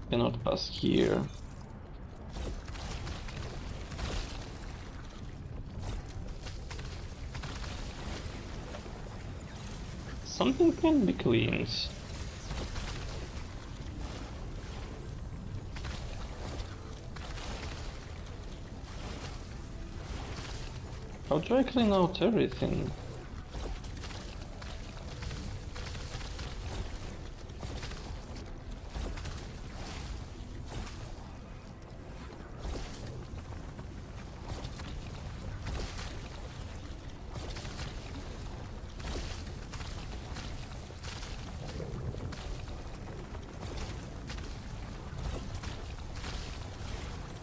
Cannot pass here. Something can be cleaned. How do I clean out everything?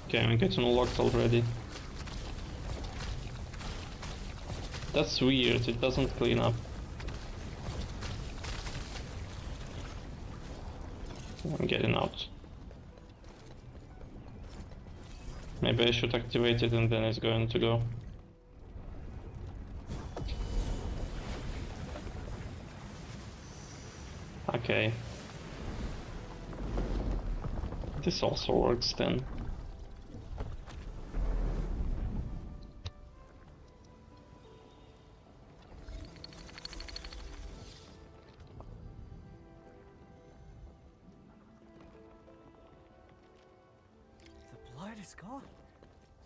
Okay, I'm getting locked already. That's weird, it doesn't clean up. I'm getting out. Maybe I should activate it and then it's going to go. Okay. This also works then. It's gone.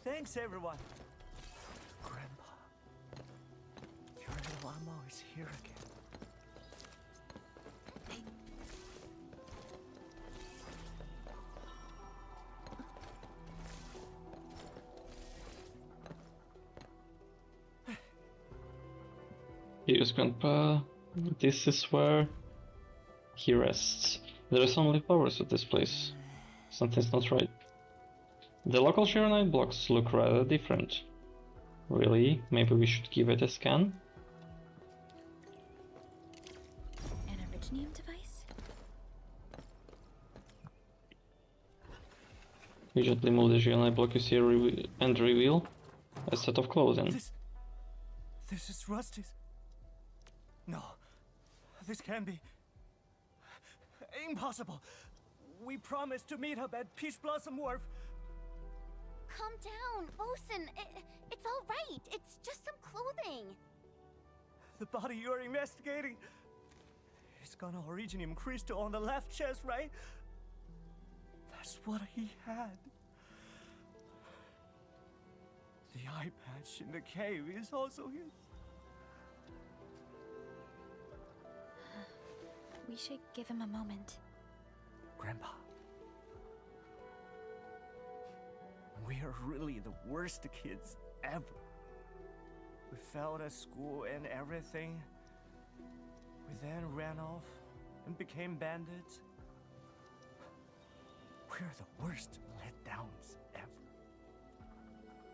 Thanks, everyone. Grandpa, your little Amo is here again. Here's Grandpa. This is where he rests. There is only flowers at this place. Something's not right. The local Arknight blocks look rather different. Really? Maybe we should give it a scan? An originium device? You gently move the Arknight block you see and reveal a set of clothing. This is Rusty's. No, this can't be. Impossible. We promised to meet up at Peach Blossom Wharf. Calm down, Osen. It's all right. It's just some clothing. The body you're investigating, it's got an originium crystal on the left chest, right? That's what he had. The eye patch in the cave is also his. We should give him a moment. Grandpa. We are really the worst kids ever. We failed at school and everything. We then ran off and became bandits. We're the worst letdowns ever.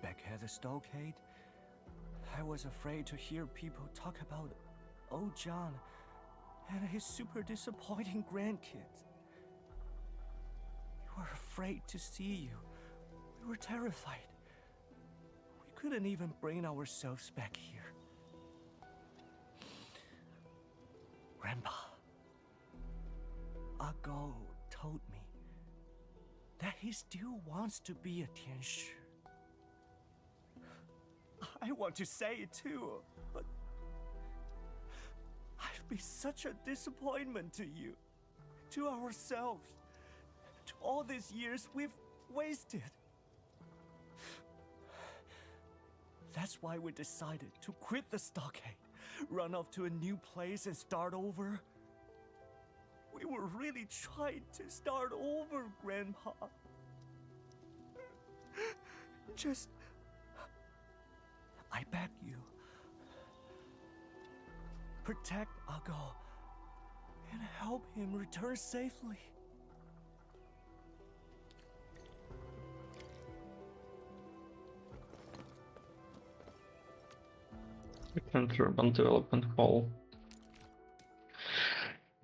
Back at the stockade, I was afraid to hear people talk about old John and his super disappointing grandkids. We were afraid to see you. We were terrified. We couldn't even bring ourselves back here. Grandpa, Ago told me that he still wants to be a Tianshi. I want to say it too, but I'd be such a disappointment to you, to ourselves, to all these years we've wasted. That's why we decided to quit the stockade, run off to a new place and start over. We were really trying to start over, Grandpa. Just... I beg you. Protect Ago and help him return safely. Enter urban development hall.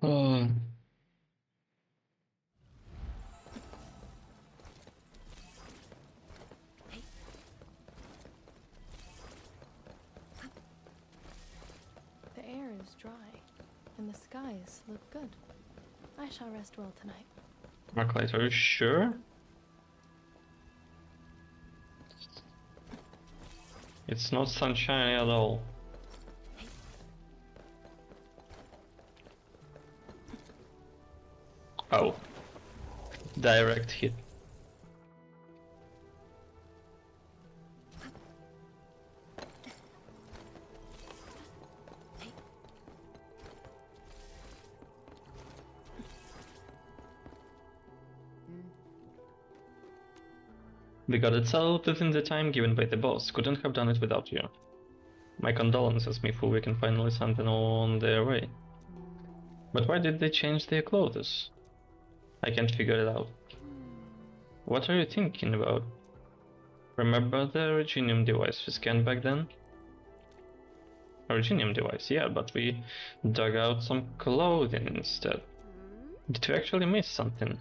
The air is dry, and the skies look good. I shall rest well tonight. Arknights, are you sure? It's not sunshiny at all. Oh. Direct hit. We got it settled within the time given by the boss. Couldn't have done it without you. My condolences, Mifu. We can finally send them on their way. But why did they change their clothes? I can't figure it out. What are you thinking about? Remember the Originium device we scanned back then? Originium device, yeah, but we dug out some clothing instead. Did we actually miss something?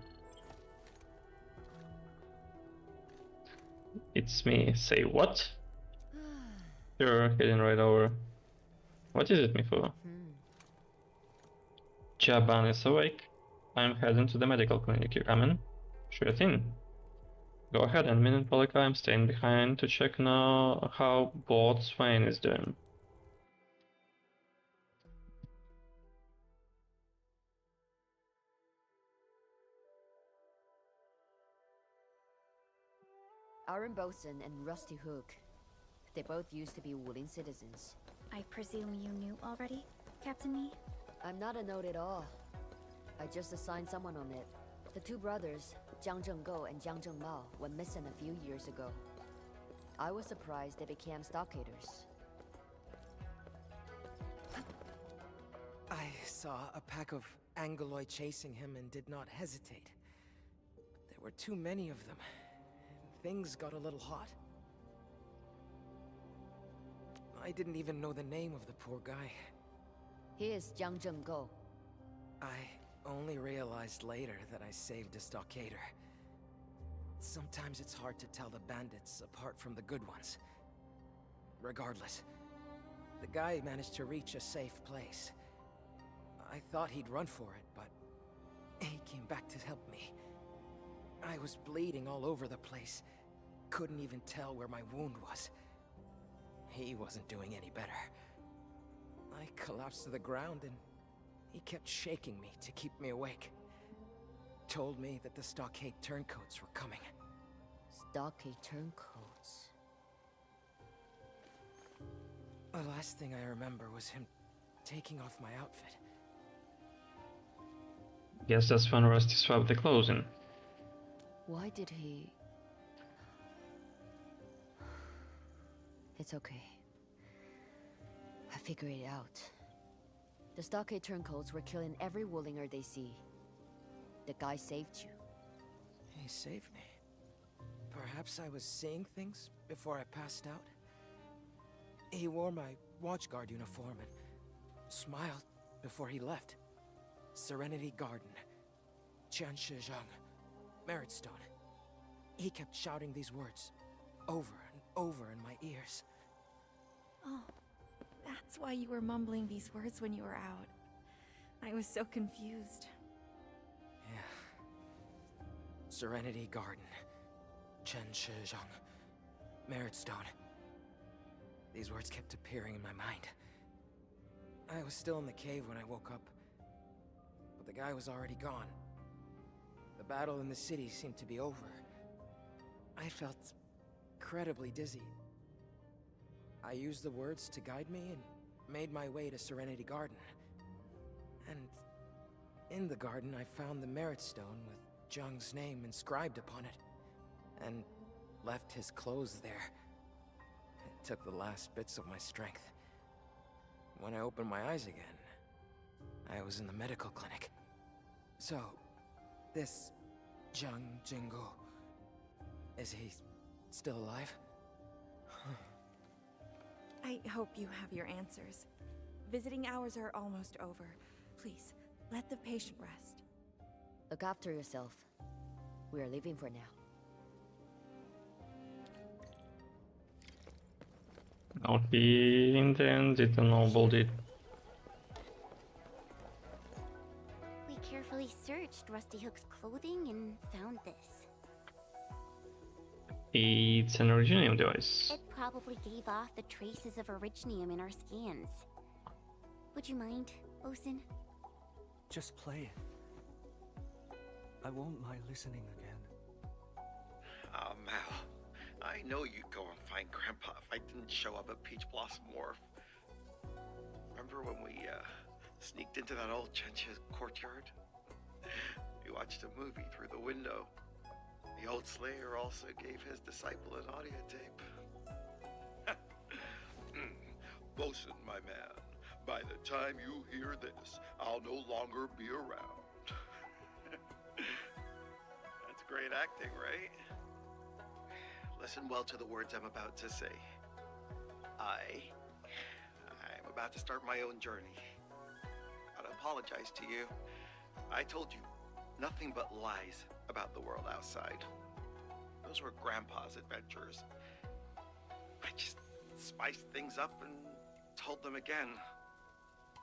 It's me. Say what? You're heading right over. What is it, Mifu? Jaban is awake. I'm heading to the medical clinic. You coming? Sure thing. Go ahead, and me and Polika, I'm staying behind to check now how Bot Swain is doing. Aaron Bosun and Rusty Hook. They both used to be Wulin citizens. I presume you knew already, Captain Me? I'm not a note at all. I just assigned someone on it. The two brothers, Jiang Zhenggou and Jiang Zhengmao, went missing a few years ago. I was surprised they became stockaders. I saw a pack of Angoloi chasing him and did not hesitate. There were too many of them. Things got a little hot. I didn't even know the name of the poor guy. He is Jiang Zhenggou. I only realized later that I saved a stockader. Sometimes it's hard to tell the bandits apart from the good ones. Regardless, the guy managed to reach a safe place. I thought he'd run for it, but he came back to help me. I was bleeding all over the place. Couldn't even tell where my wound was. He wasn't doing any better. I collapsed to the ground and he kept shaking me to keep me awake. Told me that the stockade turncoats were coming. Stockade turncoats? The last thing I remember was him taking off my outfit. Guess that's when Rusty swapped the clothing. Why did he... It's okay. I figured it out. The stockade turncoats were killing every Wullinger they see. The guy saved you. He saved me. Perhaps I was seeing things before I passed out? He wore my watchguard uniform and smiled before he left. Serenity Garden. Qianshizhang. Merit Stone. He kept shouting these words over and over in my ears. Oh, that's why you were mumbling these words when you were out. I was so confused. Yeah. Serenity Garden. Qianshizhang. Merit Stone. These words kept appearing in my mind. I was still in the cave when I woke up, but the guy was already gone. The battle in the city seemed to be over. I felt incredibly dizzy. I used the words to guide me and made my way to Serenity Garden. And in the garden, I found the Merit Stone with Zhang's name inscribed upon it, and left his clothes there. It took the last bits of my strength. When I opened my eyes again, I was in the medical clinic. So, this Jiang Zhenggou, is he still alive? I hope you have your answers. Visiting hours are almost over. Please, let the patient rest. Look after yourself. We are leaving for now. Not be intended to noble deed. We carefully searched Rusty Hook's clothing and found this. It's an Originium device. It probably gave off the traces of Originium in our scans. Would you mind, Bosun? Just play it. I won't mind listening again. Mal, I know you'd go and find Grandpa if I didn't show up at Peach Blossom Wharf. Remember when we sneaked into that old Chencha's courtyard? We watched a movie through the window. The old slayer also gave his disciple an audio tape. Bosun, my man, by the time you hear this, I'll no longer be around. That's great acting, right? Listen well to the words I'm about to say. I'm about to start my own journey. I'd apologize to you. I told you nothing but lies about the world outside. Those were Grandpa's adventures. I just spiced things up and told them again.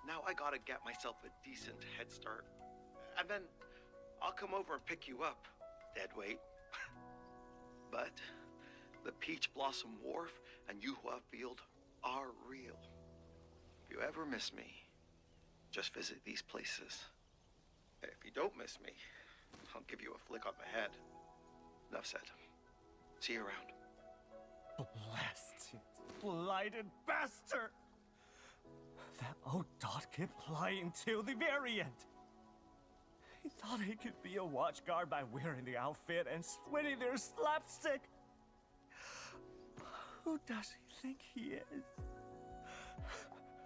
Now I gotta get myself a decent head start. And then I'll come over and pick you up, deadweight. But the Peach Blossom Wharf and Yuhua Field are real. If you ever miss me, just visit these places. If you don't miss me, I'll give you a flick on the head. Enough said. See you around. Blasted, blighted bastard! That old dot kept lying till the very end. He thought he could be a watchguard by wearing the outfit and sweating their slapstick. Who does he think he is?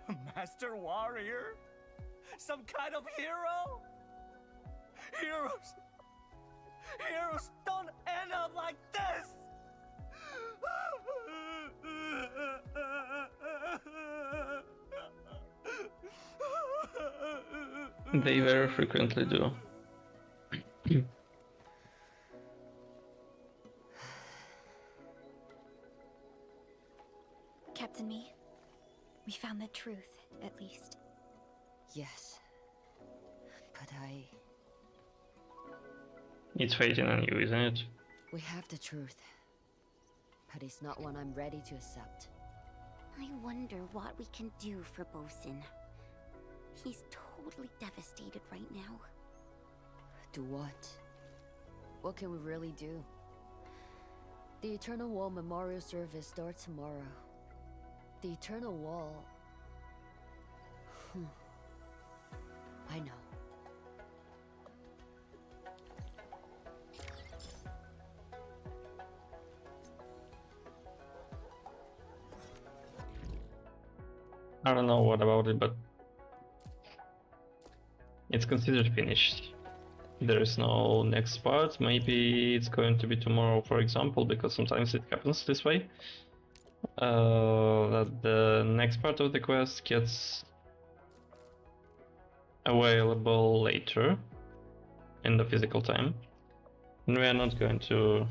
A master warrior? Some kind of hero? Heroes don't end up like this! They very frequently do. Captain Me, we found the truth, at least. Yes. But It's waiting on you, isn't it? we have the truth. But it's not one I'm ready to accept. I wonder what we can do for Bosun. He's totally devastated right now. Do what? What can we really do? The Eternal Wall Memorial Service starts tomorrow. The Eternal Wall... I know. I don't know what about it, but it's considered finished. There is no next part. Maybe it's going to be tomorrow, for example, because sometimes it happens this way. That the next part of the quest gets available later in the physical time, and we are not going to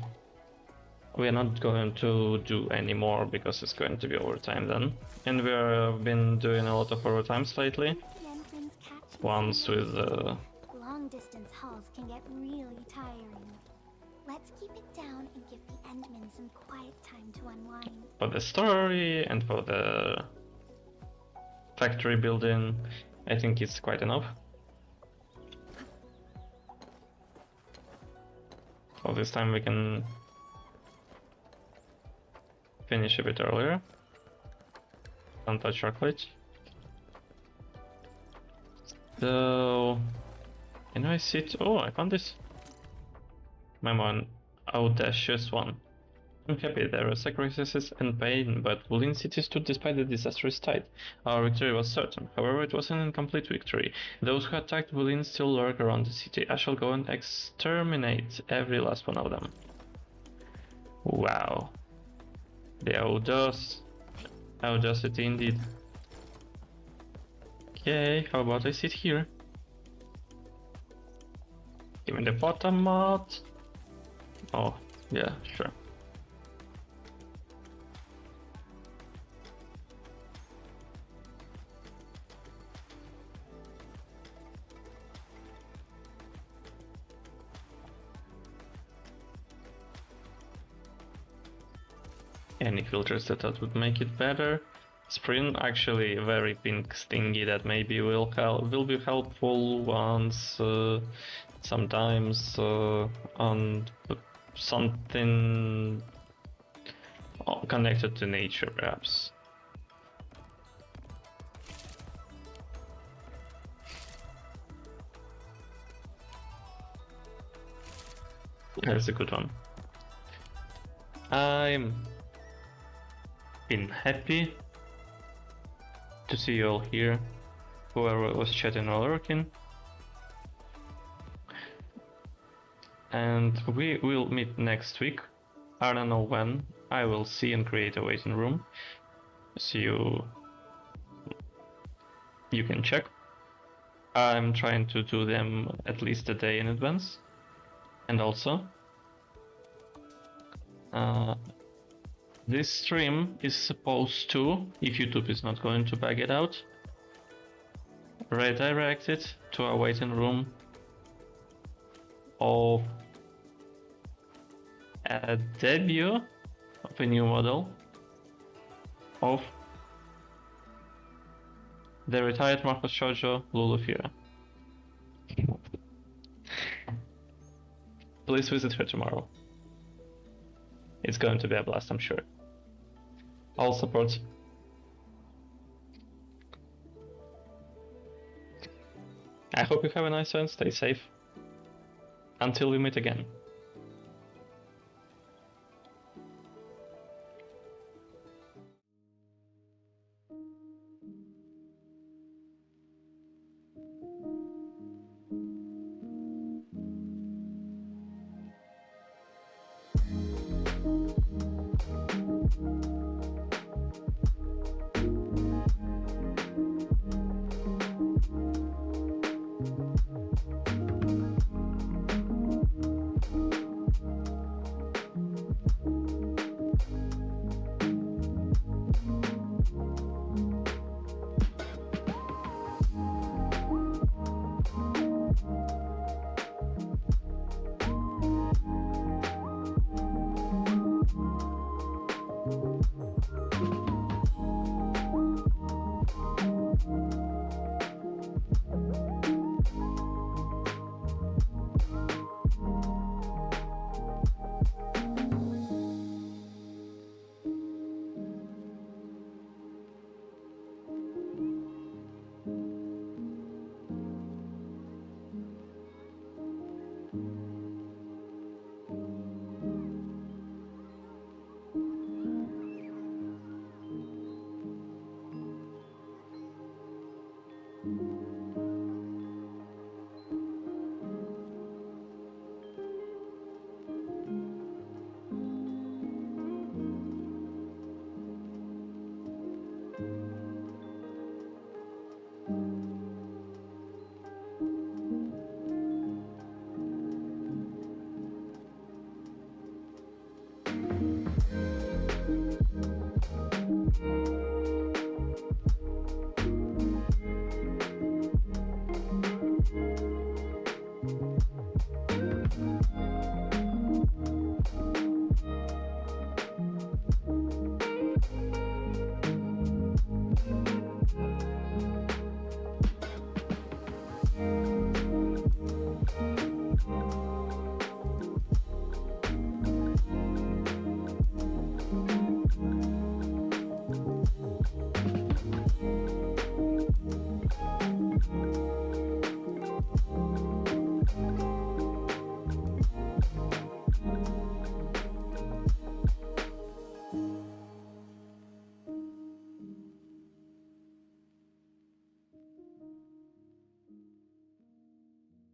do any more because it's going to be overtime then. And we have been doing a lot of overtimes lately. Once with Long distance hauls can get really tiring. Let's keep it down and give the Endmen some quiet time to unwind. for the story and for the factory building, I think it's quite enough. So this time we can finish a bit earlier. Don't touch chocolate. So, can I sit? Oh, I found this. Memo, an audacious one. I'm happy there were sacrifices and pain, but Wulin City stood despite the disastrous tide. Our victory was certain, however it was an incomplete victory. Those who attacked Wulin still lurk around the city. I shall go and exterminate every last one of them. Wow. The audacity indeed. Okay, how about I sit here? Give me the bottom mod. Oh, yeah, sure. Any filters that would make it better. Spring actually very pink stingy that maybe will be helpful once sometimes on something connected to nature perhaps. That's a good one. I'm been happy to see you all here, whoever was chatting or lurking. And we will meet next week. I don't know when. I will see and create a waiting room, so you can check. I'm trying to do them at least a day in advance. And also, this stream is supposed to, if YouTube is not going to bag it out, redirect it to a waiting room of a debut of a new model of the retired Marcus Shoujo Lulufira. Please visit her tomorrow. It's going to be a blast, I'm sure. All support. I hope you have a nice one, stay safe. Until we meet again.